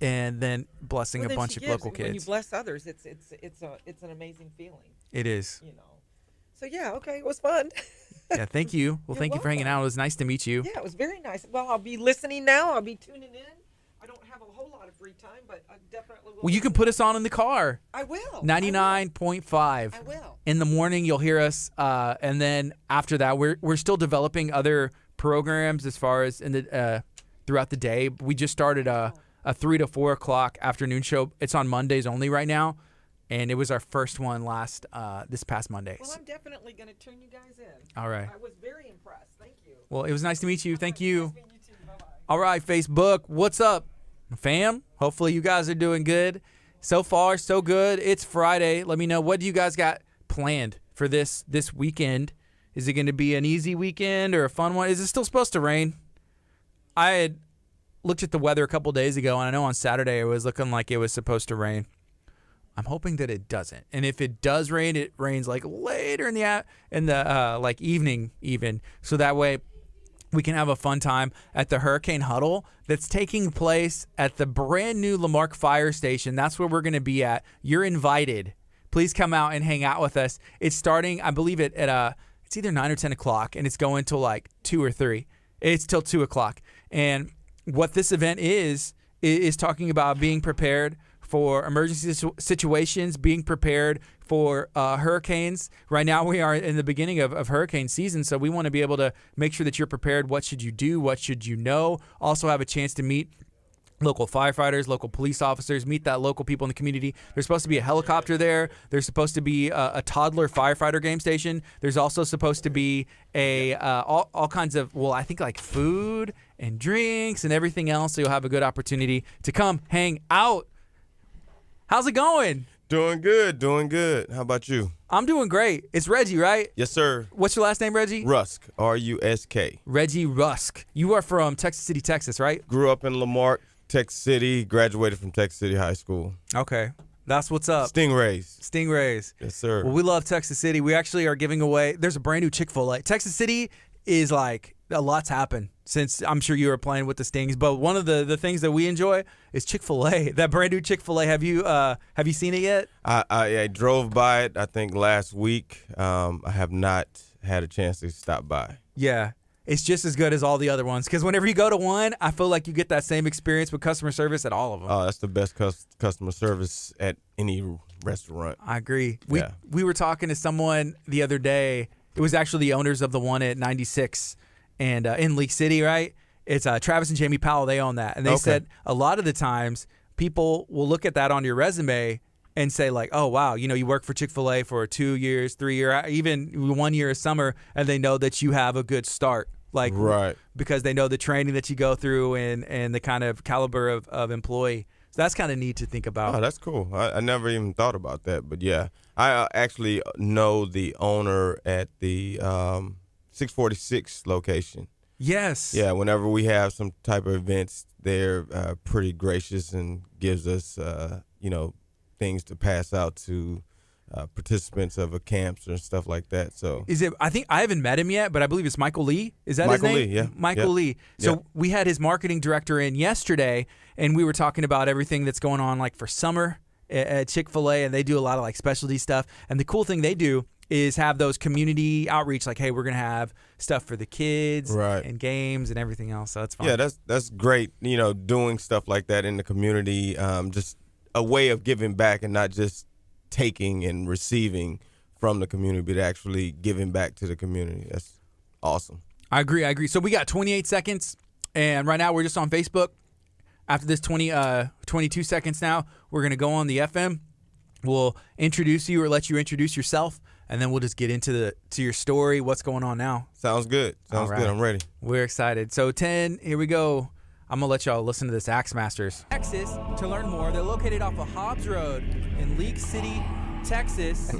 and then blessing a bunch of local kids. When you bless others, it's an amazing feeling. It is. You know. So yeah, okay, it was fun. Yeah, thank you. Well, thank you for hanging out. It was nice to meet you. Yeah, it was very nice. Well, I'll be listening now. I'll be tuning in. I don't have a whole lot of free time, but I definitely will. Well, you can put us on in the car. I will. 99.5. I will. In the morning, you'll hear us, and then after that, we're still developing other programs as far as in the throughout the day. We just started a 3 to 4 o'clock afternoon show. It's on Mondays only right now, and it was our first one this past Monday. Well, I'm definitely going to turn you guys in. All right. I was very impressed. Thank you. Well, it was nice to meet you. Thank you. Nice meeting you too. Bye-bye. All right, Facebook, what's up, fam? Hopefully you guys are doing good. So far, so good. It's Friday. Let me know, what do you guys got planned for this weekend? Is it going to be an easy weekend or a fun one? Is it still supposed to rain? I had looked at the weather a couple days ago, and I know on Saturday it was looking like it was supposed to rain. I'm hoping that it doesn't. And if it does rain, it rains like later in the like evening even. So that way we can have a fun time at the Hurricane Huddle that's taking place at the brand new Lamarck Fire Station. That's where we're going to be at. You're invited. Please come out and hang out with us. It's starting, I believe, at it's either 9 or 10 o'clock, and it's going till like 2 or 3. It's till 2 o'clock. And what this event is talking about being prepared for emergency situations, being prepared for hurricanes. Right now we are in the beginning of hurricane season, so we want to be able to make sure that you're prepared. What should you do? What should you know? Also have a chance to meet local firefighters, local police officers, meet that local people in the community. There's supposed to be a helicopter there. There's supposed to be a toddler firefighter game station. There's also supposed to be all kinds of, I think like food and drinks and everything else, so you'll have a good opportunity to come hang out. How's it going? Doing good, doing good. How about you? I'm doing great. It's Reggie, right? Yes, sir. What's your last name, Reggie? Rusk, R-U-S-K. Reggie Rusk. You are from Texas City, Texas, right? Grew up in Lamarck, Texas City, graduated from Texas City High School. Okay. That's what's up. Stingrays. Yes, sir. Well, we love Texas City. We actually are giving away, there's a brand new Chick-fil-A. Texas City is like, a lot's happened since I'm sure you were playing with the Stings, but one of the things that we enjoy is Chick-fil-A. That brand new Chick-fil-A. Have you seen it yet? I drove by it, I think, last week. I have not had a chance to stop by. Yeah. It's just as good as all the other ones, because whenever you go to one, I feel like you get that same experience with customer service at all of them. Oh, that's the best customer service at any restaurant. I agree. We were talking to someone the other day. It was actually the owners of the one at 96 and in League City, right? It's Travis and Jamie Powell. They own that. And they said a lot of the times people will look at that on your resume and say like, oh, wow, you work for Chick-fil-A for 2 years, 3 years, even 1 year of summer, and they know that you have a good start. Like, right. Because they know the training that you go through and the kind of caliber of employee. So that's kind of neat to think about. Oh, that's cool. I never even thought about that. But, yeah, I actually know the owner at the 646 location. Yes. Yeah, whenever we have some type of events, they're pretty gracious and gives us, things to pass out to participants of a camps and stuff like that. So is it? I think I haven't met him yet, but I believe it's Michael Lee. Is that Michael his name? Lee, yeah. Michael Lee. So we had his marketing director in yesterday, and we were talking about everything that's going on, like for summer at Chick-fil-A, and they do a lot of like specialty stuff. And the cool thing they do is have those community outreach, like, hey, we're gonna have stuff for the kids, right, and games and everything else. So that's fun. Yeah, that's great. Doing stuff like that in the community, just a way of giving back and not just taking and receiving from the community, but actually giving back to the community. That's awesome. I agree. So we got 28 seconds, and right now we're just on Facebook. After this 22 seconds now, we're going to go on the FM. We'll introduce you or let you introduce yourself, and then we'll just get into your story, what's going on now. Sounds good. Sounds good. I'm ready. We're excited. So 10, here we go. I'm going to let y'all listen to this Axe Masters. Texas, to learn more, they're located off of Hobbs Road in League City, Texas.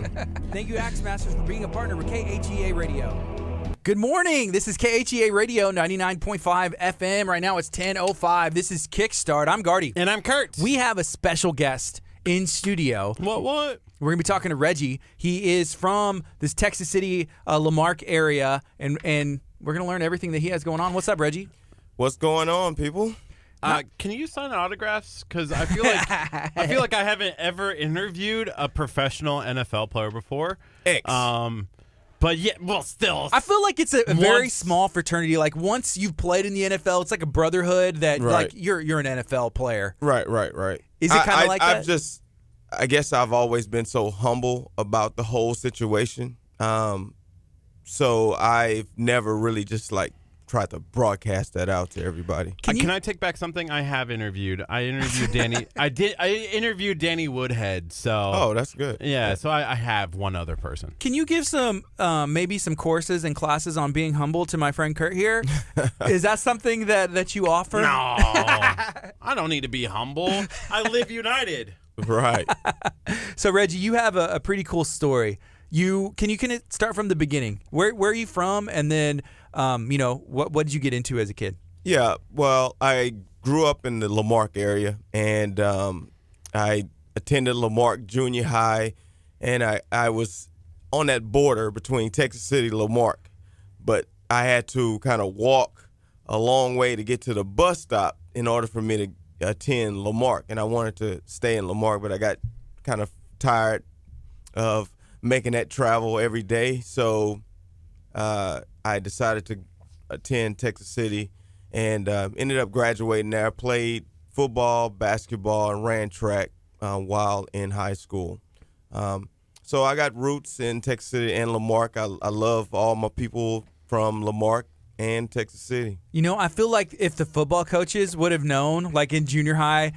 Thank you, Axe Masters, for being a partner with KHEA Radio. Good morning. This is KHEA Radio, 99.5 FM. Right now it's 10:05. This is Kickstart. I'm Gardy. And I'm Curt. We have a special guest in studio. What? We're going to be talking to Reggie. He is from this Texas City, Lamarck area, and we're going to learn everything that he has going on. What's up, Reggie? What's going on, people? Can you sign autographs? Because I feel like I haven't ever interviewed a professional NFL player before. But yeah, well, still. I feel like it's a very small fraternity. Like once you've played in the NFL, it's like a brotherhood that like you're an NFL player. Right. Is it kind of like that? I guess I've always been so humble about the whole situation. So I've never really just like tried to broadcast that out to everybody. Can I take back something I have interviewed? I interviewed Danny. I interviewed Danny Woodhead. So that's good. Yeah. So I have one other person. Can you give some maybe some courses and classes on being humble to my friend Curt here? Is that something that you offer? No, I don't need to be humble. I live united. Right. So Reggie, you have a pretty cool story. Can you start from the beginning? Where are you from, and then what did you get into as a kid? Yeah, well, I grew up in the Lamarck area, and I attended Lamarck Junior High, and I was on that border between Texas City and Lamarck, but I had to kind of walk a long way to get to the bus stop in order for me to attend Lamarck, and I wanted to stay in Lamarck, but I got kind of tired of making that travel every day, so I decided to attend Texas City and ended up graduating there. I played football, basketball, and ran track while in high school. So I got roots in Texas City and Lamarck. I love all my people from Lamarck and Texas City. You know, I feel like if the football coaches would have known, like in junior high,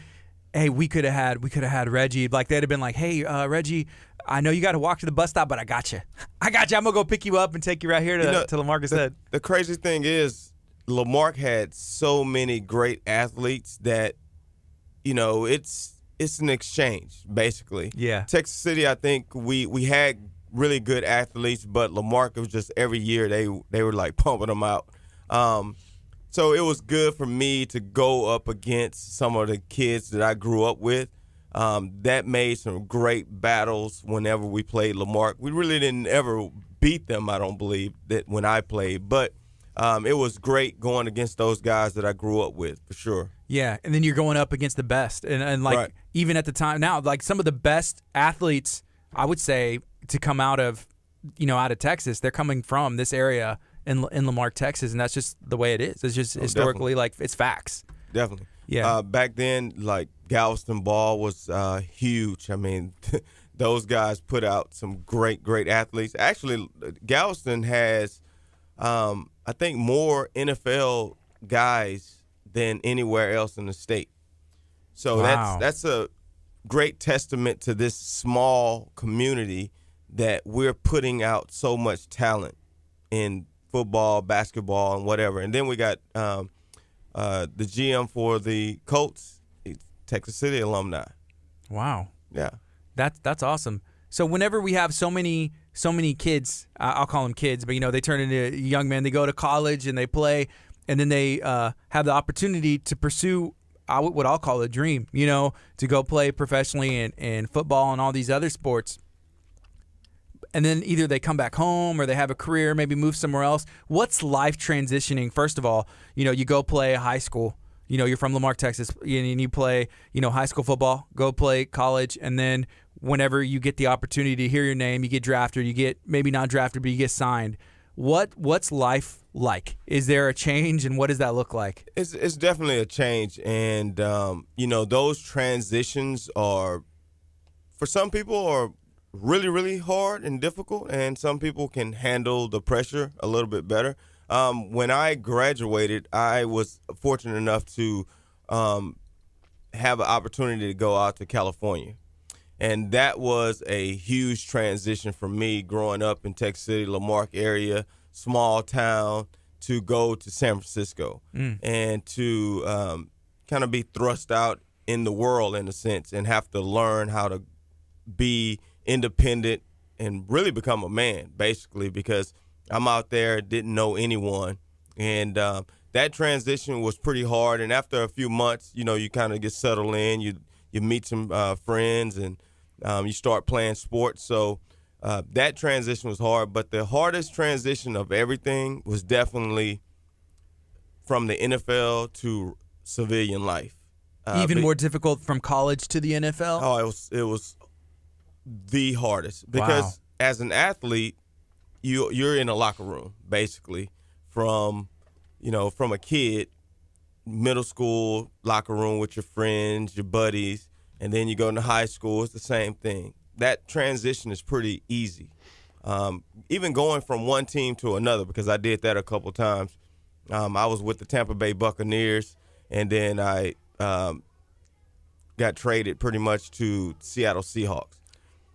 hey, we could have had Reggie. Like they'd have been like, hey, Reggie, I know you got to walk to the bus stop, but I got you. I'm gonna go pick you up and take you right here to Lamarck's Head. The crazy thing is, Lamarck had so many great athletes that, it's an exchange basically. Yeah. Texas City, I think we had really good athletes, but Lamarck, it was just every year they were like pumping them out. So it was good for me to go up against some of the kids that I grew up with. That made some great battles whenever we played Lamarck. We really didn't ever beat them, I don't believe, that when I played. But it was great going against those guys that I grew up with, for sure. Yeah, and then you're going up against the best. And like, right. Even at the time now, like some of the best athletes, I would say, to come out of Texas, they're coming from this area in Lamarck, Texas, and that's just the way it is. It's just historically, definitely. like, it's facts. Definitely. Yeah. Back then, like, Galveston ball was huge. I mean, those guys put out some great athletes. Actually, Galveston has, I think, more NFL guys than anywhere else in the state. So wow. that's a great testament to this small community that we're putting out so much talent in football, basketball, and whatever. And then we got the GM for the Colts, Texas City alumni. Wow. Yeah. That's awesome. So whenever we have so many kids, I'll call them kids, but they turn into young men. They go to college and they play, and then they have the opportunity to pursue what I'll call a dream. To go play professionally in football and all these other sports. And then either they come back home or they have a career, maybe move somewhere else. What's life transitioning? First of all, you go play high school. You're from Lamarck, Texas, and you play, high school football, go play college, and then whenever you get the opportunity to hear your name, you get drafted, you get maybe not drafted, but you get signed. What's life like? Is there a change, and what does that look like? It's definitely a change, and those transitions are, for some people, are really, really hard and difficult, and some people can handle the pressure a little bit better. When I graduated, I was fortunate enough to have an opportunity to go out to California. And that was a huge transition for me growing up in Texas City, Lamarck area, small town, to go to San Francisco and to kind of be thrust out in the world in a sense and have to learn how to be independent and really become a man, basically, because I'm out there, didn't know anyone. And that transition was pretty hard. And after a few months, you kind of get settled in. You meet some friends and you start playing sports. So that transition was hard. But the hardest transition of everything was definitely from the NFL to civilian life. Even more difficult from college to the NFL? Oh, it was the hardest because as an athlete, you're in a locker room basically from a kid, middle school locker room with your friends, your buddies, and then you go into high school, it's the same thing. That transition is pretty easy. Even going from one team to another, because I did that a couple times. I was with the Tampa Bay Buccaneers, and then I got traded pretty much to Seattle Seahawks.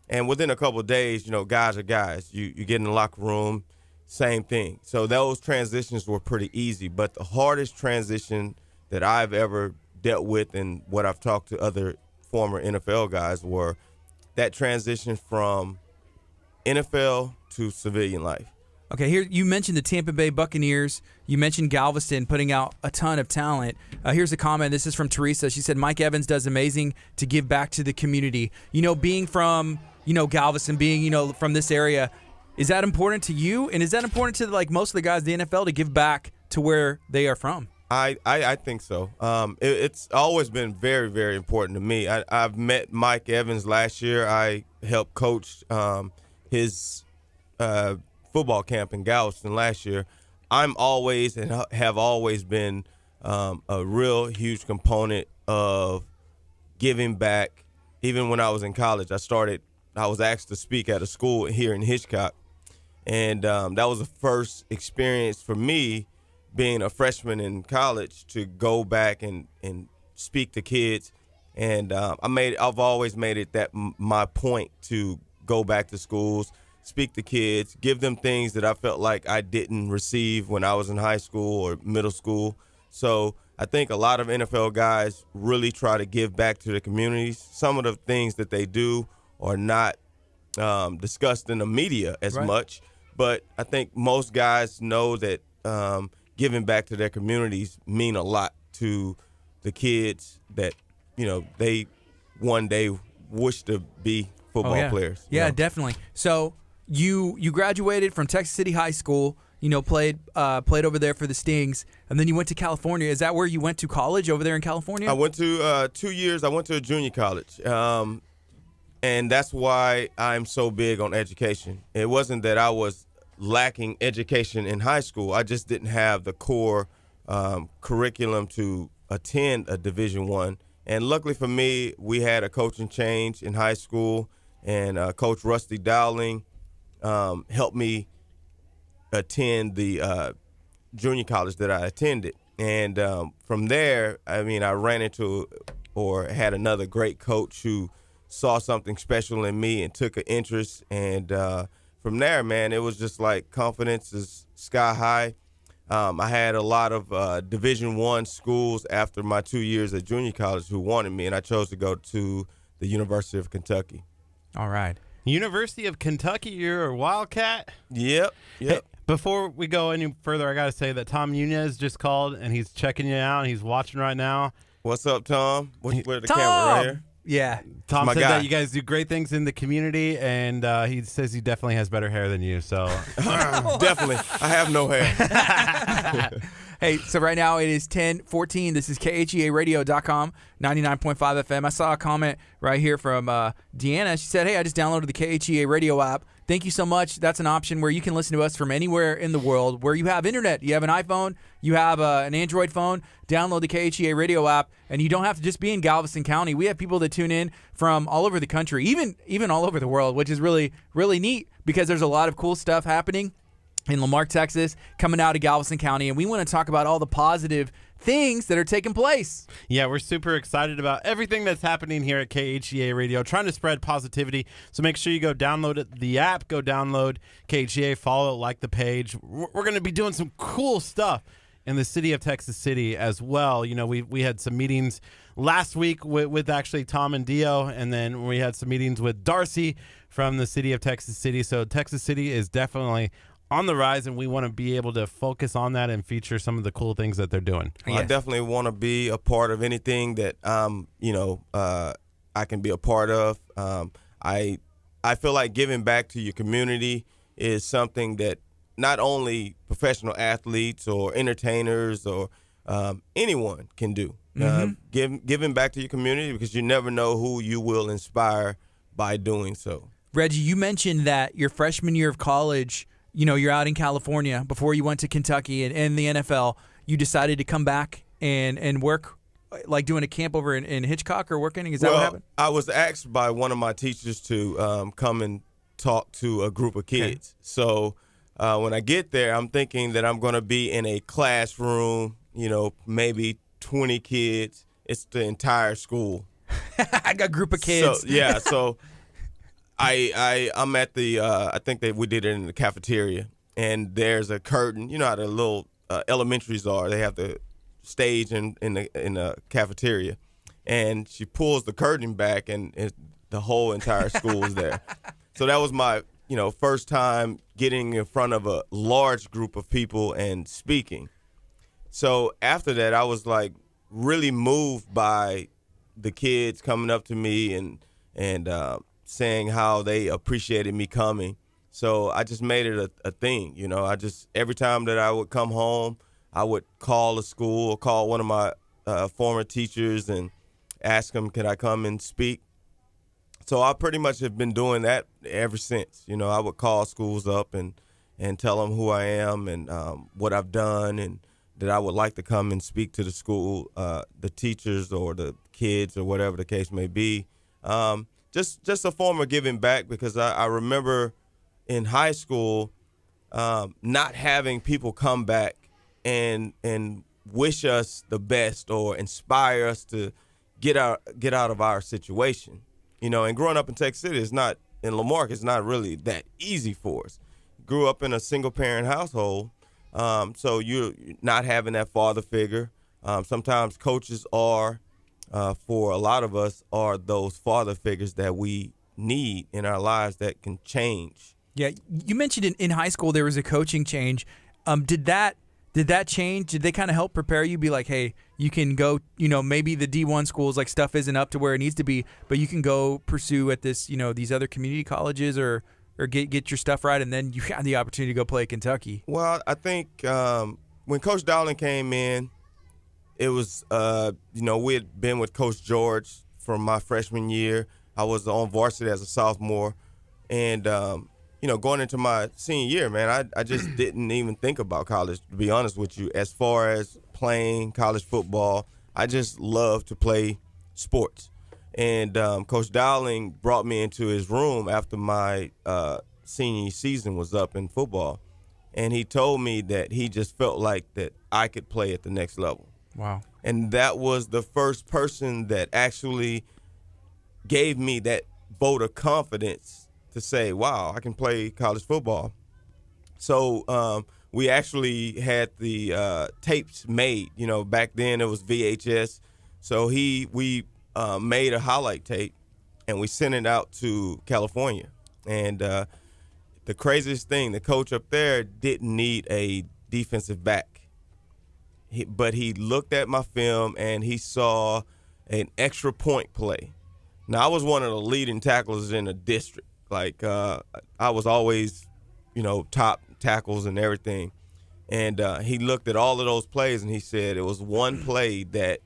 And within a couple of days, guys are guys. You get in the locker room, same thing. So those transitions were pretty easy. But the hardest transition that I've ever dealt with and what I've talked to other former NFL guys were that transition from NFL to civilian life. Okay, here you mentioned the Tampa Bay Buccaneers. You mentioned Galveston putting out a ton of talent. Here's a comment. This is from Teresa. She said, Mike Evans does amazing to give back to the community. Being from, Galveston, being, from this area, is that important to you? And is that important to, like, most of the guys in the NFL to give back to where they are from? I think so. It's always been very, very important to me. I've met Mike Evans last year. I helped coach his football camp in Galveston last year, I'm always and have always been a real huge component of giving back. Even when I was in college, I was asked to speak at a school here in Hitchcock, and that was the first experience for me, being a freshman in college, to go back and speak to kids. And I've always made it that my point to go back to schools, speak to kids, give them things that I felt like I didn't receive when I was in high school or middle school. So I think a lot of NFL guys really try to give back to the communities. Some of the things that they do are not discussed in the media as much, but I think most guys know that giving back to their communities mean a lot to the kids that, they one day wish to be football players. Yeah, definitely. So you graduated from Texas City High School, played over there for the Stings, and then you went to California. Is that where you went to college, over there in California? I went to 2 years. I went to a junior college, and that's why I'm so big on education. It wasn't that I was lacking education in high school. I just didn't have the core curriculum to attend a Division I. And luckily for me, we had a coaching change in high school, and Coach Rusty Dowling helped me attend the junior college that I attended. And from there, I ran into or had another great coach who saw something special in me and took an interest. And from there, man, it was just like confidence is sky high. I had a lot of Division I schools after my 2 years at junior college who wanted me, and I chose to go to the University of Kentucky. All right. University of Kentucky, you're a Wildcat? Yep. Hey, before we go any further, I got to say that Tom Nunez just called, and he's checking you out, and he's watching right now. What's up, Tom? Where's the Tom! camera right here? Yeah. Tom my said guy. that you guys do great things in the community, and he says he definitely has better hair than you. So Definitely. I have no hair. Hey, so right now it is 10:14. This is KHEARadio.com, 99.5 FM. I saw a comment right here from Deanna. She said, hey, I just downloaded the KHEA radio app. Thank you so much. That's an option where you can listen to us from anywhere in the world where you have internet. You have an iPhone, you have an Android phone, download the KHEA radio app, and you don't have to just be in Galveston County. We have people that tune in from all over the country, even all over the world, which is really, really neat because there's a lot of cool stuff happening in Lamarck, Texas, coming out of Galveston County, and we want to talk about all the positive things that are taking place. yeah, we're super excited about everything that's happening here at KHEA Radio, trying to spread positivity. So make sure you go download the app, go download KHEA, follow, like the page. We're going to be doing some cool stuff in the city of Texas City as well. We had some meetings last week with actually Tom and Dio, and then we had some meetings with Darcy from the city of Texas City. So Texas City is definitely on the rise, and we want to be able to focus on that and feature some of the cool things that they're doing. Well, I definitely want to be a part of anything that I can be a part of. I feel like giving back to your community is something that not only professional athletes or entertainers or anyone can do. Giving back to your community, because you never know who you will inspire by doing so. Reggie, you mentioned that your freshman year of college, you're out in California before you went to Kentucky and the NFL. You decided to come back and work, like doing a camp over in Hitchcock or working? Is that what happened? I was asked by one of my teachers to come and talk to a group of kids. Okay. So when I get there, I'm thinking that I'm going to be in a classroom, maybe 20 kids. It's the entire school. I got a group of kids. So I'm at the I think we did it in the cafeteria, and there's a curtain. You know how the little elementaries are. They have the stage in the cafeteria, and she pulls the curtain back, and the whole entire school is there. So that was my first time getting in front of a large group of people and speaking. So after that, I was like really moved by the kids coming up to me and saying how they appreciated me coming. So I just made it a thing. Every time that I would come home, I would call a school or call one of my former teachers and ask them, can I come and speak? So I pretty much have been doing that ever since. I would call schools up and and tell them who I am and what I've done, and that I would like to come and speak to the school, the teachers or the kids or whatever the case may be. Just a form of giving back, because I remember in high school not having people come back and wish us the best or inspire us to get out of our situation. And growing up in Texas City in Lamarck, it's not really that easy for us. Grew up in a single-parent household, so you're not having that father figure. Sometimes coaches are, for a lot of us, are those father figures that we need in our lives that can change. Yeah, you mentioned in high school there was a coaching change. Did that change? Did they kind of help prepare you? Be like, hey, you can go. Maybe the D1 schools, like, stuff isn't up to where it needs to be, but you can go pursue at this, these other community colleges or get your stuff right, and then you have the opportunity to go play at Kentucky. Well, I think when Coach Dowling came in, it was we had been with Coach George from my freshman year. I was on varsity as a sophomore, and going into my senior year, man, I just didn't even think about college, to be honest with you. As far as playing college football, I just love to play sports. And Coach Dowling brought me into his room after my senior season was up in football, and he told me that he just felt like that I could play at the next level. Wow. And that was the first person that actually gave me that vote of confidence to say, wow, I can play college football. So we actually had the tapes made. Back then it was VHS. So we made a highlight tape, and we sent it out to California. And the craziest thing, the coach up there didn't need a defensive back. But he looked at my film, and he saw an extra point play. Now, I was one of the leading tacklers in the district. Like, I was always, top tackles and everything. And he looked at all of those plays, and he said it was one play that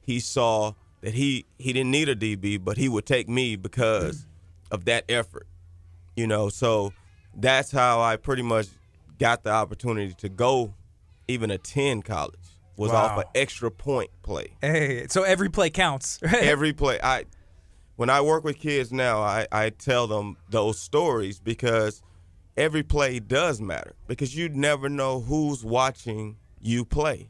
he saw that he didn't need a DB, but he would take me because of that effort. So that's how I pretty much got the opportunity to go even attend college, was off an extra point play. Hey, so every play counts. Every play. When I work with kids now, I tell them those stories because every play does matter, because you never know who's watching you play.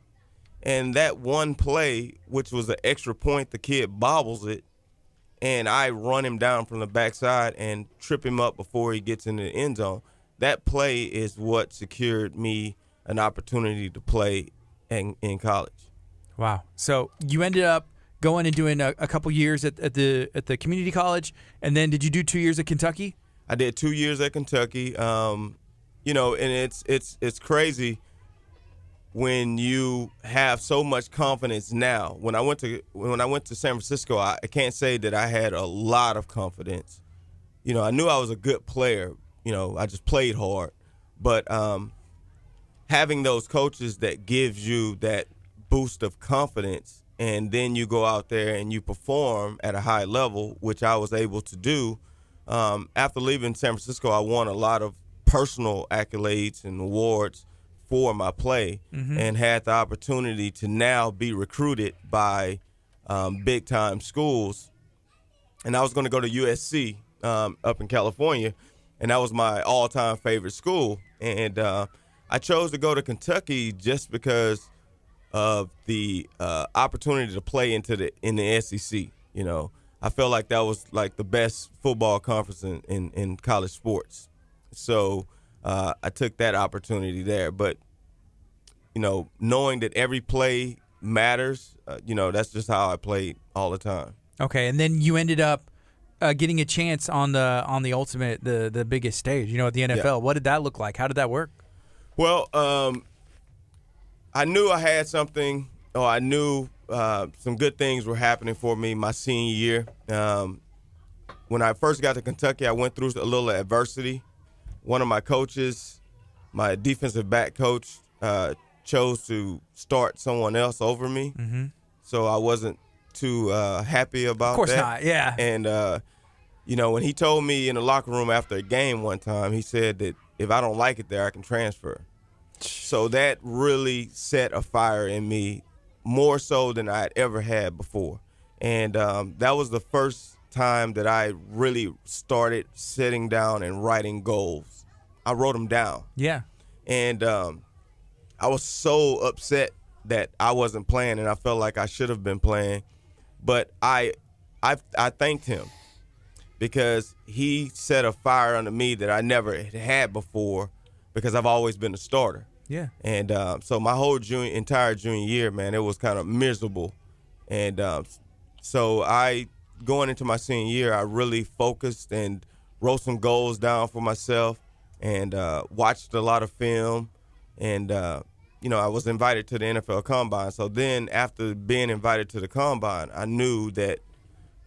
And that one play, which was an extra point, the kid bobbles it, and I run him down from the backside and trip him up before he gets into the end zone. That play is what secured me an opportunity to play in college. Wow. So you ended up going and doing a couple years at the community college, and then did you do 2 years at Kentucky? I did 2 years at Kentucky. And it's crazy when you have so much confidence now. When I went to San Francisco, I can't say that I had a lot of confidence. I knew I was a good player. I just played hard. But having those coaches that gives you that boost of confidence, and then you go out there and you perform at a high level, which I was able to do. After leaving San Francisco, I won a lot of personal accolades and awards for my play, and had the opportunity to now be recruited by big-time schools. And I was going to go to USC up in California, and that was my all-time favorite school. And I chose to go to Kentucky just because of the opportunity to play in the SEC. I felt like that was like the best football conference in college sports. So I took that opportunity there. But, knowing that every play matters, that's just how I played all the time. Okay, and then you ended up getting a chance on the ultimate, the biggest stage, at the NFL. Yeah. What did that look like? How did that work? Well, I knew I had something, or I knew some good things were happening for me my senior year. When I first got to Kentucky, I went through a little adversity. One of my coaches, my defensive back coach, chose to start someone else over me. So I wasn't too happy about that. Of course not, yeah. And, when he told me in the locker room after a game one time, he said that if I don't like it there, I can transfer. So that really set a fire in me, more so than I had ever had before. And that was the first time that I really started sitting down and writing goals. I wrote them down. Yeah. And I was so upset that I wasn't playing, and I felt like I should have been playing. But I thanked him because he set a fire under me that I never had before because I've always been a starter. Yeah. And so my whole entire junior year, man, it was kind of miserable. And so going into my senior year, I really focused and wrote some goals down for myself and watched a lot of film. And, I was invited to the NFL Combine. So then after being invited to the Combine, I knew that,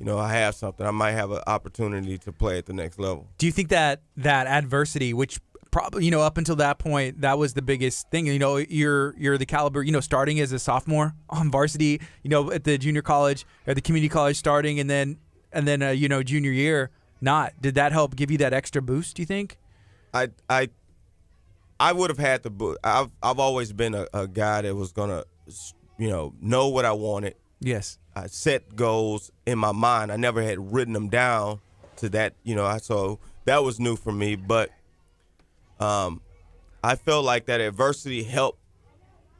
I have something. I might have an opportunity to play at the next level. Do you think that adversity, which probably, up until that point, that was the biggest thing. You're the caliber, starting as a sophomore on varsity, at the junior college or the community college starting, and then junior year not. Did that help give you that extra boost, do you think? I would have had the boost. I've always been a guy that was gonna, know what I wanted. Yes. I set goals in my mind. I never had written them down to that, so that was new for me. But I felt like that adversity helped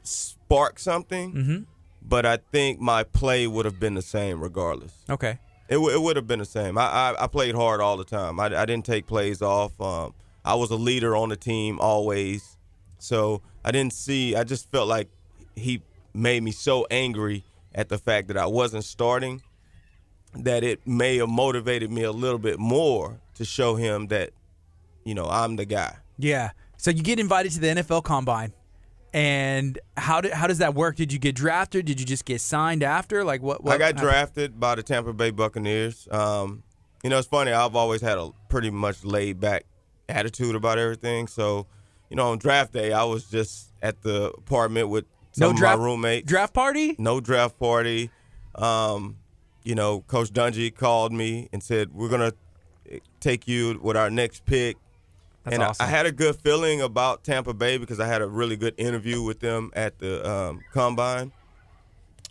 spark something. Mm-hmm. But I think my play would have been the same regardless. Okay. It would have been the same. I played hard all the time. I didn't take plays off. I was a leader on the team always. So I just felt like he made me so angry at the fact that I wasn't starting that it may have motivated me a little bit more to show him that, I'm the guy. Yeah. So you get invited to the NFL Combine, and how does that work? Did you get drafted? Did you just get signed after? Like what I got happened? drafted by the Tampa Bay Buccaneers. It's funny. I've always had a pretty much laid back attitude about everything. So, on draft day, I was just at the apartment with some of my roommates. Draft party? No draft party. Coach Dungy called me and said, we're going to take you with our next pick. That's awesome. I had a good feeling about Tampa Bay because I had a really good interview with them at the Combine.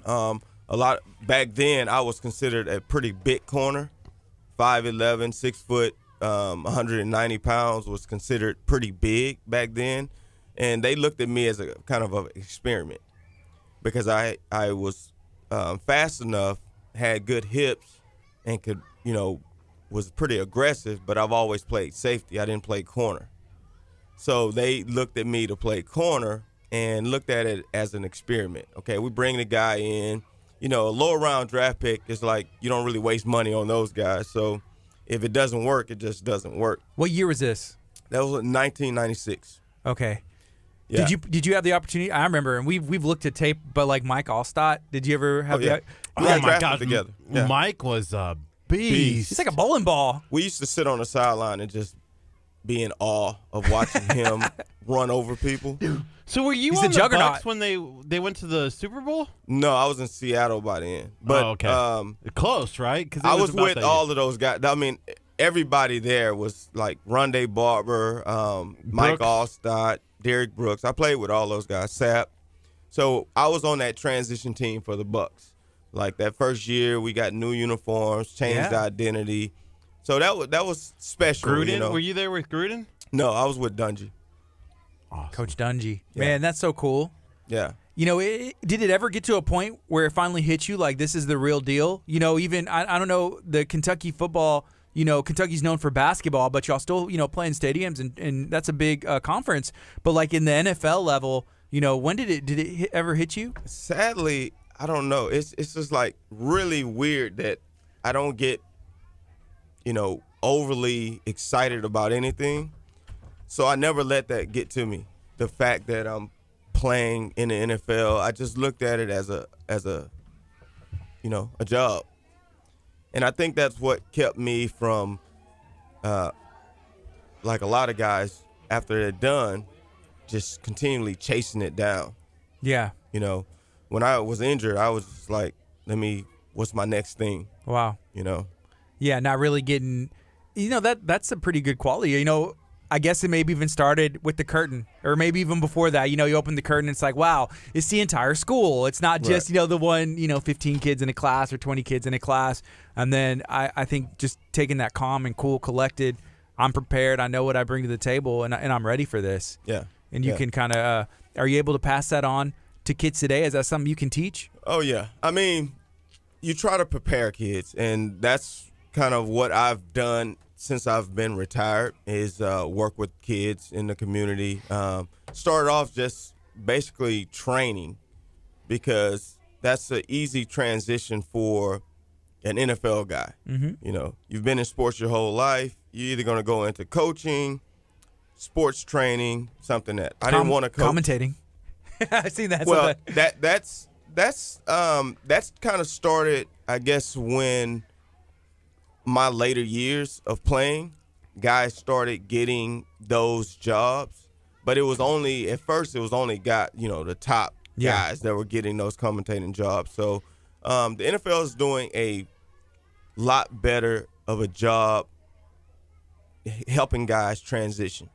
Back then, I was considered a pretty big corner. 5'11", 6 foot, 190 pounds was considered pretty big back then. And they looked at me as a kind of an experiment because I was fast enough, had good hips, and could, was pretty aggressive, but I've always played safety. I didn't play corner. So they looked at me to play corner and looked at it as an experiment. Okay, we bring the guy in. A lower round draft pick is like you don't really waste money on those guys. So if it doesn't work, it just doesn't work. What year was this? That was 1996. Okay. Yeah. Did you have the opportunity? I remember, and we've looked at tape, but like Mike Allstott, did you ever have We got my drafted God, together. Yeah. Mike was a beast. He's like a bowling ball. We used to sit on the sideline and just be in awe of watching him run over people. So were you He's on a the juggernaut. Bucks when they went to the Super Bowl? No, I was in Seattle by then. But okay. Close, right? 'Cause it I was about with that all year. of those guys. I mean, everybody there was like Rondé Barber, Mike Allstott, Derrick Brooks. I played with all those guys, Sapp. So I was on that transition team for the Bucks. Like that first year, we got new uniforms, changed the identity. So that was special. Gruden? Were you there with Gruden? No, I was with Dungy. Awesome. Coach Dungy. Yeah. Man, that's so cool. Yeah. Did it ever get to a point where it finally hit you like this is the real deal? Even, I don't know, the Kentucky football, Kentucky's known for basketball, but y'all still, play in stadiums, and that's a big conference. But like in the NFL level, when did it ever hit you? Sadly, I don't know. It's just like really weird that I don't get, overly excited about anything. So I never let that get to me. The fact that I'm playing in the NFL, I just looked at it as a a job. And I think that's what kept me from, like a lot of guys, after they're done, just continually chasing it down. Yeah. When I was injured, I was just like, what's my next thing? Wow. You know? Yeah, not really getting, that's a pretty good quality. I guess it maybe even started with the curtain, or maybe even before that. You open the curtain, it's like, wow, it's the entire school. It's not just, the one, 15 kids in a class or 20 kids in a class. And then I think just taking that calm and cool, collected, I'm prepared. I know what I bring to the table, and I'm ready for this. Yeah. And you can kind of, are you able to pass that on to kids today? Is that something you can teach? Oh, yeah. I mean, you try to prepare kids, and that's kind of what I've done since I've been retired, is work with kids in the community. Started off just basically training, because that's an easy transition for an NFL guy. Mm-hmm. You've been in sports your whole life. You're either going to go into coaching, sports training, something that I didn't want to coach. Commentating. I've seen that. Well, that's kind of started, I guess, when my later years of playing, guys started getting those jobs. But it was only, at first, the top guys that were getting those commentating jobs. So the NFL is doing a lot better of a job helping guys transition.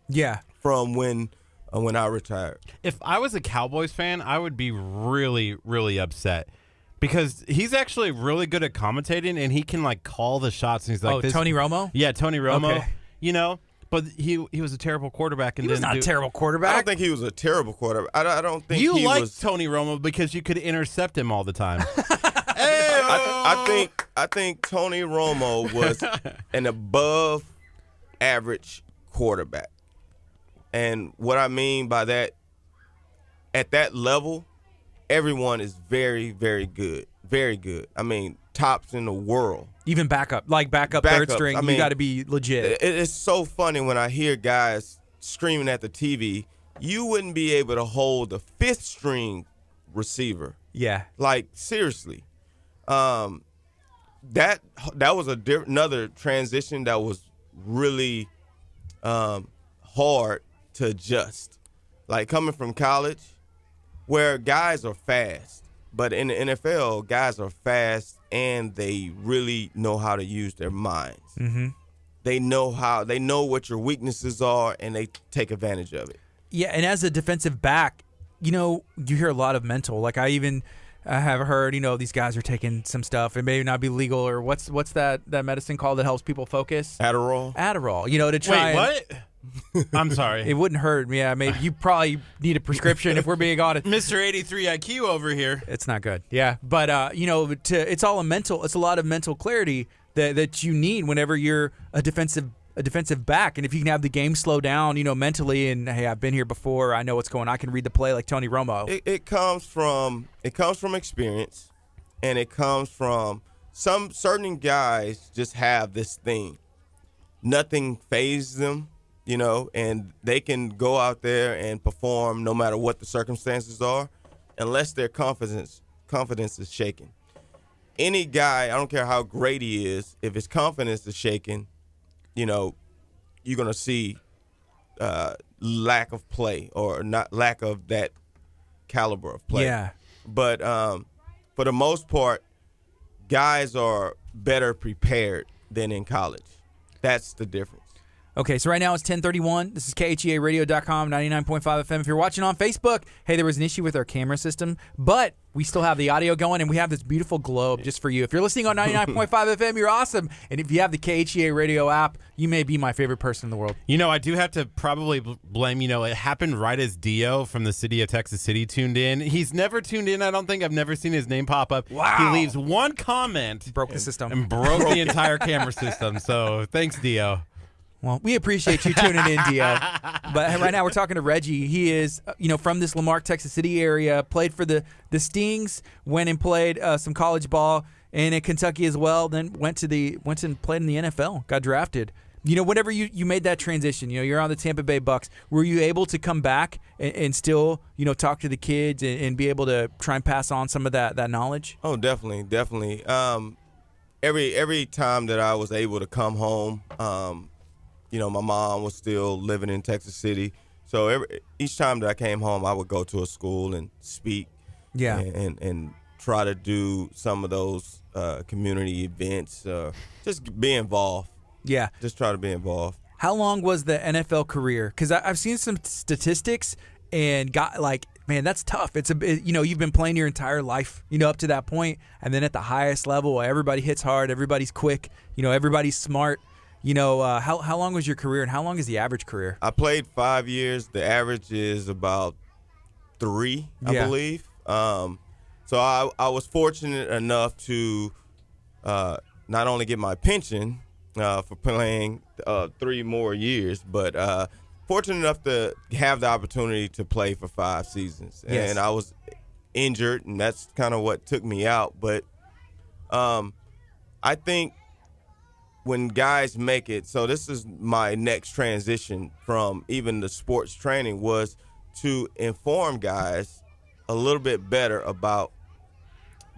Yeah. From when I retired. If I was a Cowboys fan, I would be really, really upset, because he's actually really good at commentating, and he can call the shots. And he's like, Tony Romo? Yeah, Tony Romo. Okay. But he was a terrible quarterback. And he was not a terrible quarterback. I don't think he was a terrible quarterback. I don't think you he liked was. Tony Romo because you could intercept him all the time. I think Tony Romo was an above average quarterback. And what I mean by that, at that level, everyone is very, very good. Very good. I mean, tops in the world. Even backup third string, you got to be legit. It's so funny when I hear guys screaming at the TV. You wouldn't be able to hold the fifth string receiver. Yeah. Seriously. That was another transition that was really hard to adjust. Coming from college, where guys are fast, but in the NFL, guys are fast and they really know how to use their minds. Mm-hmm. They know what your weaknesses are, and they take advantage of it. Yeah, and as a defensive back, you hear a lot of mental. I have heard, these guys are taking some stuff. It may not be legal, or what's that medicine called that helps people focus? Adderall, to try. Wait, what? I'm sorry. It wouldn't hurt. Yeah, maybe you probably need a prescription if we're being honest. Mr. 83 IQ over here. It's not good. Yeah, but it's all it's a lot of mental clarity that you need whenever you're a defensive back. And if you can have the game slow down, mentally, and hey, I've been here before, I know what's going on, I can read the play like Tony Romo. It comes from experience, and it comes from some certain guys just have this thing. Nothing phases them. And they can go out there and perform no matter what the circumstances are, unless their confidence is shaken. Any guy, I don't care how great he is, if his confidence is shaken, you're going to see lack of play, or not lack of that caliber of play. Yeah. But for the most part, guys are better prepared than in college. That's the difference. Okay, so right now it's 10:31. This is KHEARadio.com, 99.5 FM. If you're watching on Facebook, hey, there was an issue with our camera system, but we still have the audio going, and we have this beautiful globe just for you. If you're listening on 99.5 FM, you're awesome. And if you have the KHEA radio app, you may be my favorite person in the world. I do have to probably blame, it happened right as Dio from the city of Texas City tuned in. He's never tuned in, I don't think. I've never seen his name pop up. Wow. He leaves one comment. Broke the system. And broke the entire camera system. So thanks, Dio. Well, we appreciate you tuning in, Dio. But right now we're talking to Reggie. He is, from this Lamarck, Texas City area, played for the Stings, went and played some college ball, and in Kentucky as well, then went and played in the NFL, got drafted. Whenever you made that transition, you're on the Tampa Bay Bucks, were you able to come back and still, talk to the kids and be able to try and pass on some of that knowledge? Oh, definitely. Every time that I was able to come home, my mom was still living in Texas City. So each time that I came home, I would go to a school and speak. Yeah. And try to do some of those community events. Just be involved. Yeah. Just try to be involved. How long was the NFL career? Because I've seen some statistics and got like, man, that's tough. You've been playing your entire life, up to that point, and then at the highest level, everybody hits hard, everybody's quick, everybody's smart. How long was your career, and how long is the average career? I played 5 years. The average is about 3, I believe. So I was fortunate enough to not only get my pension for playing 3 more years, but fortunate enough to have the opportunity to play for 5 seasons. Yes. And I was injured, and that's kind of what took me out. But I think when guys make it, so this is my next transition from even the sports training, was to inform guys a little bit better about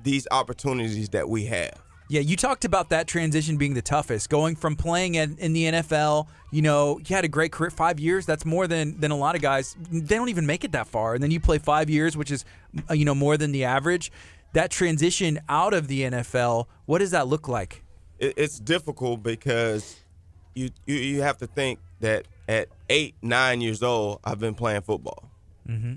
these opportunities that we have. Yeah, you talked about that transition being the toughest, going from playing in the NFL. You had a great career, 5 years. That's more than a lot of guys. They don't even make it that far. And then you play 5 years, which is more than the average. That transition out of the NFL, what does that look like? It's difficult because you have to think that at 8, 9 years old, I've been playing football. Mm-hmm.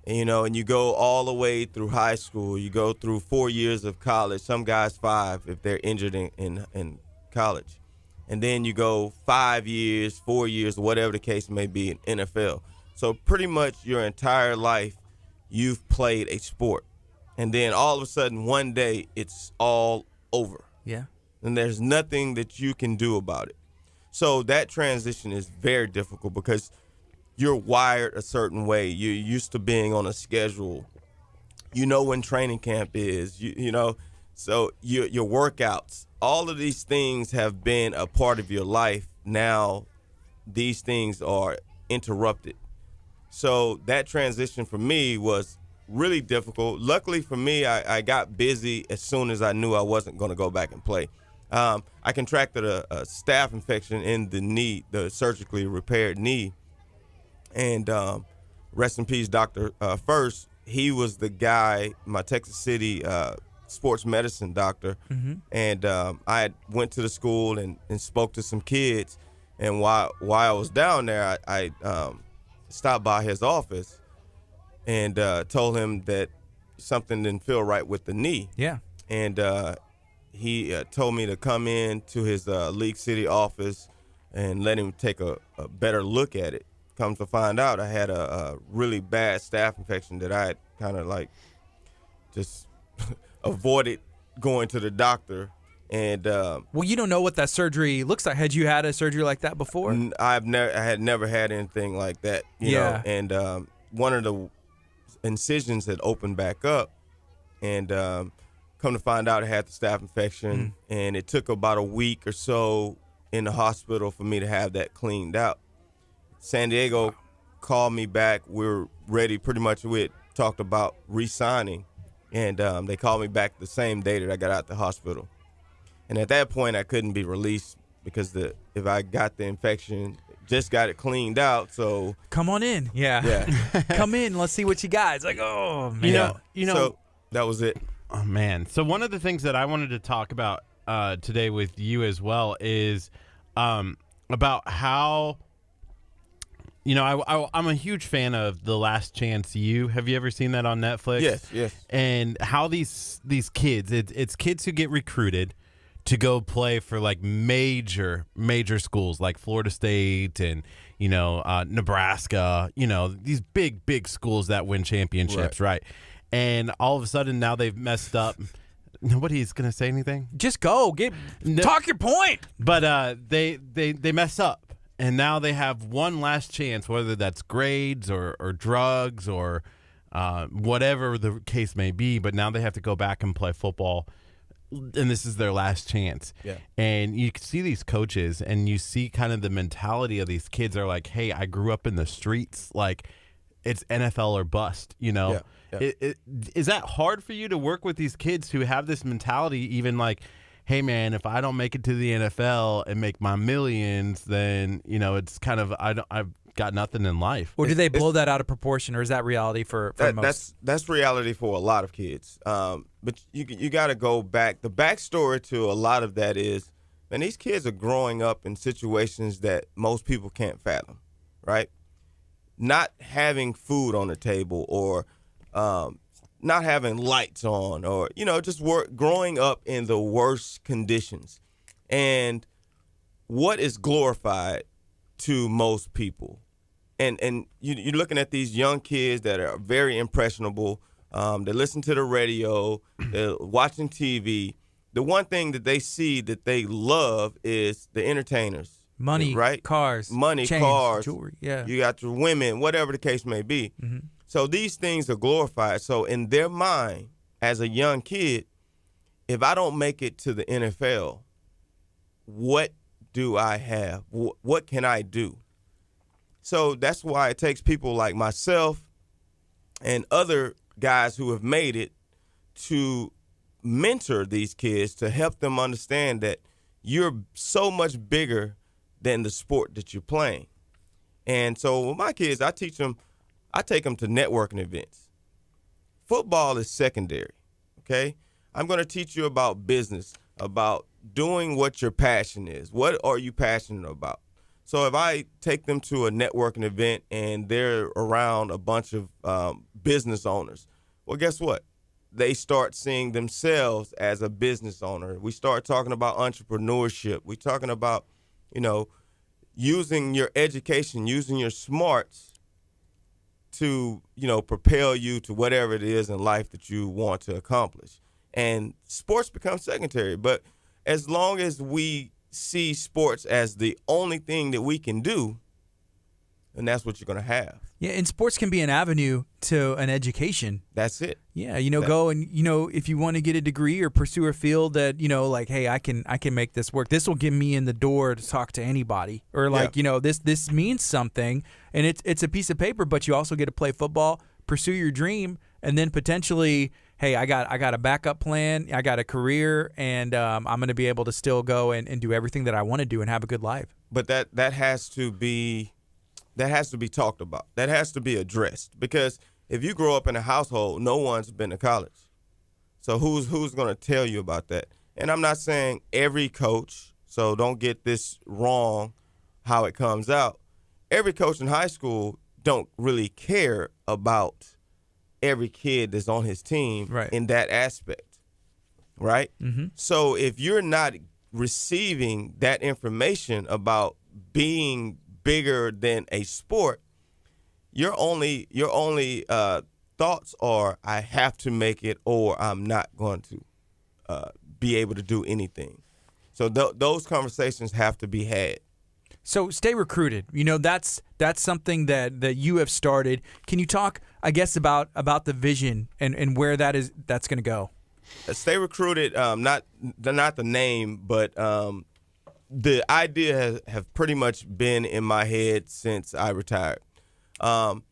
And you go all the way through high school. You go through 4 years of college. Some guys 5 if they're injured in college. And then you go 5 years, 4 years, whatever the case may be in NFL. So pretty much your entire life you've played a sport. And then all of a sudden one day it's all over. Yeah. And there's nothing that you can do about it. So that transition is very difficult because you're wired a certain way. You're used to being on a schedule. You know when training camp is, so your workouts, all of these things have been a part of your life. Now these things are interrupted. So that transition for me was really difficult. Luckily for me, I got busy as soon as I knew I wasn't going to go back and play. I contracted a staph infection in the knee, the surgically repaired knee. And rest in peace, Dr. First. He was the guy, my Texas City sports medicine doctor. Mm-hmm. And I went to the school and spoke to some kids. And while I was down there, I stopped by his office and told him that something didn't feel right with the knee. Yeah. And he told me to come in to his League City office and let him take a better look at it. Come to find out, I had a really bad staph infection that I had kind of like just avoided going to the doctor. And well, you don't know what that surgery looks like. Had you had a surgery like that before? I had never had anything like that. You know? And one of the incisions had opened back up, and come to find out, I had the staph infection, and it took about a week or so in the hospital for me to have that cleaned out. San Diego called me back. We were ready, pretty much. We had talked about re-signing, and they called me back the same day that I got out the hospital. And at that point, I couldn't be released because if I got the infection, just got it cleaned out. So come on in, yeah. Come in, let's see what you got. It's like, oh man, you know. So that was it. Oh man. So one of the things that I wanted to talk about today with you as well is about how. I'm a huge fan of The Last Chance U. Have you ever seen that on Netflix? Yes. And how these kids, it's kids who get recruited to go play for like major schools like Florida State and Nebraska. These big schools that win championships, right? And all of a sudden now they've messed up. Nobody's gonna say anything. Just go talk your point. But they mess up. And now they have one last chance, whether that's grades or drugs or whatever the case may be. But now they have to go back and play football, and this is their last chance. Yeah. And you see these coaches, and you see kind of the mentality of these kids are like, hey, I grew up in the streets. Like, it's NFL or bust, Yeah. Is that hard for you to work with these kids who have this mentality, even like, hey, man, if I don't make it to the NFL and make my millions, then, it's kind of I've got nothing in life. Or do they blow that out of proportion, or is that reality for most? That's reality for a lot of kids. But you got to go back. The backstory to a lot of that is man, these kids are growing up in situations that most people can't fathom, right? Not having food on the table, or not having lights on, or, just growing up in the worst conditions. And what is glorified to most people? And you're looking at these young kids that are very impressionable. They listen to the radio, they're watching TV. The one thing that they see that they love is the entertainers. Money, right? Cars, money, chains, cars, jewelry. Yeah, you got your women, whatever the case may be. Mm-hmm. So these things are glorified. So in their mind, as a young kid, if I don't make it to the NFL, what do I have? What can I do? So that's why it takes people like myself and other guys who have made it to mentor these kids, to help them understand that you're so much bigger than the sport that you're playing. And so with my kids, I take them to networking events. Football is secondary, okay? I'm going to teach you about business, about doing what your passion is. What are you passionate about? So if I take them to a networking event and they're around a bunch of business owners, well, guess what? They start seeing themselves as a business owner. We start talking about entrepreneurship. We're talking about, using your education, using your smarts to, propel you to whatever it is in life that you want to accomplish. And sports become secondary. But as long as we see sports as the only thing that we can do, and that's what you're going to have. Yeah, and sports can be an avenue to an education. That's it. Yeah, go and, if you want to get a degree or pursue a field that, like, hey, I can make this work. This will get me in the door to talk to anybody. Or like, this means something, and it's a piece of paper, but you also get to play football, pursue your dream, and then potentially, hey, I got a backup plan, I got a career, and I'm going to be able to still go and do everything that I want to do and have a good life. But that has to be talked about. That has to be addressed, because if you grow up in a household, no one's been to college. So who's going to tell you about that? And I'm not saying every coach, so don't get this wrong how it comes out. Every coach in high school don't really care about every kid that's on his team in that aspect, right? Mm-hmm. So if you're not receiving that information about being bigger than a sport, your only thoughts are, I have to make it, or I'm not going to be able to do anything. So those conversations have to be had. So stay recruited. That's something that you have started. Can you talk, I guess, about the vision and where that's going to go? Stay recruited. Not the name, but the idea have pretty much been in my head since I retired. And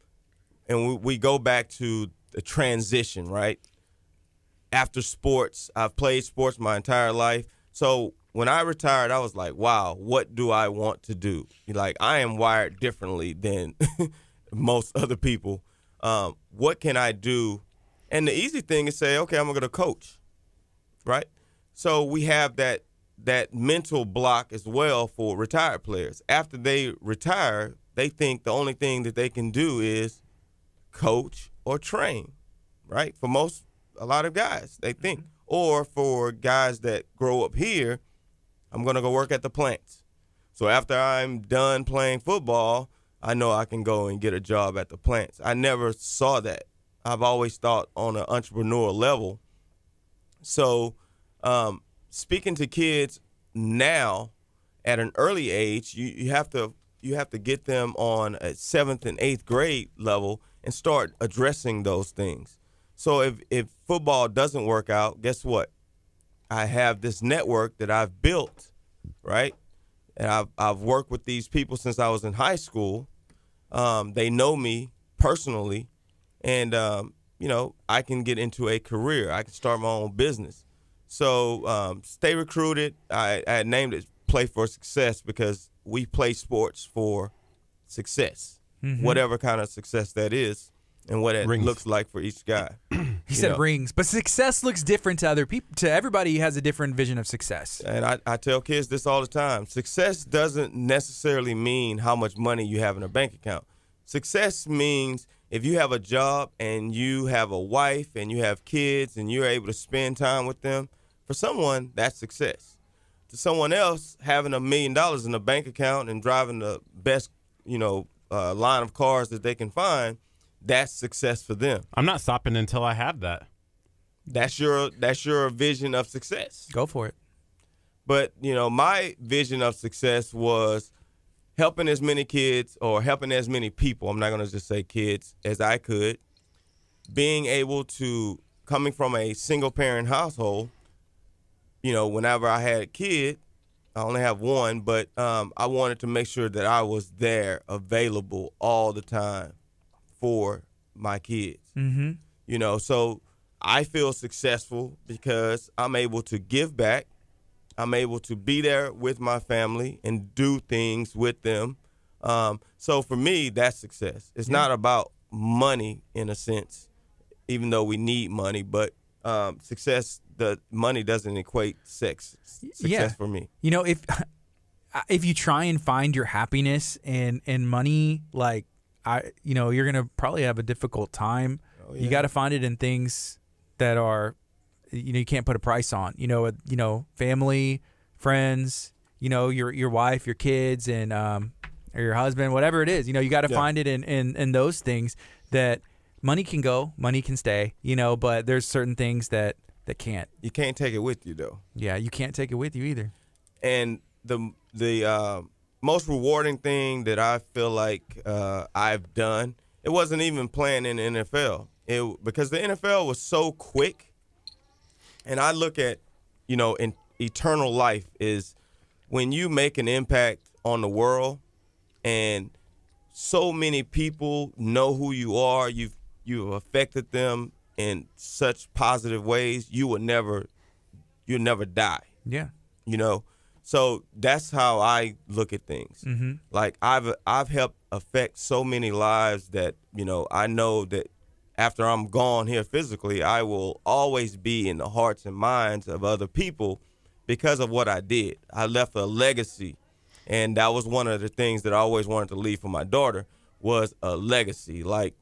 we go back to the transition, right? After sports, I've played sports my entire life. So when I retired, I was like, wow, what do I want to do? Like, I am wired differently than most other people. What can I do? And the easy thing is say, okay, I'm going to coach, right? So we have that mental block as well for retired players. After they retire, they think the only thing that they can do is coach or train, right? For a lot of guys, they think. Or for guys that grow up here, I'm going to go work at the plants. So after I'm done playing football, I know I can go and get a job at the plants. I never saw that. I've always thought on an entrepreneurial level. So speaking to kids now at an early age, you have to get them on a 7th and 8th grade level and start addressing those things. So if football doesn't work out, guess what? I have this network that I've built, right? And I've worked with these people since I was in high school. They know me personally, and I can get into a career. I can start my own business. So stay recruited. I named it Play for Success because we play sports for success, whatever kind of success that is. and what it Rings. looks like for each guy. He said rings, but success looks different to other people. To everybody has a different vision of success. And I tell kids this all the time. Success doesn't necessarily mean how much money you have in a bank account. Success means if you have a job and you have a wife and you have kids and you're able to spend time with them, for someone, that's success. To someone else, having $1 million in a bank account and driving the best, line of cars that they can find, that's success for them. I'm not stopping until I have that. That's your vision of success. Go for it. But, my vision of success was helping as many kids or helping as many people, I'm not going to just say kids, as I could, being able to, coming from a single-parent household, whenever I had a kid, I only have one, but I wanted to make sure that I was there, available all the time for my kids. Mm-hmm. So I feel successful because I'm able to give back. I'm able to be there with my family and do things with them. So for me, that's success. It's not about money in a sense, even though we need money, but success, the money doesn't equate success for me. If you try and find your happiness in money, like you're gonna probably have a difficult time. Oh, yeah. You got to find it in things that are, you can't put a price on. Family, friends, your wife, your kids, and or your husband, whatever it is. You got to find it in those things that money can go, money can stay. But there's certain things that can't. You can't take it with you though. Yeah, you can't take it with you either. And the most rewarding thing that I feel like I've done, it wasn't even playing in the NFL. Because the NFL was so quick, and I look at, in eternal life is when you make an impact on the world, and so many people know who you are. You've affected them in such positive ways. You'll never die. Yeah. So that's how I look at things. Mm-hmm. Like I've helped affect so many lives that, I know that after I'm gone here physically, I will always be in the hearts and minds of other people because of what I did. I left a legacy, and that was one of the things that I always wanted to leave for my daughter was a legacy. Like,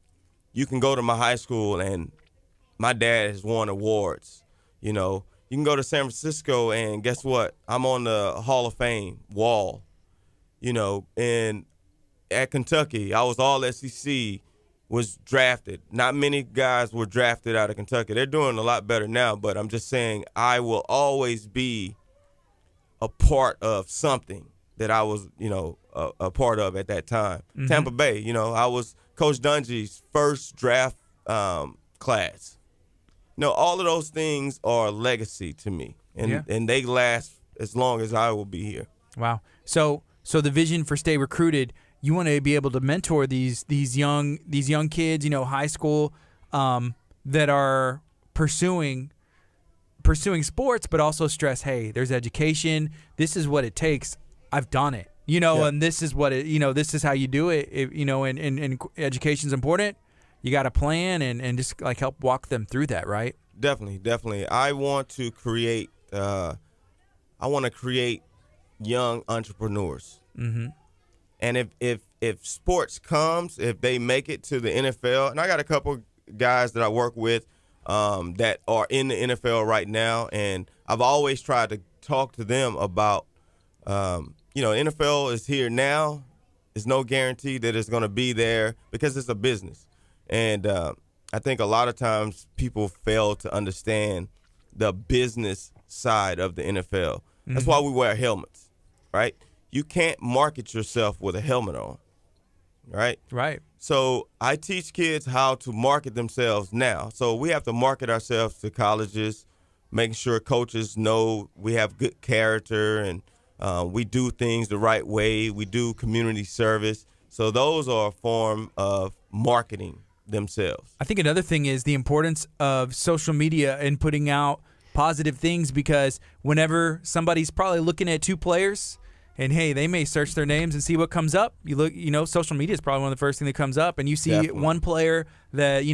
you can go to my high school and my dad has won awards. You can go to San Francisco and guess what? I'm on the Hall of Fame wall. And at Kentucky, I was all SEC, was drafted. Not many guys were drafted out of Kentucky. They're doing a lot better now, but I'm just saying I will always be a part of something that I was, a part of at that time. Mm-hmm. Tampa Bay, I was Coach Dungy's first draft class. All of those things are legacy to me, and they last as long as I will be here. Wow. So the vision for Stay Recruited, you want to be able to mentor these young kids, high school, that are pursuing sports, but also stress, hey, there's education. This is what it takes. I've done it, and this is what this is how you do it. And education's important. You got to plan and just like help walk them through that, right? Definitely. I want to create young entrepreneurs. Mm-hmm. And if sports comes, if they make it to the NFL, and I got a couple guys that I work with that are in the NFL right now, and I've always tried to talk to them about, NFL is here now. There's no guarantee that it's going to be there because it's a business. And I think a lot of times people fail to understand the business side of the NFL. That's why we wear helmets, right? You can't market yourself with a helmet on, right? Right. So I teach kids how to market themselves now. So we have to market ourselves to colleges, making sure coaches know we have good character and we do things the right way. We do community service. So those are a form of marketing themselves. I think another thing is the importance of social media and putting out positive things, because whenever somebody's probably looking at two players and hey, they may search their names and see what comes up. You look, social media is probably one of the first things that comes up, and you see Definitely. one player that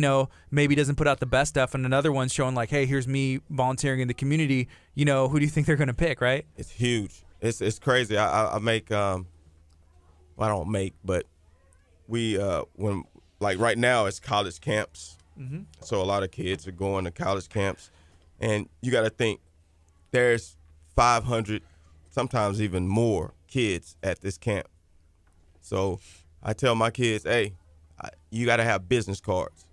maybe doesn't put out the best stuff, and another one's showing like, hey, here's me volunteering in the community. Who do you think they're going to pick, right? It's huge. It's crazy. I make I don't make, but we when like right now it's college camps. Mm-hmm. So a lot of kids are going to college camps, and you got to think there's 500, sometimes even more kids at this camp. So I tell my kids, hey, you got to have business cards.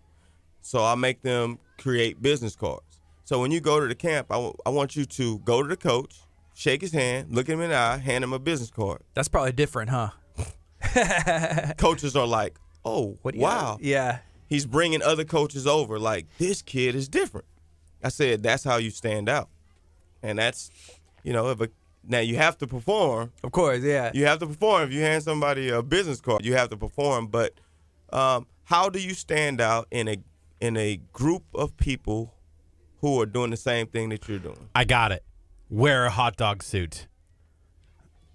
So I make them create business cards. So when you go to the camp, I want you to go to the coach, shake his hand, look him in the eye, hand him a business card. That's probably different, huh? Coaches are like, oh, wow. Yeah. He's bringing other coaches over like, this kid is different. I said, that's how you stand out. And that's, now you have to perform. Of course, yeah. You have to perform. If you hand somebody a business card, you have to perform. But how do you stand out in a group of people who are doing the same thing that you're doing? I got it. Wear a hot dog suit.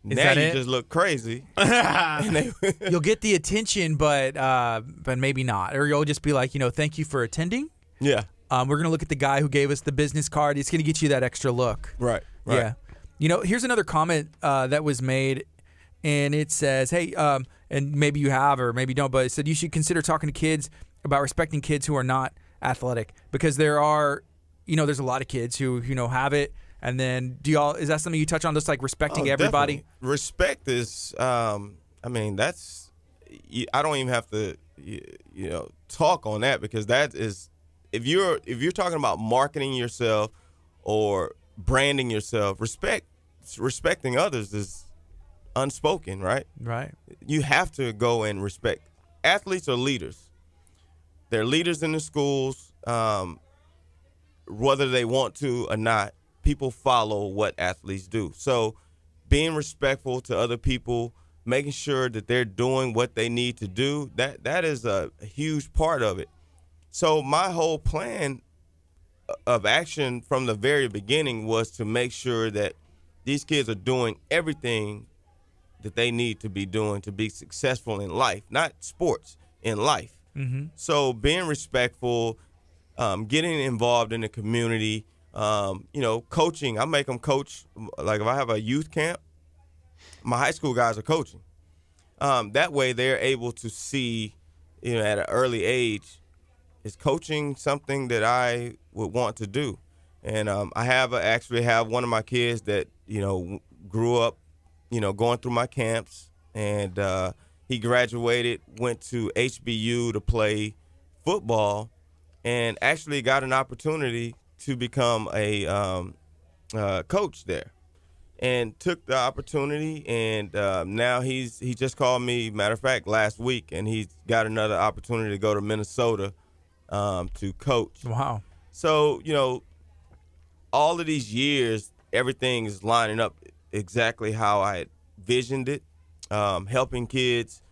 Is now that you it? just look crazy. You'll get the attention, but maybe not. Or you'll just be like, thank you for attending. Yeah. We're going to look at the guy who gave us the business card. It's going to get you that extra look. Right. Yeah. Here's another comment that was made, and it says, hey, and maybe you have or maybe don't, but it said you should consider talking to kids about respecting kids who are not athletic, because there are, there's a lot of kids who, have it. And then is that something you touch on, just like respecting everybody? Definitely. Respect is, that's, I don't even have to, talk on that, because that is, if you're talking about marketing yourself or branding yourself, respecting others is unspoken, right? Right. You have to go and respect. Athletes are leaders. They're leaders in the schools, whether they want to or not. People follow what athletes do. So being respectful to other people, making sure that they're doing what they need to do, that is a huge part of it. So my whole plan of action from the very beginning was to make sure that these kids are doing everything that they need to be doing to be successful in life, not sports, in life. Mm-hmm. So being respectful, getting involved in the community, coaching. I make them coach. Like if I have a youth camp, my high school guys are coaching. That way they're able to see, at an early age, is coaching something that I would want to do. And I actually have one of my kids that, grew up, going through my camps, and he graduated, went to HBU to play football, and actually got an opportunity to become a coach there, and took the opportunity. And now he just called me, matter of fact, last week, and he's got another opportunity to go to Minnesota to coach. Wow. So, all of these years, everything is lining up exactly how I had visioned it, helping kids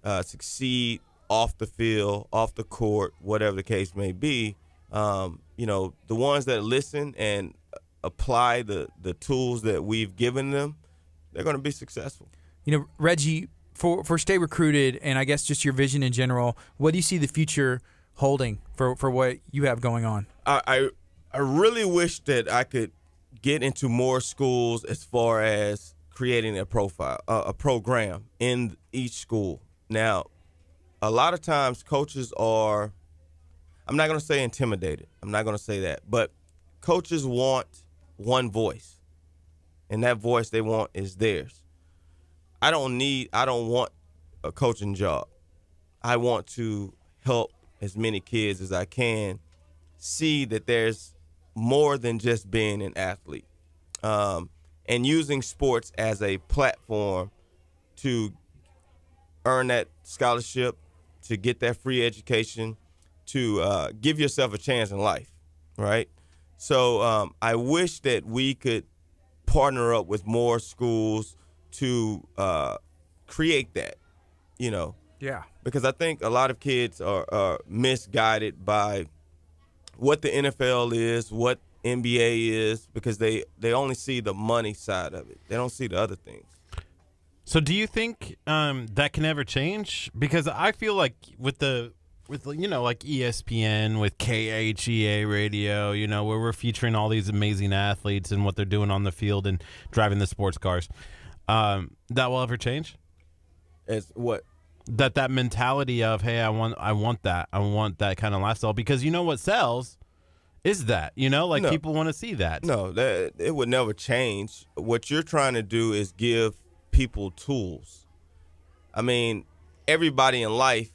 succeed off the field, off the court, whatever the case may be. The ones that listen and apply the tools that we've given them, they're going to be successful. Reggie, for Stay Recruited, and I guess just your vision in general, what do you see the future holding for what you have going on? I really wish that I could get into more schools as far as creating a program in each school. Now, a lot of times coaches are, I'm not going to say intimidated. I'm not going to say that. But coaches want one voice, and that voice they want is theirs. I don't want a coaching job. I want to help as many kids as I can see that there's more than just being an athlete, and using sports as a platform to earn that scholarship, to get that free education, to give yourself a chance in life, right? So I wish that we could partner up with more schools to create that, Yeah. because I think a lot of kids are misguided by what the NFL is, what NBA is, because they only see the money side of it. They don't see the other things. So do you think that can ever change? Because I feel like with like ESPN, with KHEA radio, where we're featuring all these amazing athletes and what they're doing on the field and driving the sports cars, that will ever change? As what? That mentality of, hey, I want that kind of lifestyle, because what sells is that, No. people want to see that. No, it would never change. What you're trying to do is give people tools. I mean, everybody in life,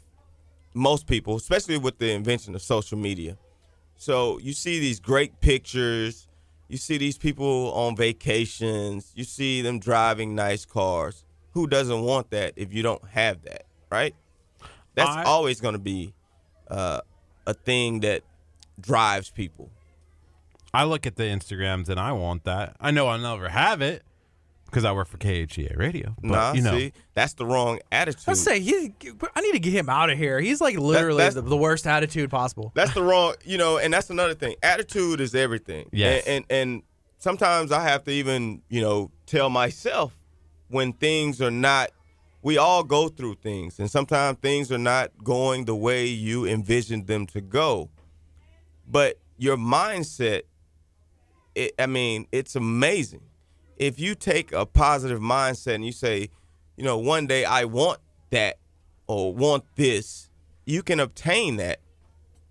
most people, especially with the invention of social media. So you see these great pictures, you see these people on vacations, you see them driving nice cars. Who doesn't want that if you don't have that, right? That's always going to be a thing that drives people. I look at the Instagrams and I want that. I know I'll never have it because I work for KHEA radio. But, See, that's the wrong attitude. Let's say I need to get him out of here. He's like literally the worst attitude possible. That's the wrong, and that's another thing. Attitude is everything. Yes. And sometimes I have to even, tell myself when things are not, we all go through things, and sometimes things are not going the way you envisioned them to go. But your mindset, it's amazing. If you take a positive mindset and you say, one day I want that or want this, you can obtain that,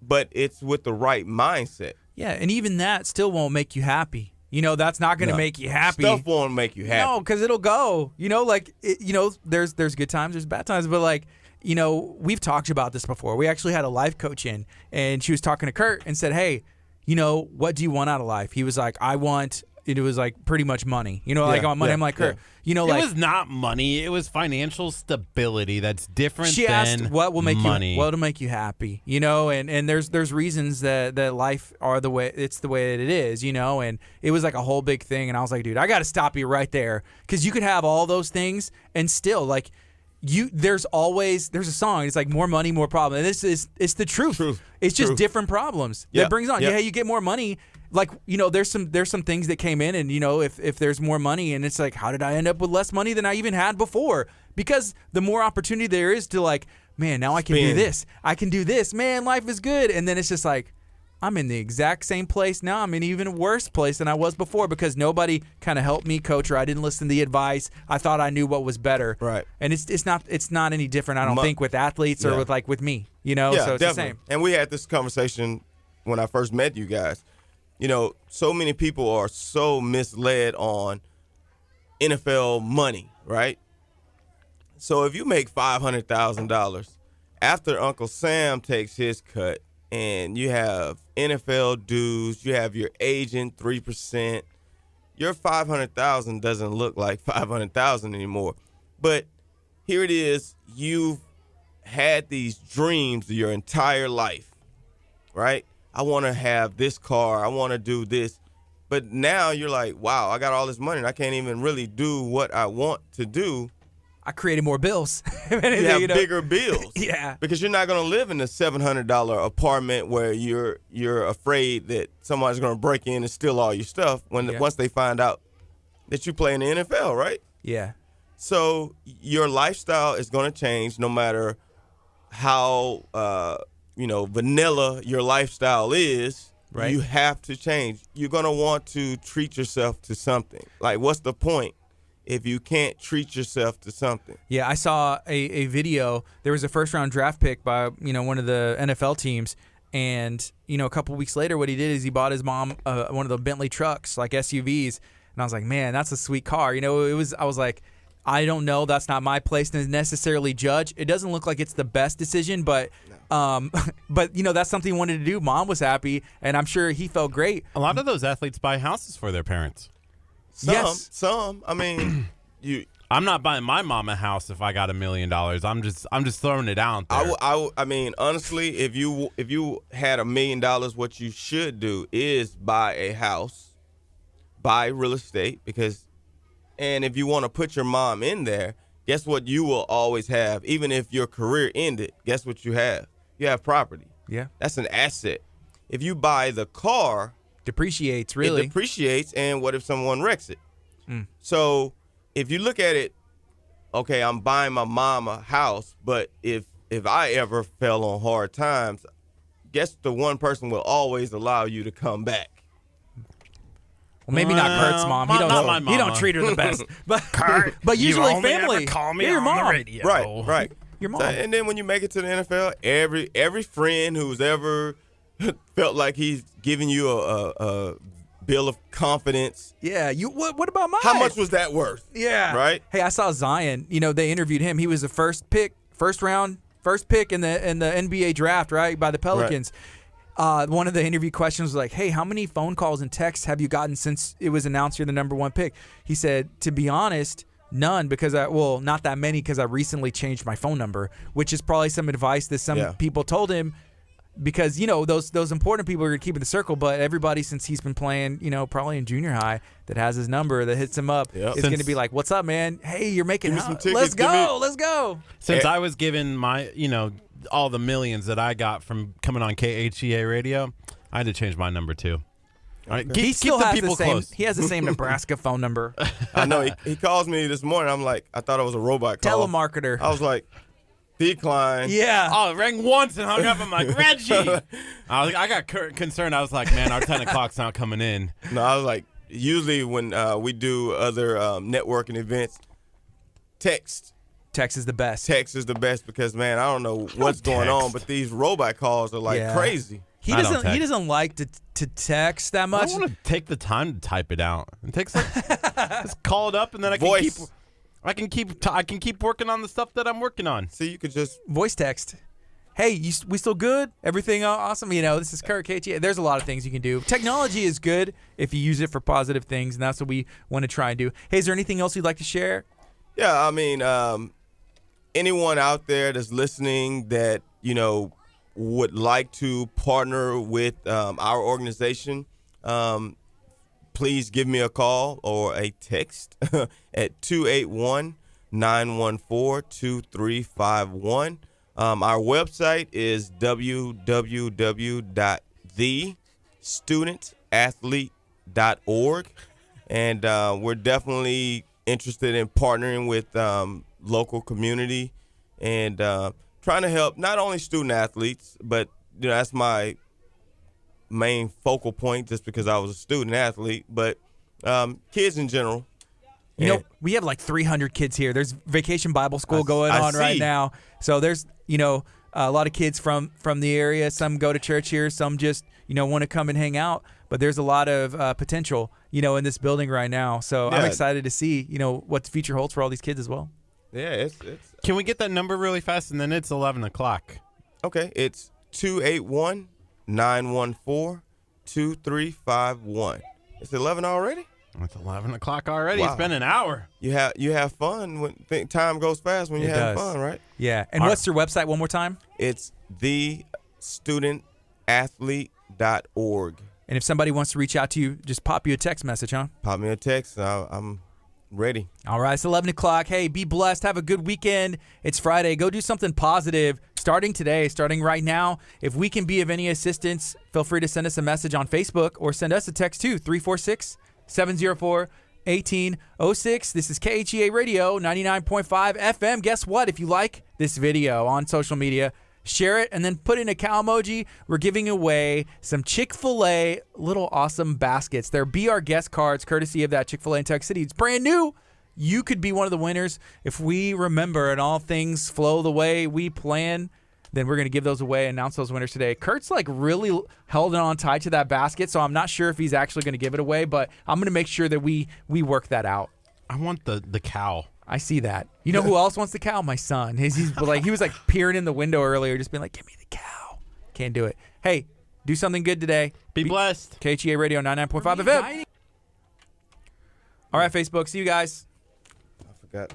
but it's with the right mindset. Yeah, and even that still won't make you happy. That's not going to make you happy. Stuff won't make you happy. No, because it'll go. There's good times, there's bad times, but we've talked about this before. We actually had a life coach in, and she was talking to Curt and said, hey, what do you want out of life? He was like, it was like pretty much money. I want money. I'm like, Curt, it was not money. It was financial stability. That's different. She asked, what will make money. What will make you happy? And there's reasons that life are the way it's the way that it is. And it was like a whole big thing. And I was like, dude, I got to stop you right there, because you could have all those things and still like. There's a song. It's like more money, more problem. And it's the truth. It's just different problems that brings on. Yeah, you get more money. Like there's some things that came in, and if there's more money, and it's like, how did I end up with less money than I even had before? Because the more opportunity there is to like, man, now I can do this. I can do this. Man, life is good. And then it's just like, I'm in the exact same place now. I'm in an even worse place than I was before, because nobody kind of helped me coach, or I didn't listen to the advice. I thought I knew what was better. Right. And it's not any different, I don't think, with athletes or with me. So it's definitely the same. And we had this conversation when I first met you guys. So many people are so misled on NFL money, right? So if you make $500,000, after Uncle Sam takes his cut, and you have NFL dues, you have your agent 3%, your $500,000 doesn't look like $500,000 anymore. But here it is, you've had these dreams your entire life, right? I want to have this car, I want to do this. But now you're like, wow, I got all this money and I can't even really do what I want to do. I created more bills. You have bigger bills. Yeah. Because you're not going to live in a $700 apartment where you're afraid that somebody's going to break in and steal all your stuff once they find out that you play in the NFL, right? Yeah. So your lifestyle is going to change no matter how vanilla your lifestyle is. Right. You have to change. You're going to want to treat yourself to something. Like, what's the point if you can't treat yourself to something? Yeah, I saw a video. There was a first-round draft pick by one of the NFL teams, and a couple weeks later, what he did is he bought his mom one of the Bentley trucks, like SUVs, and I was like, man, that's a sweet car. I was like, I don't know. That's not my place to necessarily judge. It doesn't look like it's the best decision, but that's something he wanted to do. Mom was happy, and I'm sure he felt great. A lot of those athletes buy houses for their parents. Some. I mean, I'm not buying my mom a house if I got $1 million. I'm just throwing it out there. I mean, honestly, if you had $1 million, what you should do is buy a house, buy real estate, and if you want to put your mom in there, guess what you will always have, even if your career ended, guess what you have? You have property. Yeah. That's an asset. If you buy the car, depreciates, really. It depreciates, and what if someone wrecks it? So if you look at it okay, I'm buying my mom a house, but if I ever fell on hard times, guess the one person will always allow you to come back. Well, maybe not Kurt's mom. Not my He don't mama. treat her the best. But Kurt, but usually you only family. ever call me Yeah, your on mom. the radio. Right. Your mom. So, and then when you make it to the NFL, every friend who's ever felt like he's giving you a bill of confidence. Yeah. You. What about mine? How much was that worth? Yeah. Right. Hey, I saw Zion. They interviewed him. He was the first pick in the NBA draft, right, by the Pelicans. One of the interview questions was like, hey, how many phone calls and texts have you gotten since it was announced you're the number one pick? He said, to be honest, none, because not that many, because I recently changed my phone number, which is probably some advice that some people told him, because those important people are going to keep in the circle, but everybody, since he's been playing, probably in junior high, that has his number, that hits him up, is going to be like, what's up, man? Hey, you're making Give me some out. tickets, Let's go. Since I was given my, all the millions that I got from coming on KHEA radio, I had to change my number too. All right, He still keep the has people the same. close. He has the same Nebraska phone number. I know. He calls me this morning. I'm like, I thought it was a robot call. Telemarketer. I was like, decline. Yeah. Oh, it rang once and hung up. I'm like, Reggie. I got concerned. I was like, man, our 10 o'clock's not coming in. No, I was like, usually when we do other networking events, text. Text is the best. Text is the best because, man, I don't know what's going on, but these robot calls are like crazy. He I don't doesn't. He text. doesn't like to text that I much. don't want to take the time to type it out. It takes like just call it up and then I Voice. can keep working on the stuff that I'm working on. See, you could just Voice text. Hey, we still good? Everything awesome? This is Curt, KHEA. There's a lot of things you can do. Technology is good if you use it for positive things, and that's what we want to try and do. Hey, is there anything else you'd like to share? Yeah, I mean, anyone out there that's listening that, would like to partner with our organization, please give me a call or a text at 281-914-2351. Our website is www.thestudentathlete.org, and we're definitely interested in partnering with local community and trying to help not only student athletes, but that's my main focal point just because I was a student athlete, but kids in general. We have like 300 kids here. There's Vacation Bible School going I on right see. now. So there's, a lot of kids from the area. Some go to church here. Some just, want to come and hang out. But there's a lot of potential, in this building right now. So I'm excited to see, what the future holds for all these kids as well. Yeah, it's Can we get that number really fast? And then it's 11 o'clock. okay. It's 281-914-2351. It's 11 already? It's 11 o'clock already. Wow. It's been an hour. You have fun when time goes fast when you're having does. fun, right? Yeah. And what's your website one more time? It's thestudentathlete.org. And if somebody wants to reach out to you, just pop you a text message, huh? Pop me a text. I'm ready. All right, it's 11 o'clock. Hey, be blessed. Have a good weekend. It's Friday. Go do something positive starting today, starting right now. If we can be of any assistance, feel free to send us a message on Facebook or send us a text too, 346-704-1806. This is KHEA Radio, 99.5 FM. Guess what? If you like this video on social media, share it and then put in a cow emoji. We're giving away some Chick-fil-A little awesome baskets. They're Be Our Guest cards, courtesy of that Chick-fil-A in Texas City. It's brand new. You could be one of the winners. If we remember and all things flow the way we plan, then we're going to give those away, announce those winners today. Kurt's like really held on tight to that basket, so I'm not sure if he's actually going to give it away, but I'm going to make sure that we work that out. I want the cow. I see that. You know who else wants the cow? My son. He was like peering in the window earlier, just being like, "Give me the cow." Can't do it. Hey, do something good today. Be blessed. KHEA Radio 99.5 FM. All right, Facebook. See you guys. I forgot.